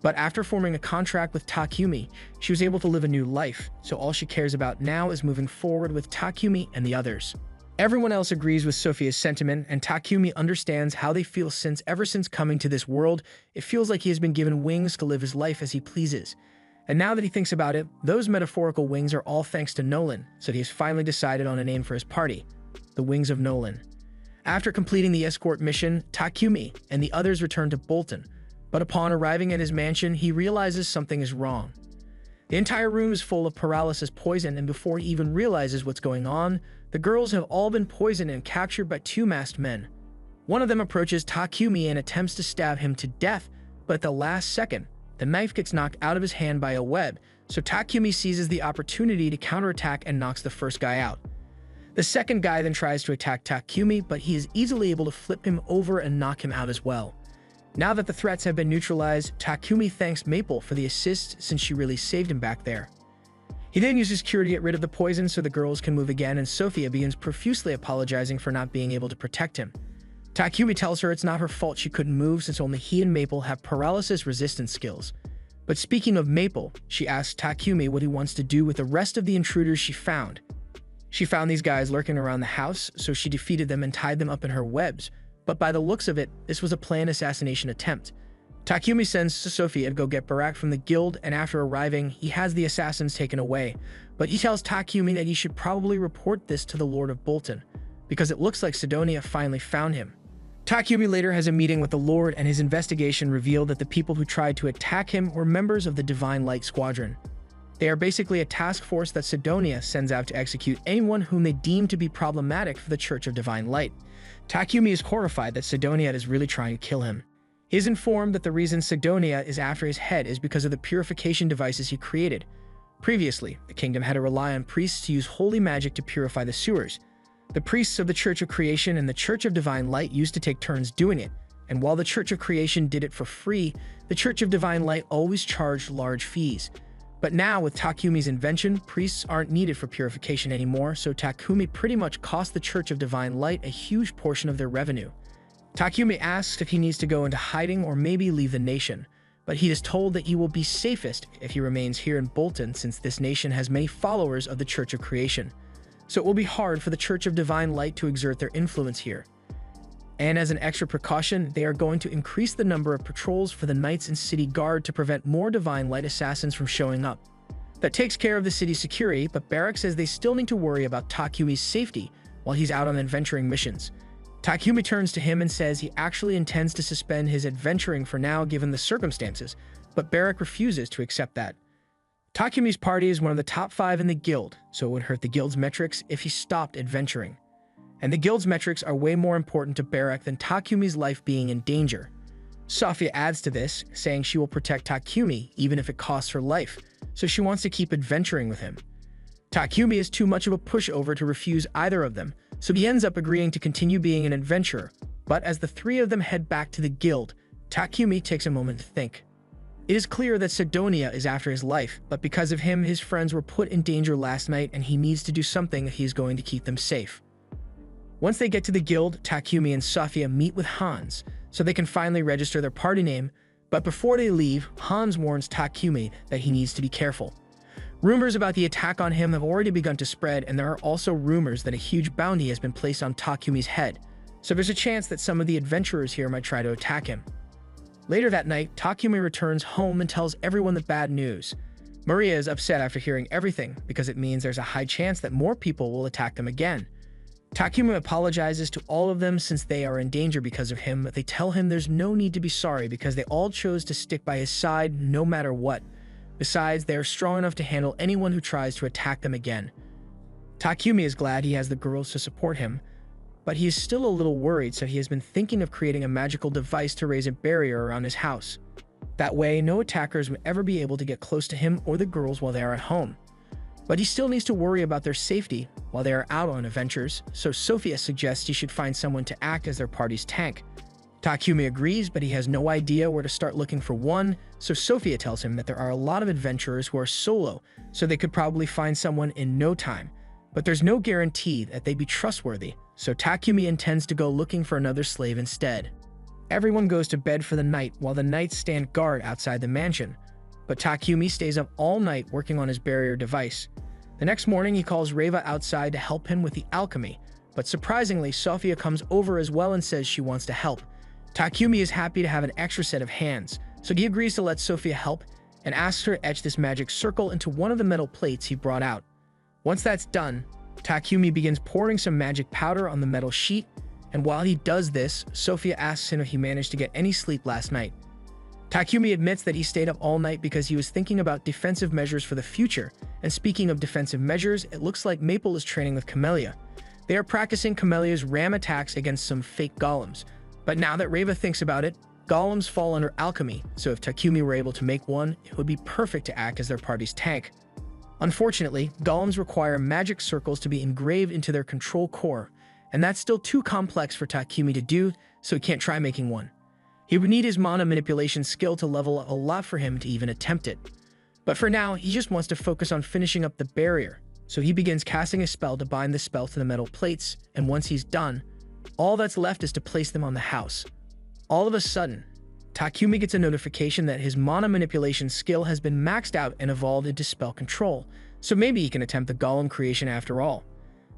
But after forming a contract with Takumi, she was able to live a new life, so all she cares about now is moving forward with Takumi and the others. Everyone else agrees with Sophia's sentiment, and Takumi understands how they feel since ever since coming to this world, it feels like he has been given wings to live his life as he pleases. And now that he thinks about it, those metaphorical wings are all thanks to Nolan, so he has finally decided on a name for his party, the Wings of Nolan. After completing the escort mission, Takumi and the others return to Bolton, but upon arriving at his mansion, he realizes something is wrong. The entire room is full of paralysis poison, and before he even realizes what's going on, the girls have all been poisoned and captured by two masked men. One of them approaches Takumi and attempts to stab him to death, but at the last second, the knife gets knocked out of his hand by a web, so Takumi seizes the opportunity to counterattack and knocks the first guy out. The second guy then tries to attack Takumi, but he is easily able to flip him over and knock him out as well. Now that the threats have been neutralized, Takumi thanks Maple for the assist since she really saved him back there. He then uses Cure to get rid of the poison so the girls can move again, and Sophia begins profusely apologizing for not being able to protect him. Takumi tells her it's not her fault she couldn't move since only he and Maple have paralysis resistance skills. But speaking of Maple, she asks Takumi what he wants to do with the rest of the intruders she found. She found these guys lurking around the house, so she defeated them and tied them up in her webs, But by the looks of it, this was a planned assassination attempt. Takumi sends Sophia to go get Barak from the guild, and after arriving, he has the assassins taken away. But he tells Takumi that he should probably report this to the Lord of Bolton, because it looks like Sidonia finally found him. Takumi later has a meeting with the Lord, and his investigation revealed that the people who tried to attack him were members of the Divine Light Squadron. They are basically a task force that Sidonia sends out to execute anyone whom they deem to be problematic for the Church of Divine Light. Takumi is horrified that Sidonia is really trying to kill him. He is informed that the reason Sidonia is after his head is because of the purification devices he created. Previously, the kingdom had to rely on priests to use holy magic to purify the sewers. The priests of the Church of Creation and the Church of Divine Light used to take turns doing it, and while the Church of Creation did it for free, the Church of Divine Light always charged large fees. But now, with Takumi's invention, priests aren't needed for purification anymore, so Takumi pretty much cost the Church of Divine Light a huge portion of their revenue. Takumi asks if he needs to go into hiding or maybe leave the nation, but he is told that he will be safest if he remains here in Bolton, since this nation has many followers of the Church of Creation. So it will be hard for the Church of Divine Light to exert their influence here. And as an extra precaution, they are going to increase the number of patrols for the Knights and City Guard to prevent more Divine Light assassins from showing up. That takes care of the city's security, but Barak says they still need to worry about Takumi's safety while he's out on adventuring missions. Takumi turns to him and says he actually intends to suspend his adventuring for now given the circumstances, but Barak refuses to accept that. Takumi's party is one of the top 5 in the guild, so it would hurt the guild's metrics if he stopped adventuring. And the guild's metrics are way more important to Barak than Takumi's life being in danger. Sophia adds to this, saying she will protect Takumi even if it costs her life, so she wants to keep adventuring with him. Takumi is too much of a pushover to refuse either of them, so he ends up agreeing to continue being an adventurer. But as the 3 of them head back to the guild, Takumi takes a moment to think. It is clear that Sidonia is after his life, but because of him, his friends were put in danger last night and he needs to do something if he's going to keep them safe. Once they get to the guild, Takumi and Sophia meet with Hans, so they can finally register their party name, but before they leave, Hans warns Takumi that he needs to be careful. Rumors about the attack on him have already begun to spread, and there are also rumors that a huge bounty has been placed on Takumi's head, so there's a chance that some of the adventurers here might try to attack him. Later that night, Takumi returns home and tells everyone the bad news. Maria is upset after hearing everything because it means there's a high chance that more people will attack them again. Takumi apologizes to all of them since they are in danger because of him, but they tell him there's no need to be sorry because they all chose to stick by his side no matter what. Besides, they are strong enough to handle anyone who tries to attack them again. Takumi is glad he has the girls to support him, but he is still a little worried, so he has been thinking of creating a magical device to raise a barrier around his house. That way, no attackers will ever be able to get close to him or the girls while they are at home. But he still needs to worry about their safety while they are out on adventures, so Sophia suggests he should find someone to act as their party's tank. Takumi agrees, but he has no idea where to start looking for one, so Sophia tells him that there are a lot of adventurers who are solo, so they could probably find someone in no time. But there's no guarantee that they'd be trustworthy, so Takumi intends to go looking for another slave instead. Everyone goes to bed for the night while the knights stand guard outside the mansion, but Takumi stays up all night working on his barrier device. The next morning, he calls Reva outside to help him with the alchemy, but surprisingly, Sophia comes over as well and says she wants to help. Takumi is happy to have an extra set of hands, so he agrees to let Sophia help and asks her to etch this magic circle into one of the metal plates he brought out. Once that's done, Takumi begins pouring some magic powder on the metal sheet, and while he does this, Sophia asks him if he managed to get any sleep last night. Takumi admits that he stayed up all night because he was thinking about defensive measures for the future, and speaking of defensive measures, it looks like Maple is training with Camellia. They are practicing Camelia's ram attacks against some fake golems, but now that Reva thinks about it, golems fall under alchemy, so if Takumi were able to make one, it would be perfect to act as their party's tank. Unfortunately, golems require magic circles to be engraved into their control core, and that's still too complex for Takumi to do, so he can't try making one. He would need his mana manipulation skill to level up a lot for him to even attempt it. But for now, he just wants to focus on finishing up the barrier, so he begins casting a spell to bind the spell to the metal plates, and once he's done, all that's left is to place them on the house. All of a sudden, Takumi gets a notification that his mana manipulation skill has been maxed out and evolved into spell control, so maybe he can attempt the golem creation after all.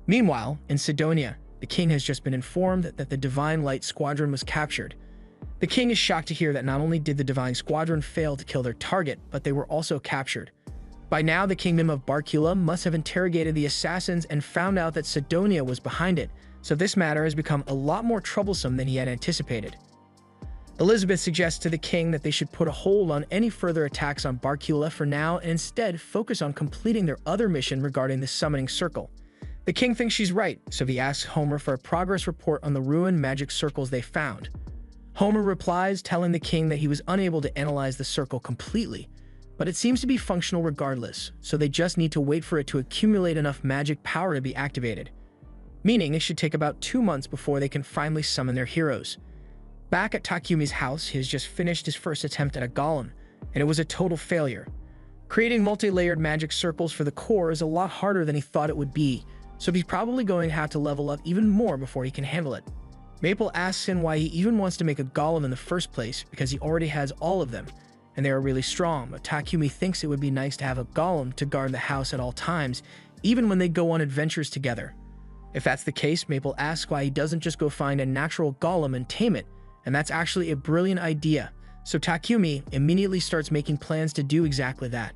Meanwhile, in Sidonia, The king has just been informed that the Divine Light Squadron was captured. The king is shocked to hear that not only did the Divine Squadron fail to kill their target, but they were also captured. By now, the kingdom of Barkula must have interrogated the assassins and found out that Sidonia was behind it, so this matter has become a lot more troublesome than he had anticipated. Elizabeth suggests to the king that they should put a hold on any further attacks on Barkula for now and instead focus on completing their other mission regarding the summoning circle. The king thinks she's right, so he asks Homer for a progress report on the ruined magic circles they found. Homer replies, telling the king that he was unable to analyze the circle completely, but it seems to be functional regardless, so they just need to wait for it to accumulate enough magic power to be activated. Meaning it should take about 2 months before they can finally summon their heroes. Back at Takumi's house, he has just finished his first attempt at a golem, and it was a total failure. Creating multi-layered magic circles for the core is a lot harder than he thought it would be, so he's probably going to have to level up even more before he can handle it. Maple asks him why he even wants to make a golem in the first place, because he already has all of them, and they are really strong, but Takumi thinks it would be nice to have a golem to guard the house at all times, even when they go on adventures together. If that's the case, Maple asks why he doesn't just go find a natural golem and tame it, and that's actually a brilliant idea, so Takumi immediately starts making plans to do exactly that.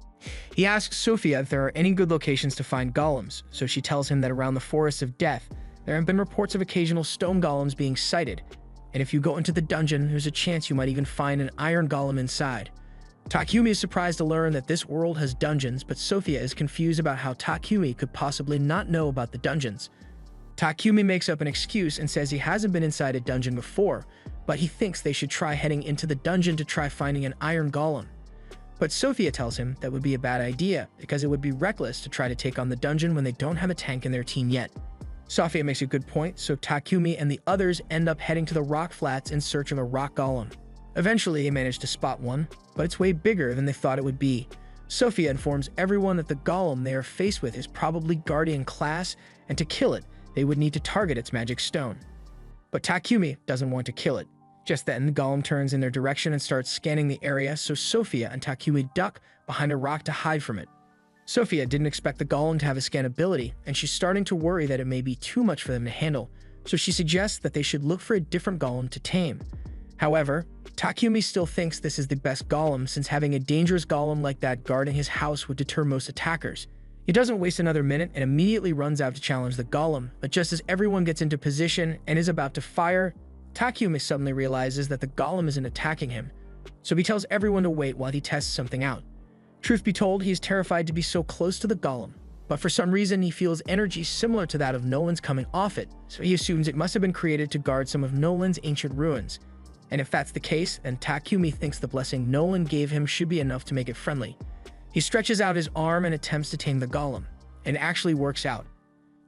He asks Sophia if there are any good locations to find golems, so she tells him that around the Forest of Death, there have been reports of occasional stone golems being sighted, and if you go into the dungeon, there's a chance you might even find an iron golem inside. Takumi is surprised to learn that this world has dungeons, but Sophia is confused about how Takumi could possibly not know about the dungeons. Takumi makes up an excuse and says he hasn't been inside a dungeon before, but he thinks they should try heading into the dungeon to try finding an iron golem. But Sophia tells him that would be a bad idea, because it would be reckless to try to take on the dungeon when they don't have a tank in their team yet. Sophia makes a good point, so Takumi and the others end up heading to the rock flats in search of a rock golem. Eventually, they manage to spot one, but it's way bigger than they thought it would be. Sophia informs everyone that the golem they are faced with is probably Guardian class, and to kill it, they would need to target its magic stone. But Takumi doesn't want to kill it. Just then, the golem turns in their direction and starts scanning the area, so Sophia and Takumi duck behind a rock to hide from it. Sophia didn't expect the golem to have a scan ability, and she's starting to worry that it may be too much for them to handle, so she suggests that they should look for a different golem to tame. However, Takumi still thinks this is the best golem, since having a dangerous golem like that guarding his house would deter most attackers. He doesn't waste another minute and immediately runs out to challenge the golem, but just as everyone gets into position and is about to fire, Takumi suddenly realizes that the golem isn't attacking him, so he tells everyone to wait while he tests something out. Truth be told, he is terrified to be so close to the golem, but for some reason he feels energy similar to that of Nolan's coming off it, so he assumes it must have been created to guard some of Nolan's ancient ruins. And if that's the case, then Takumi thinks the blessing Nolan gave him should be enough to make it friendly. He stretches out his arm and attempts to tame the golem, and it actually works out.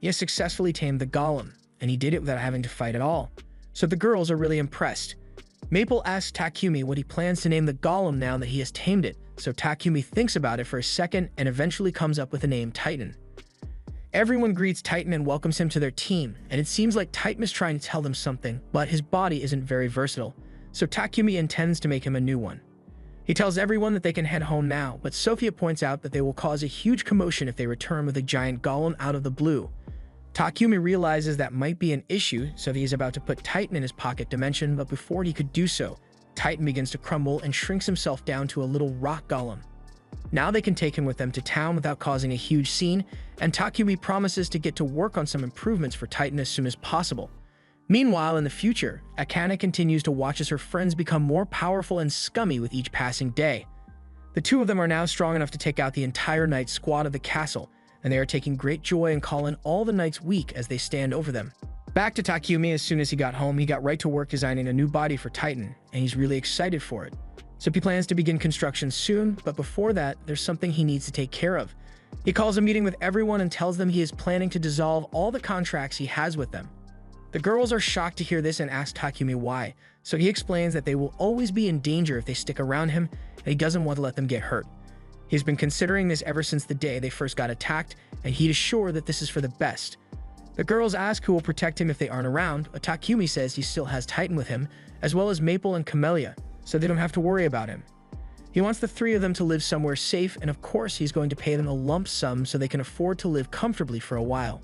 He has successfully tamed the golem, and he did it without having to fight at all, so the girls are really impressed. Maple asks Takumi what he plans to name the golem now that he has tamed it, so Takumi thinks about it for a second and eventually comes up with the name Titan. Everyone greets Titan and welcomes him to their team, and it seems like Titan is trying to tell them something, but his body isn't very versatile, so Takumi intends to make him a new one. He tells everyone that they can head home now, but Sophia points out that they will cause a huge commotion if they return with a giant golem out of the blue. Takumi realizes that might be an issue, so he is about to put Titan in his pocket dimension, but before he could do so, Titan begins to crumble and shrinks himself down to a little rock golem. Now they can take him with them to town without causing a huge scene, and Takumi promises to get to work on some improvements for Titan as soon as possible. Meanwhile, in the future, Akane continues to watch as her friends become more powerful and scummy with each passing day. The two of them are now strong enough to take out the entire knight squad of the castle, and they are taking great joy in calling all the knights weak as they stand over them. Back to Takumi, as soon as he got home, he got right to work designing a new body for Titan, and he's really excited for it. So he plans to begin construction soon, but before that, there's something he needs to take care of. He calls a meeting with everyone and tells them he is planning to dissolve all the contracts he has with them. The girls are shocked to hear this and ask Takumi why, so he explains that they will always be in danger if they stick around him, and he doesn't want to let them get hurt. He's been considering this ever since the day they first got attacked, and he is sure that this is for the best. The girls ask who will protect him if they aren't around, but Takumi says he still has Titan with him, as well as Maple and Camellia, so they don't have to worry about him. He wants the three of them to live somewhere safe, and of course he's going to pay them a lump sum so they can afford to live comfortably for a while.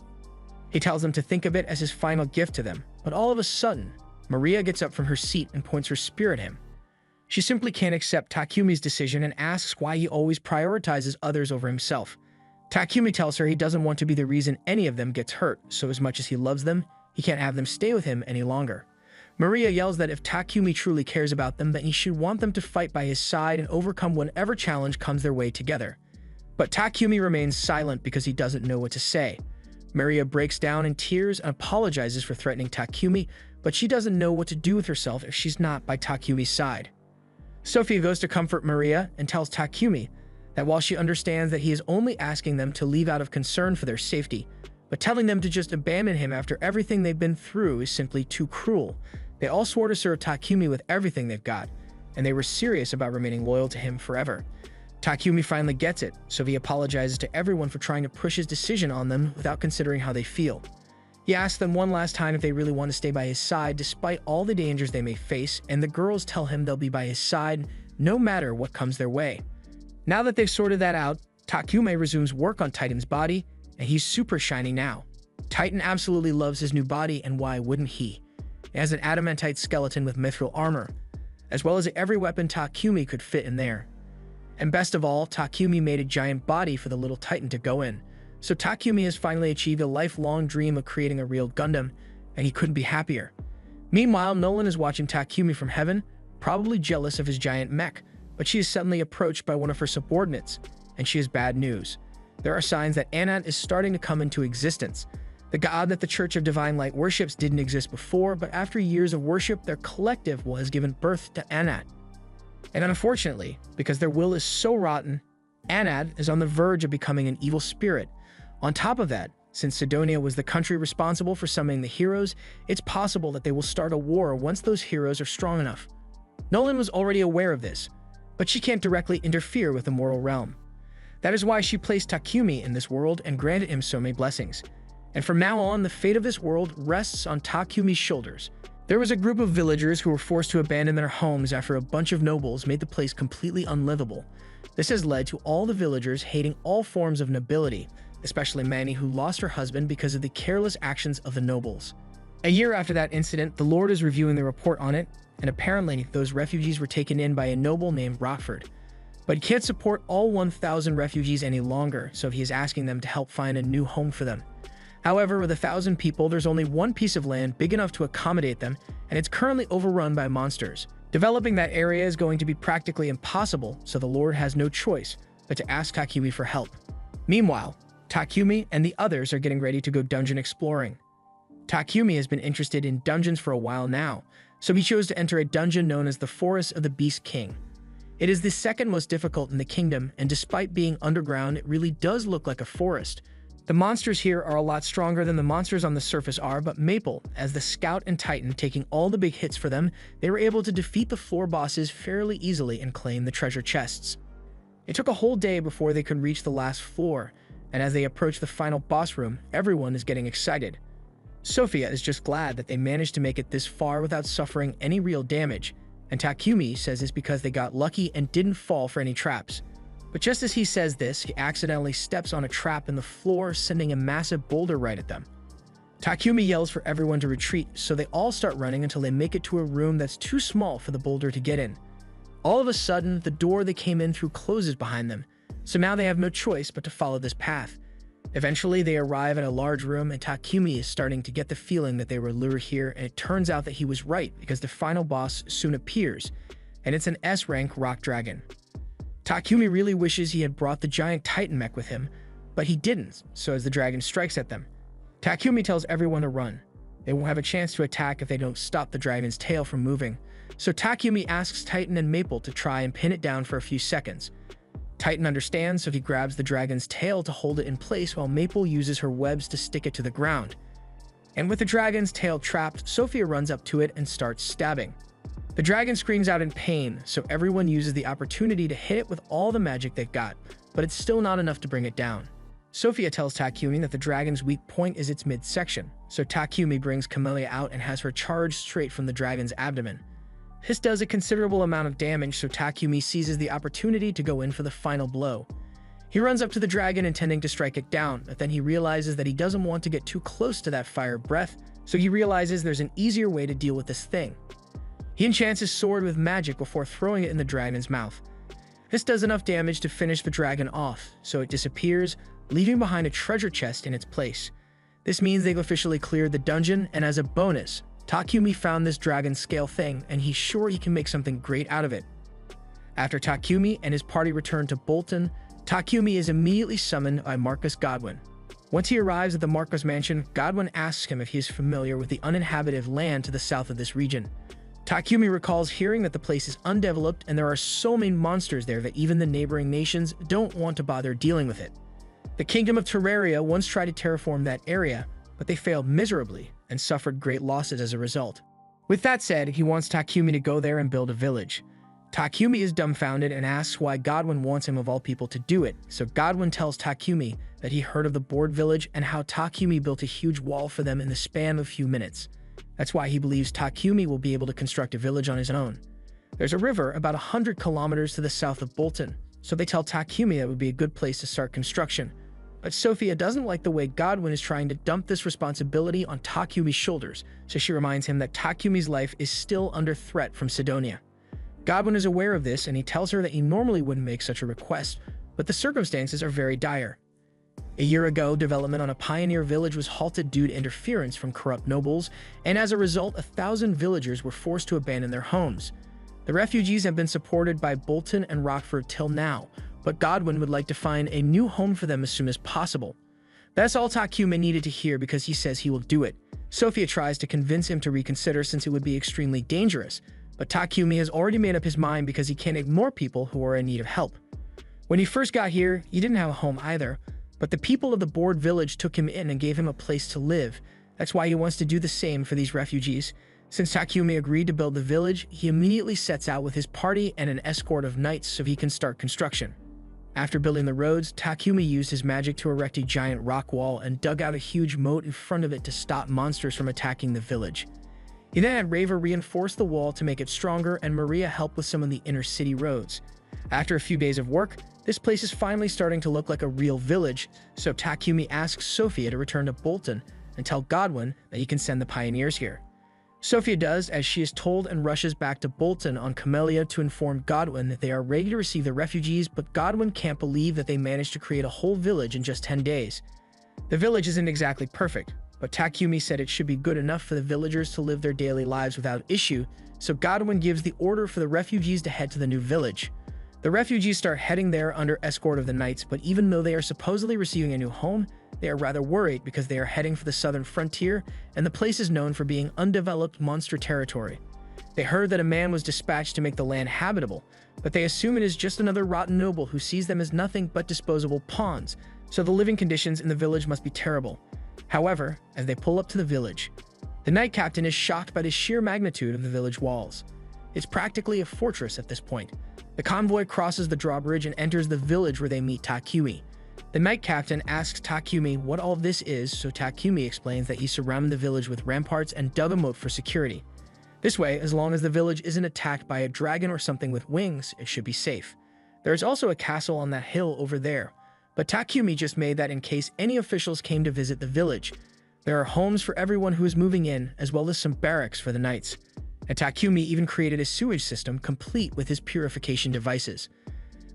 He tells them to think of it as his final gift to them, but all of a sudden, Maria gets up from her seat and points her spear at him. She simply can't accept Takumi's decision and asks why he always prioritizes others over himself. Takumi tells her he doesn't want to be the reason any of them gets hurt, so as much as he loves them, he can't have them stay with him any longer. Maria yells that if Takumi truly cares about them, then he should want them to fight by his side and overcome whatever challenge comes their way together. But Takumi remains silent because he doesn't know what to say. Maria breaks down in tears and apologizes for threatening Takumi, but she doesn't know what to do with herself if she's not by Takumi's side. Sophia goes to comfort Maria and tells Takumi that while she understands that he is only asking them to leave out of concern for their safety, but telling them to just abandon him after everything they've been through is simply too cruel. They all swore to serve Takumi with everything they've got, and they were serious about remaining loyal to him forever. Takumi finally gets it, so he apologizes to everyone for trying to push his decision on them without considering how they feel. He asks them one last time if they really want to stay by his side despite all the dangers they may face, and the girls tell him they'll be by his side no matter what comes their way. Now that they've sorted that out, Takumi resumes work on Titan's body, and he's super shiny now. Titan absolutely loves his new body, and why wouldn't he? It has an adamantite skeleton with mithril armor, as well as every weapon Takumi could fit in there. And best of all, Takumi made a giant body for the little Titan to go in. So Takumi has finally achieved a lifelong dream of creating a real Gundam, and he couldn't be happier. Meanwhile, Nolan is watching Takumi from heaven, probably jealous of his giant mech, but she is suddenly approached by one of her subordinates, and she has bad news. There are signs that Anat is starting to come into existence. The god that the Church of Divine Light worships didn't exist before, but after years of worship, their collective will has given birth to Anat. And unfortunately, because their will is so rotten, Anat is on the verge of becoming an evil spirit. On top of that, since Sidonia was the country responsible for summoning the heroes, it's possible that they will start a war once those heroes are strong enough. Nolan was already aware of this, but she can't directly interfere with the mortal realm. That is why she placed Takumi in this world and granted him so many blessings. And from now on, the fate of this world rests on Takumi's shoulders. There was a group of villagers who were forced to abandon their homes after a bunch of nobles made the place completely unlivable. This has led to all the villagers hating all forms of nobility, especially Manny, who lost her husband because of the careless actions of the nobles. A year after that incident, the Lord is reviewing the report on it, and apparently those refugees were taken in by a noble named Rockford. But he can't support all 1,000 refugees any longer, so he is asking them to help find a new home for them. However, with 1,000 people, there's only one piece of land big enough to accommodate them, and it's currently overrun by monsters. Developing that area is going to be practically impossible, so the Lord has no choice but to ask Takumi for help. Meanwhile, Takumi and the others are getting ready to go dungeon exploring. Takumi has been interested in dungeons for a while now, so he chose to enter a dungeon known as the Forest of the Beast King. It is the second most difficult in the kingdom, and despite being underground, it really does look like a forest. The monsters here are a lot stronger than the monsters on the surface are, but Maple, as the scout and Titan taking all the big hits for them, they were able to defeat the floor bosses fairly easily and claim the treasure chests. It took a whole day before they could reach the last floor, and as they approach the final boss room, everyone is getting excited. Sophia is just glad that they managed to make it this far without suffering any real damage, and Takumi says it's because they got lucky and didn't fall for any traps. But just as he says this, he accidentally steps on a trap in the floor, sending a massive boulder right at them. Takumi yells for everyone to retreat, so they all start running until they make it to a room that's too small for the boulder to get in. All of a sudden, the door they came in through closes behind them, so now they have no choice but to follow this path. Eventually, they arrive at a large room, and Takumi is starting to get the feeling that they were lured here, and it turns out that he was right because the final boss soon appears, and it's an S-rank rock dragon. Takumi really wishes he had brought the giant Titan mech with him, but he didn't, so as the dragon strikes at them, Takumi tells everyone to run. They won't have a chance to attack if they don't stop the dragon's tail from moving, so Takumi asks Titan and Maple to try and pin it down for a few seconds. Titan understands, so he grabs the dragon's tail to hold it in place while Maple uses her webs to stick it to the ground. And with the dragon's tail trapped, Sophia runs up to it and starts stabbing. The dragon screams out in pain, so everyone uses the opportunity to hit it with all the magic they've got, but it's still not enough to bring it down. Sophia tells Takumi that the dragon's weak point is its midsection, so Takumi brings Camellia out and has her charge straight from the dragon's abdomen. This does a considerable amount of damage, so Takumi seizes the opportunity to go in for the final blow. He runs up to the dragon intending to strike it down, but then he realizes that he doesn't want to get too close to that fire breath, so he realizes there's an easier way to deal with this thing. He enchants his sword with magic before throwing it in the dragon's mouth. This does enough damage to finish the dragon off, so it disappears, leaving behind a treasure chest in its place. This means they've officially cleared the dungeon, and as a bonus, Takumi found this dragon scale thing, and he's sure he can make something great out of it. After Takumi and his party return to Bolton, Takumi is immediately summoned by Marcus Godwin. Once he arrives at the Marcus mansion, Godwin asks him if he is familiar with the uninhabited land to the south of this region. Takumi recalls hearing that the place is undeveloped and there are so many monsters there that even the neighboring nations don't want to bother dealing with it. The Kingdom of Terraria once tried to terraform that area, but they failed miserably and suffered great losses as a result. With that said, he wants Takumi to go there and build a village. Takumi is dumbfounded and asks why Godwin wants him of all people to do it, so Godwin tells Takumi that he heard of the Board Village and how Takumi built a huge wall for them in the span of a few minutes. That's why he believes Takumi will be able to construct a village on his own. There's a river about 100 kilometers to the south of Bolton, so they tell Takumi that would be a good place to start construction. But Sophia doesn't like the way Godwin is trying to dump this responsibility on Takumi's shoulders, so she reminds him that Takumi's life is still under threat from Sidonia. Godwin is aware of this, and he tells her that he normally wouldn't make such a request, but the circumstances are very dire. A year ago, development on a pioneer village was halted due to interference from corrupt nobles, and as a result, 1,000 villagers were forced to abandon their homes. The refugees have been supported by Bolton and Rockford till now, but Godwin would like to find a new home for them as soon as possible. That's all Takumi needed to hear because he says he will do it. Sophia tries to convince him to reconsider since it would be extremely dangerous, but Takumi has already made up his mind because he can't ignore people who are in need of help. When he first got here, he didn't have a home either, but the people of the Board Village took him in and gave him a place to live. That's why he wants to do the same for these refugees. Since Takumi agreed to build the village, he immediately sets out with his party and an escort of knights so he can start construction. After building the roads, Takumi used his magic to erect a giant rock wall and dug out a huge moat in front of it to stop monsters from attacking the village. He then had Rava reinforce the wall to make it stronger and Maria help with some of the inner city roads. After a few days of work, this place is finally starting to look like a real village, so Takumi asks Sophia to return to Bolton and tell Godwin that he can send the pioneers here. Sophia does, as she is told, and rushes back to Bolton on Camellia to inform Godwin that they are ready to receive the refugees, but Godwin can't believe that they managed to create a whole village in just 10 days. The village isn't exactly perfect, but Takumi said it should be good enough for the villagers to live their daily lives without issue, so Godwin gives the order for the refugees to head to the new village. The refugees start heading there under escort of the knights, but even though they are supposedly receiving a new home, they are rather worried because they are heading for the southern frontier, and the place is known for being undeveloped monster territory. They heard that a man was dispatched to make the land habitable, but they assume it is just another rotten noble who sees them as nothing but disposable pawns, so the living conditions in the village must be terrible. However, as they pull up to the village, the knight captain is shocked by the sheer magnitude of the village walls. It's practically a fortress at this point. The convoy crosses the drawbridge and enters the village where they meet Takumi. The knight captain asks Takumi what all of this is, so Takumi explains that he surrounded the village with ramparts and dug a moat for security. This way, as long as the village isn't attacked by a dragon or something with wings, it should be safe. There is also a castle on that hill over there, but Takumi just made that in case any officials came to visit the village. There are homes for everyone who is moving in, as well as some barracks for the knights. And Takumi even created a sewage system complete with his purification devices.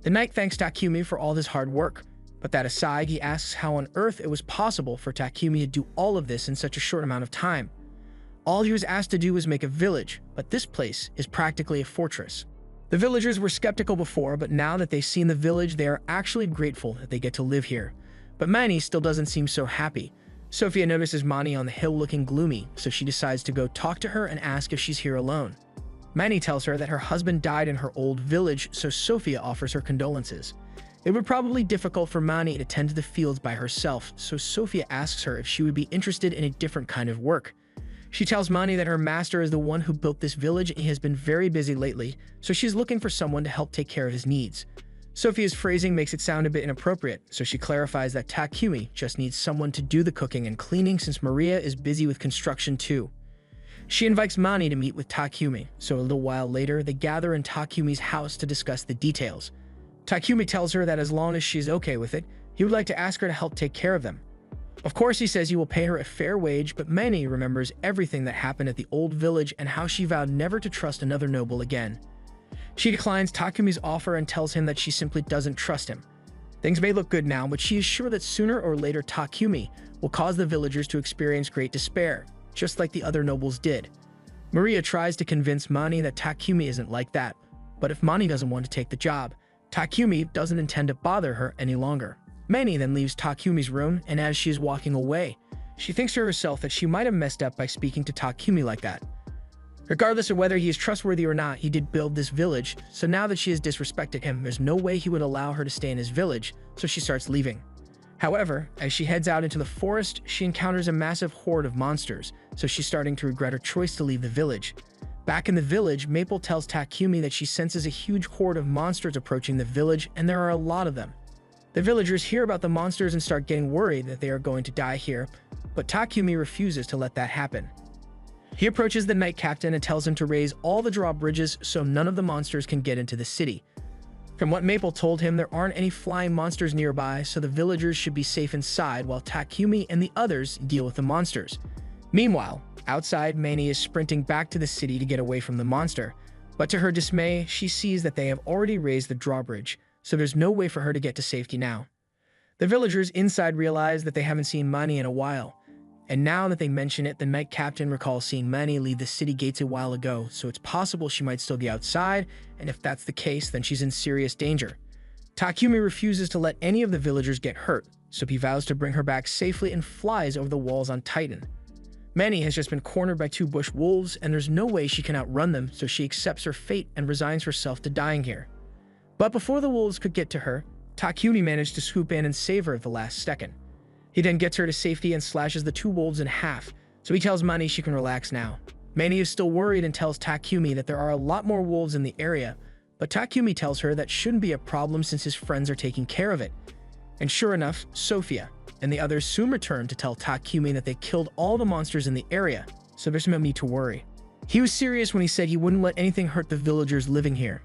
The knight thanks Takumi for all his hard work, but that aside, he asks how on earth it was possible for Takumi to do all of this in such a short amount of time. All he was asked to do was make a village, but this place is practically a fortress. The villagers were skeptical before, but now that they've seen the village, they are actually grateful that they get to live here. But Manny still doesn't seem so happy. Sophia notices Manny on the hill looking gloomy, so she decides to go talk to her and ask if she's here alone. Manny tells her that her husband died in her old village, so Sophia offers her condolences. It would probably be difficult for Manny to tend to the fields by herself, so Sophia asks her if she would be interested in a different kind of work. She tells Manny that her master is the one who built this village and he has been very busy lately, so she's looking for someone to help take care of his needs. Sophia's phrasing makes it sound a bit inappropriate, so she clarifies that Takumi just needs someone to do the cooking and cleaning since Maria is busy with construction too. She invites Manny to meet with Takumi, so a little while later they gather in Takumi's house to discuss the details. Takumi tells her that as long as she's okay with it, he would like to ask her to help take care of them. Of course, he says he will pay her a fair wage, but Manny remembers everything that happened at the old village and how she vowed never to trust another noble again. She declines Takumi's offer and tells him that she simply doesn't trust him. Things may look good now, but she is sure that sooner or later Takumi will cause the villagers to experience great despair, just like the other nobles did. Maria tries to convince Mani that Takumi isn't like that, but if Mani doesn't want to take the job, Takumi doesn't intend to bother her any longer. Mani then leaves Takumi's room, and as she is walking away, she thinks to herself that she might have messed up by speaking to Takumi like that. Regardless of whether he is trustworthy or not, he did build this village, so now that she has disrespected him, there's no way he would allow her to stay in his village, so she starts leaving. However, as she heads out into the forest, she encounters a massive horde of monsters, so she's starting to regret her choice to leave the village. Back in the village, Maple tells Takumi that she senses a huge horde of monsters approaching the village, and there are a lot of them. The villagers hear about the monsters and start getting worried that they are going to die here, but Takumi refuses to let that happen. He approaches the Knight Captain and tells him to raise all the drawbridges so none of the monsters can get into the city. From what Maple told him, there aren't any flying monsters nearby, so the villagers should be safe inside while Takumi and the others deal with the monsters. Meanwhile, outside, Manny is sprinting back to the city to get away from the monster, but to her dismay, she sees that they have already raised the drawbridge, so there's no way for her to get to safety now. The villagers inside realize that they haven't seen Manny in a while, and now that they mention it, the Knight Captain recalls seeing Manny leave the city gates a while ago, so it's possible she might still be outside, and if that's the case, then she's in serious danger. Takumi refuses to let any of the villagers get hurt, so he vows to bring her back safely and flies over the walls on Titan. Manny has just been cornered by two bush wolves, and there's no way she can outrun them, so she accepts her fate and resigns herself to dying here. But before the wolves could get to her, Takumi managed to swoop in and save her at the last second. He then gets her to safety and slashes the two wolves in half, so he tells Manny she can relax now. Manny is still worried and tells Takumi that there are a lot more wolves in the area, but Takumi tells her that shouldn't be a problem since his friends are taking care of it. And sure enough, Sophia and the others soon return to tell Takumi that they killed all the monsters in the area, so there's no need to worry. He was serious when he said he wouldn't let anything hurt the villagers living here.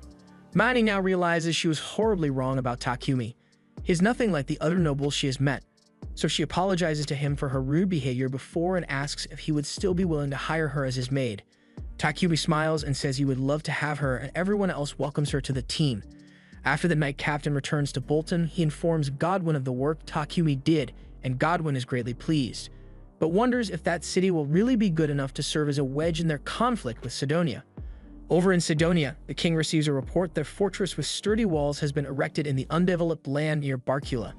Manny now realizes she was horribly wrong about Takumi. He is nothing like the other nobles she has met, so she apologizes to him for her rude behavior before and asks if he would still be willing to hire her as his maid. Takumi smiles and says he would love to have her, and everyone else welcomes her to the team. After the Knight Captain returns to Bolton, he informs Godwin of the work Takumi did, and Godwin is greatly pleased, but wonders if that city will really be good enough to serve as a wedge in their conflict with Sidonia. Over in Sidonia, the king receives a report that a fortress with sturdy walls has been erected in the undeveloped land near Barcula.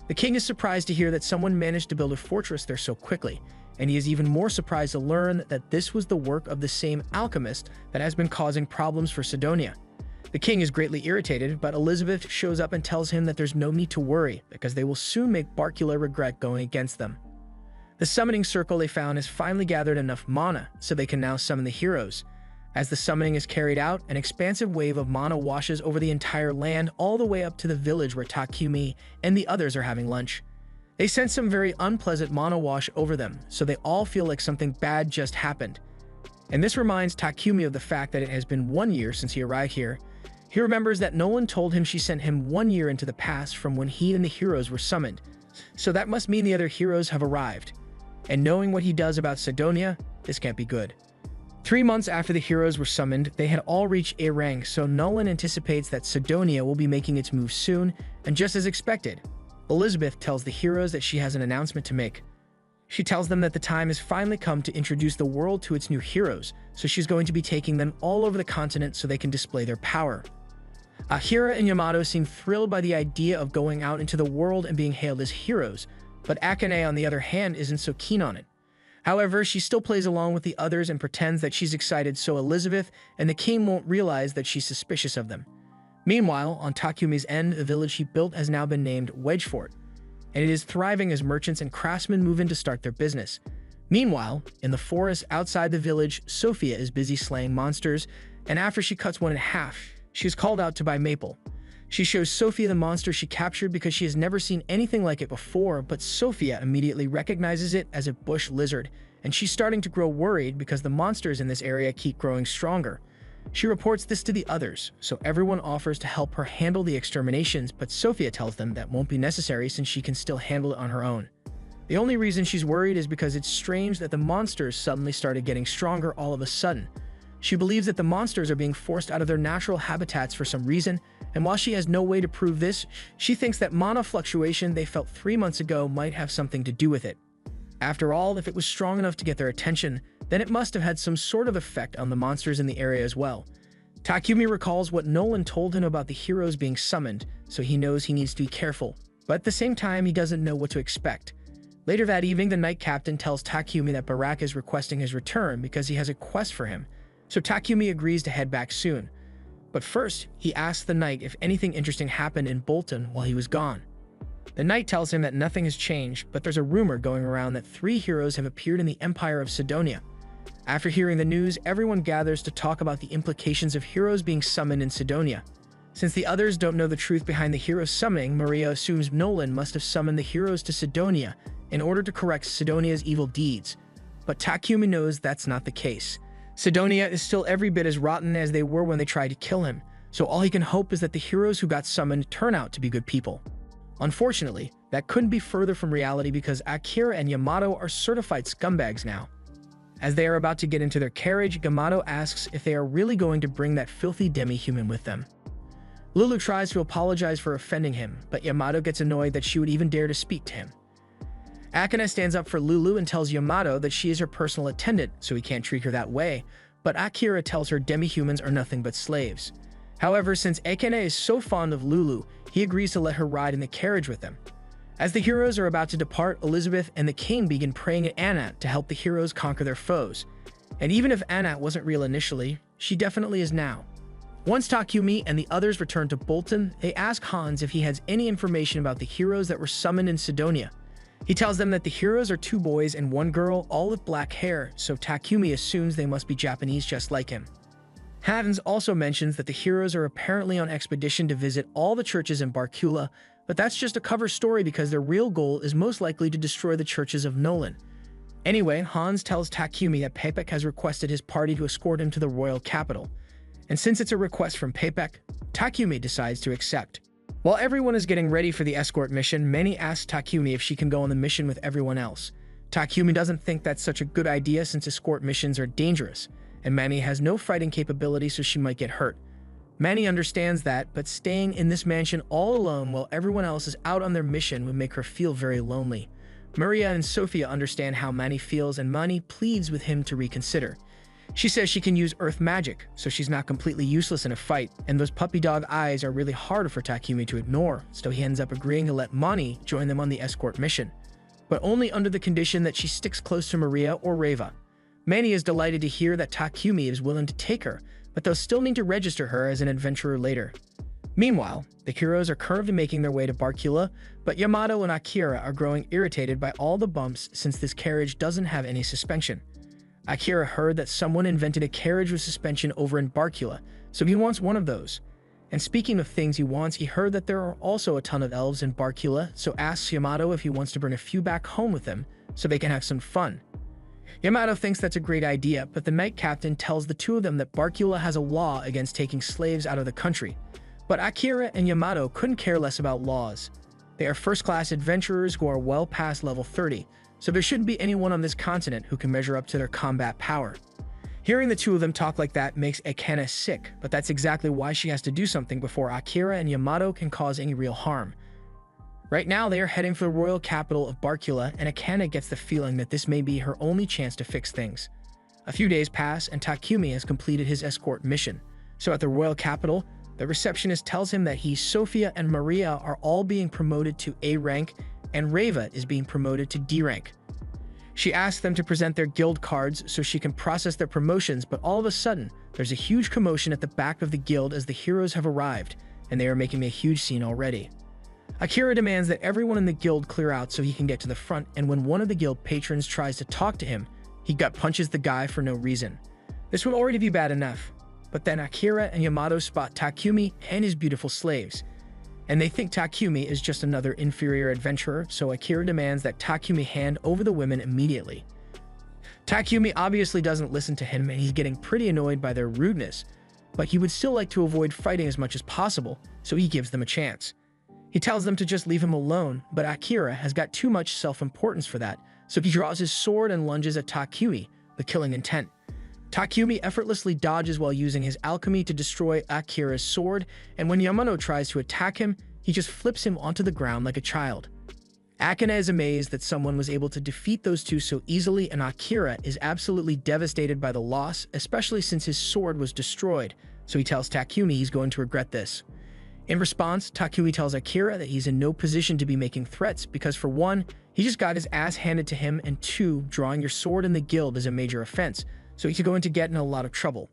The king is surprised to hear that someone managed to build a fortress there so quickly, and he is even more surprised to learn that this was the work of the same alchemist that has been causing problems for Sidonia. The king is greatly irritated, but Elizabeth shows up and tells him that there's no need to worry, because they will soon make Barcula regret going against them. The summoning circle they found has finally gathered enough mana, so they can now summon the heroes. As the summoning is carried out, an expansive wave of mana washes over the entire land all the way up to the village where Takumi and the others are having lunch. They sense some very unpleasant mana wash over them, so they all feel like something bad just happened. And this reminds Takumi of the fact that it has been 1 year since he arrived here. He remembers that Nolan told him she sent him 1 year into the past from when he and the heroes were summoned, so that must mean the other heroes have arrived. And knowing what he does about Sidonia, this can't be good. 3 months after the heroes were summoned, they had all reached A rank, so Nolan anticipates that Sidonia will be making its move soon, and just as expected, Elizabeth tells the heroes that she has an announcement to make. She tells them that the time has finally come to introduce the world to its new heroes, so she's going to be taking them all over the continent so they can display their power. Ahira and Yamato seem thrilled by the idea of going out into the world and being hailed as heroes, but Akane, on the other hand, isn't so keen on it. However, she still plays along with the others and pretends that she's excited so Elizabeth and the king won't realize that she's suspicious of them. Meanwhile, on Takumi's end, the village he built has now been named Wedgefort, and it is thriving as merchants and craftsmen move in to start their business. Meanwhile, in the forest outside the village, Sophia is busy slaying monsters, and after she cuts one in half, she is called out to by Maple. She shows Sophia the monster she captured because she has never seen anything like it before, but Sophia immediately recognizes it as a bush lizard, and she's starting to grow worried because the monsters in this area keep growing stronger. She reports this to the others, so everyone offers to help her handle the exterminations, but Sophia tells them that won't be necessary since she can still handle it on her own. The only reason she's worried is because it's strange that the monsters suddenly started getting stronger all of a sudden. She believes that the monsters are being forced out of their natural habitats for some reason, and while she has no way to prove this, she thinks that mana fluctuation they felt 3 months ago might have something to do with it. After all, if it was strong enough to get their attention, then it must have had some sort of effect on the monsters in the area as well. Takumi recalls what Nolan told him about the heroes being summoned, so he knows he needs to be careful, but at the same time he doesn't know what to expect. Later that evening, the Knight Captain tells Takumi that Baraka is requesting his return because he has a quest for him, so Takumi agrees to head back soon. But first, he asks the Knight if anything interesting happened in Bolton while he was gone. The Knight tells him that nothing has changed, but there's a rumor going around that 3 heroes have appeared in the Empire of Sidonia. After hearing the news, everyone gathers to talk about the implications of heroes being summoned in Sidonia. Since the others don't know the truth behind the heroes summoning, Maria assumes Nolan must have summoned the heroes to Sidonia in order to correct Sidonia's evil deeds. But Takumi knows that's not the case. Sidonia is still every bit as rotten as they were when they tried to kill him, so all he can hope is that the heroes who got summoned turn out to be good people. Unfortunately, that couldn't be further from reality because Akira and Yamato are certified scumbags now. As they are about to get into their carriage, Yamato asks if they are really going to bring that filthy demi-human with them. Lulu tries to apologize for offending him, but Yamato gets annoyed that she would even dare to speak to him. Akane stands up for Lulu and tells Yamato that she is her personal attendant, so he can't treat her that way, but Akira tells her demi-humans are nothing but slaves. However, since Akane is so fond of Lulu, he agrees to let her ride in the carriage with them. As the heroes are about to depart, Elizabeth and the king begin praying at Anat to help the heroes conquer their foes. And even if Anat wasn't real initially, she definitely is now. Once Takumi and the others return to Bolton, they ask Hans if he has any information about the heroes that were summoned in Sidonia. He tells them that the heroes are 2 boys and 1 girl, all with black hair, so Takumi assumes they must be Japanese just like him. Hans also mentions that the heroes are apparently on expedition to visit all the churches in Barkula, but that's just a cover story because their real goal is most likely to destroy the churches of Nolan. Anyway, Hans tells Takumi that Pepek has requested his party to escort him to the royal capital. And since it's a request from Pepek, Takumi decides to accept. While everyone is getting ready for the escort mission, Manny asks Takumi if she can go on the mission with everyone else. Takumi doesn't think that's such a good idea since escort missions are dangerous, and Manny has no fighting capability so she might get hurt. Manny understands that, but staying in this mansion all alone while everyone else is out on their mission would make her feel very lonely. Maria and Sophia understand how Manny feels and Manny pleads with him to reconsider. She says she can use earth magic, so she's not completely useless in a fight, and those puppy dog eyes are really hard for Takumi to ignore, so he ends up agreeing to let Mani join them on the escort mission. But only under the condition that she sticks close to Maria or Reva. Manny is delighted to hear that Takumi is willing to take her, but they'll still need to register her as an adventurer later. Meanwhile, the heroes are currently making their way to Barkula, but Yamato and Akira are growing irritated by all the bumps since this carriage doesn't have any suspension. Akira heard that someone invented a carriage with suspension over in Barkula, so he wants one of those. And speaking of things he wants, he heard that there are also a ton of elves in Barkula, so asks Yamato if he wants to bring a few back home with him so they can have some fun. Yamato thinks that's a great idea, but the Knight Captain tells the 2 of them that Barkula has a law against taking slaves out of the country. But Akira and Yamato couldn't care less about laws. They are first-class adventurers who are well past level 30, so there shouldn't be anyone on this continent who can measure up to their combat power. Hearing the 2 of them talk like that makes Akane sick, but that's exactly why she has to do something before Akira and Yamato can cause any real harm. Right now, they are heading for the royal capital of Barkula, and Akane gets the feeling that this may be her only chance to fix things. A few days pass, and Takumi has completed his escort mission. So at the royal capital, the receptionist tells him that he, Sophia, and Maria are all being promoted to A rank, and Reva is being promoted to D rank. She asks them to present their guild cards so she can process their promotions, but all of a sudden, there's a huge commotion at the back of the guild as the heroes have arrived, and they are making a huge scene already. Akira demands that everyone in the guild clear out so he can get to the front, and when one of the guild patrons tries to talk to him, he gut punches the guy for no reason. This would already be bad enough, but then Akira and Yamato spot Takumi and his beautiful slaves, and they think Takumi is just another inferior adventurer, so Akira demands that Takumi hand over the women immediately. Takumi obviously doesn't listen to him, and he's getting pretty annoyed by their rudeness, but he would still like to avoid fighting as much as possible, so he gives them a chance. He tells them to just leave him alone, but Akira has got too much self-importance for that, so he draws his sword and lunges at Takumi with killing intent. Takumi effortlessly dodges while using his alchemy to destroy Akira's sword, and when Yamato tries to attack him, he just flips him onto the ground like a child. Akane is amazed that someone was able to defeat those two so easily, and Akira is absolutely devastated by the loss, especially since his sword was destroyed, so he tells Takumi he's going to regret this. In response, Takumi tells Akira that he's in no position to be making threats because, for one, he just got his ass handed to him, and two, drawing your sword in the guild is a major offense, so he's going to get in a lot of trouble.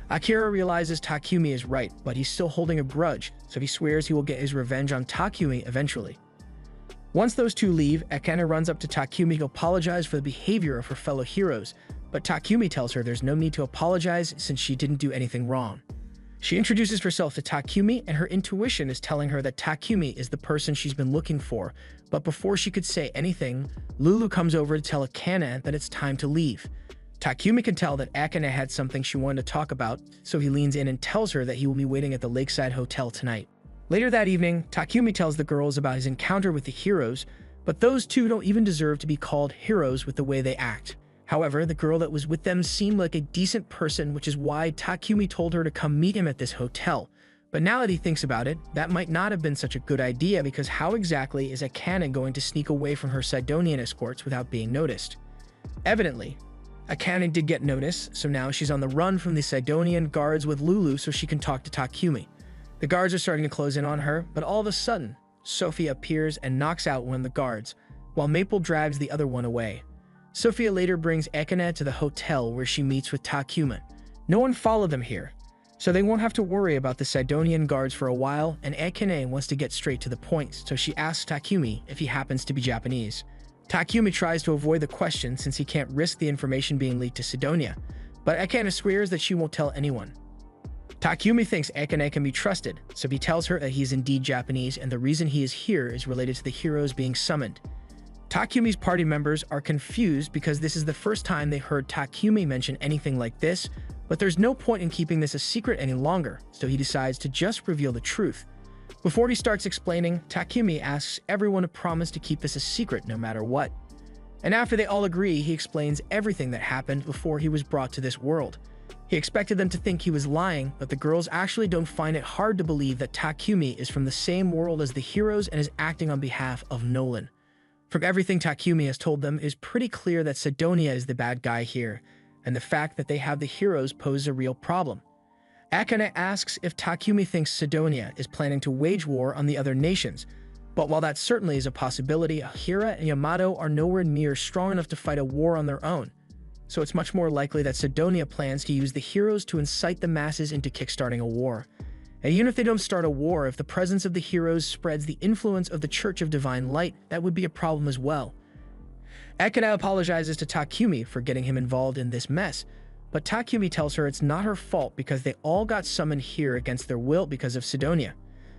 Akira realizes Takumi is right, but he's still holding a grudge, so he swears he will get his revenge on Takumi eventually. Once those two leave, Akane runs up to Takumi to apologize for the behavior of her fellow heroes, but Takumi tells her there's no need to apologize since she didn't do anything wrong. She introduces herself to Takumi, and her intuition is telling her that Takumi is the person she's been looking for, but before she could say anything, Lulu comes over to tell Akane that it's time to leave. Takumi can tell that Akane had something she wanted to talk about, so he leans in and tells her that he will be waiting at the Lakeside Hotel tonight. Later that evening, Takumi tells the girls about his encounter with the heroes, but those two don't even deserve to be called heroes with the way they act. However, the girl that was with them seemed like a decent person, which is why Takumi told her to come meet him at this hotel. But now that he thinks about it, that might not have been such a good idea, because how exactly is Akane going to sneak away from her Sidonian escorts without being noticed? Evidently, Akane did get noticed, so now she's on the run from the Sidonian guards with Lulu so she can talk to Takumi. The guards are starting to close in on her, but all of a sudden, Sophia appears and knocks out one of the guards, while Maple drags the other one away. Sophia later brings Akane to the hotel where she meets with Takumi. No one followed them here, so they won't have to worry about the Sidonian guards for a while, and Akane wants to get straight to the point, so she asks Takumi if he happens to be Japanese. Takumi tries to avoid the question since he can't risk the information being leaked to Sidonia, but Akane swears that she won't tell anyone. Takumi thinks Akane can be trusted, so he tells her that he is indeed Japanese and the reason he is here is related to the heroes being summoned. Takumi's party members are confused because this is the first time they heard Takumi mention anything like this, but there's no point in keeping this a secret any longer, so he decides to just reveal the truth. Before he starts explaining, Takumi asks everyone to promise to keep this a secret no matter what. And after they all agree, he explains everything that happened before he was brought to this world. He expected them to think he was lying, but the girls actually don't find it hard to believe that Takumi is from the same world as the heroes and is acting on behalf of Nolan. From everything Takumi has told them, it is pretty clear that Sidonia is the bad guy here, and the fact that they have the heroes poses a real problem. Akane asks if Takumi thinks Sidonia is planning to wage war on the other nations, but while that certainly is a possibility, Akira and Yamato are nowhere near strong enough to fight a war on their own. So it's much more likely that Sidonia plans to use the heroes to incite the masses into kickstarting a war. And even if they don't start a war, if the presence of the heroes spreads the influence of the Church of Divine Light, that would be a problem as well. Akane apologizes to Takumi for getting him involved in this mess, but Takumi tells her it's not her fault because they all got summoned here against their will because of Sidonia.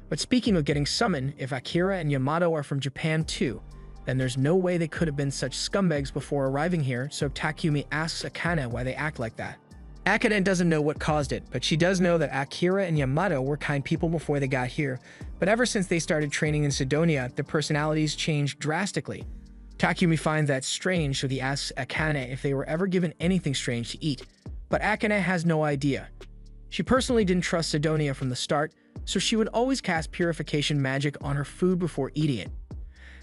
But speaking of getting summoned, if Akira and Yamato are from Japan too, then there's no way they could have been such scumbags before arriving here, so Takumi asks Akane why they act like that. Akane doesn't know what caused it, but she does know that Akira and Yamato were kind people before they got here, but ever since they started training in Sidonia, their personalities changed drastically. Takumi finds that strange, so he asks Akane if they were ever given anything strange to eat, but Akane has no idea. She personally didn't trust Sidonia from the start, so she would always cast purification magic on her food before eating it.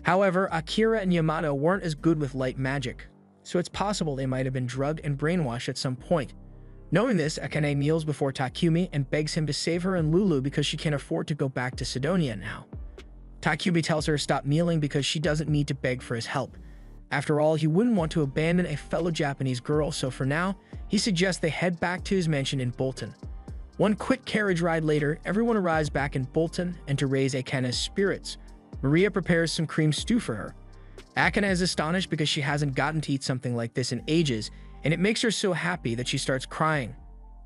However, Akira and Yamato weren't as good with light magic, so it's possible they might have been drugged and brainwashed at some point. Knowing this, Akane kneels before Takumi and begs him to save her and Lulu because she can't afford to go back to Sidonia now. Takumi tells her to stop kneeling because she doesn't need to beg for his help. After all, he wouldn't want to abandon a fellow Japanese girl, so for now, he suggests they head back to his mansion in Bolton. One quick carriage ride later, everyone arrives back in Bolton, and to raise Akane's spirits, Maria prepares some cream stew for her. Akane is astonished because she hasn't gotten to eat something like this in ages, and it makes her so happy that she starts crying.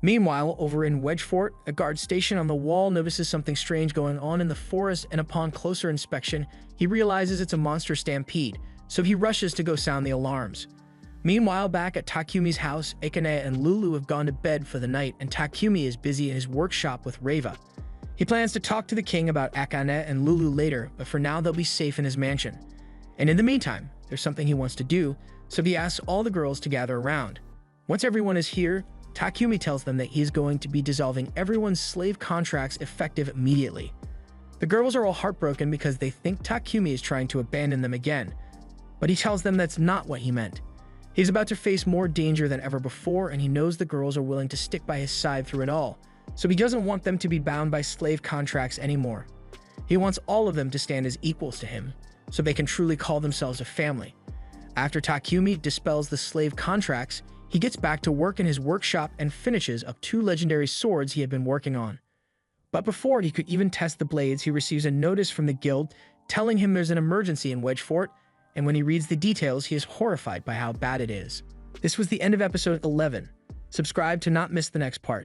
Meanwhile, over in Wedgefort, a guard stationed on the wall notices something strange going on in the forest, and upon closer inspection, he realizes it's a monster stampede, so he rushes to go sound the alarms. Meanwhile, back at Takumi's house, Akane and Lulu have gone to bed for the night, and Takumi is busy in his workshop with Reva. He plans to talk to the king about Akane and Lulu later, but for now they'll be safe in his mansion. And in the meantime, there's something he wants to do, so he asks all the girls to gather around. Once everyone is here, Takumi tells them that he is going to be dissolving everyone's slave contracts effective immediately. The girls are all heartbroken because they think Takumi is trying to abandon them again, but he tells them that's not what he meant. He's about to face more danger than ever before, and he knows the girls are willing to stick by his side through it all, so he doesn't want them to be bound by slave contracts anymore. He wants all of them to stand as equals to him, so they can truly call themselves a family. After Takumi dispels the slave contracts, he gets back to work in his workshop and finishes up 2 legendary swords he had been working on. But before he could even test the blades, he receives a notice from the guild telling him there's an emergency in Wedgefort, and when he reads the details, he is horrified by how bad it is. This was the end of episode 11. Subscribe to not miss the next part.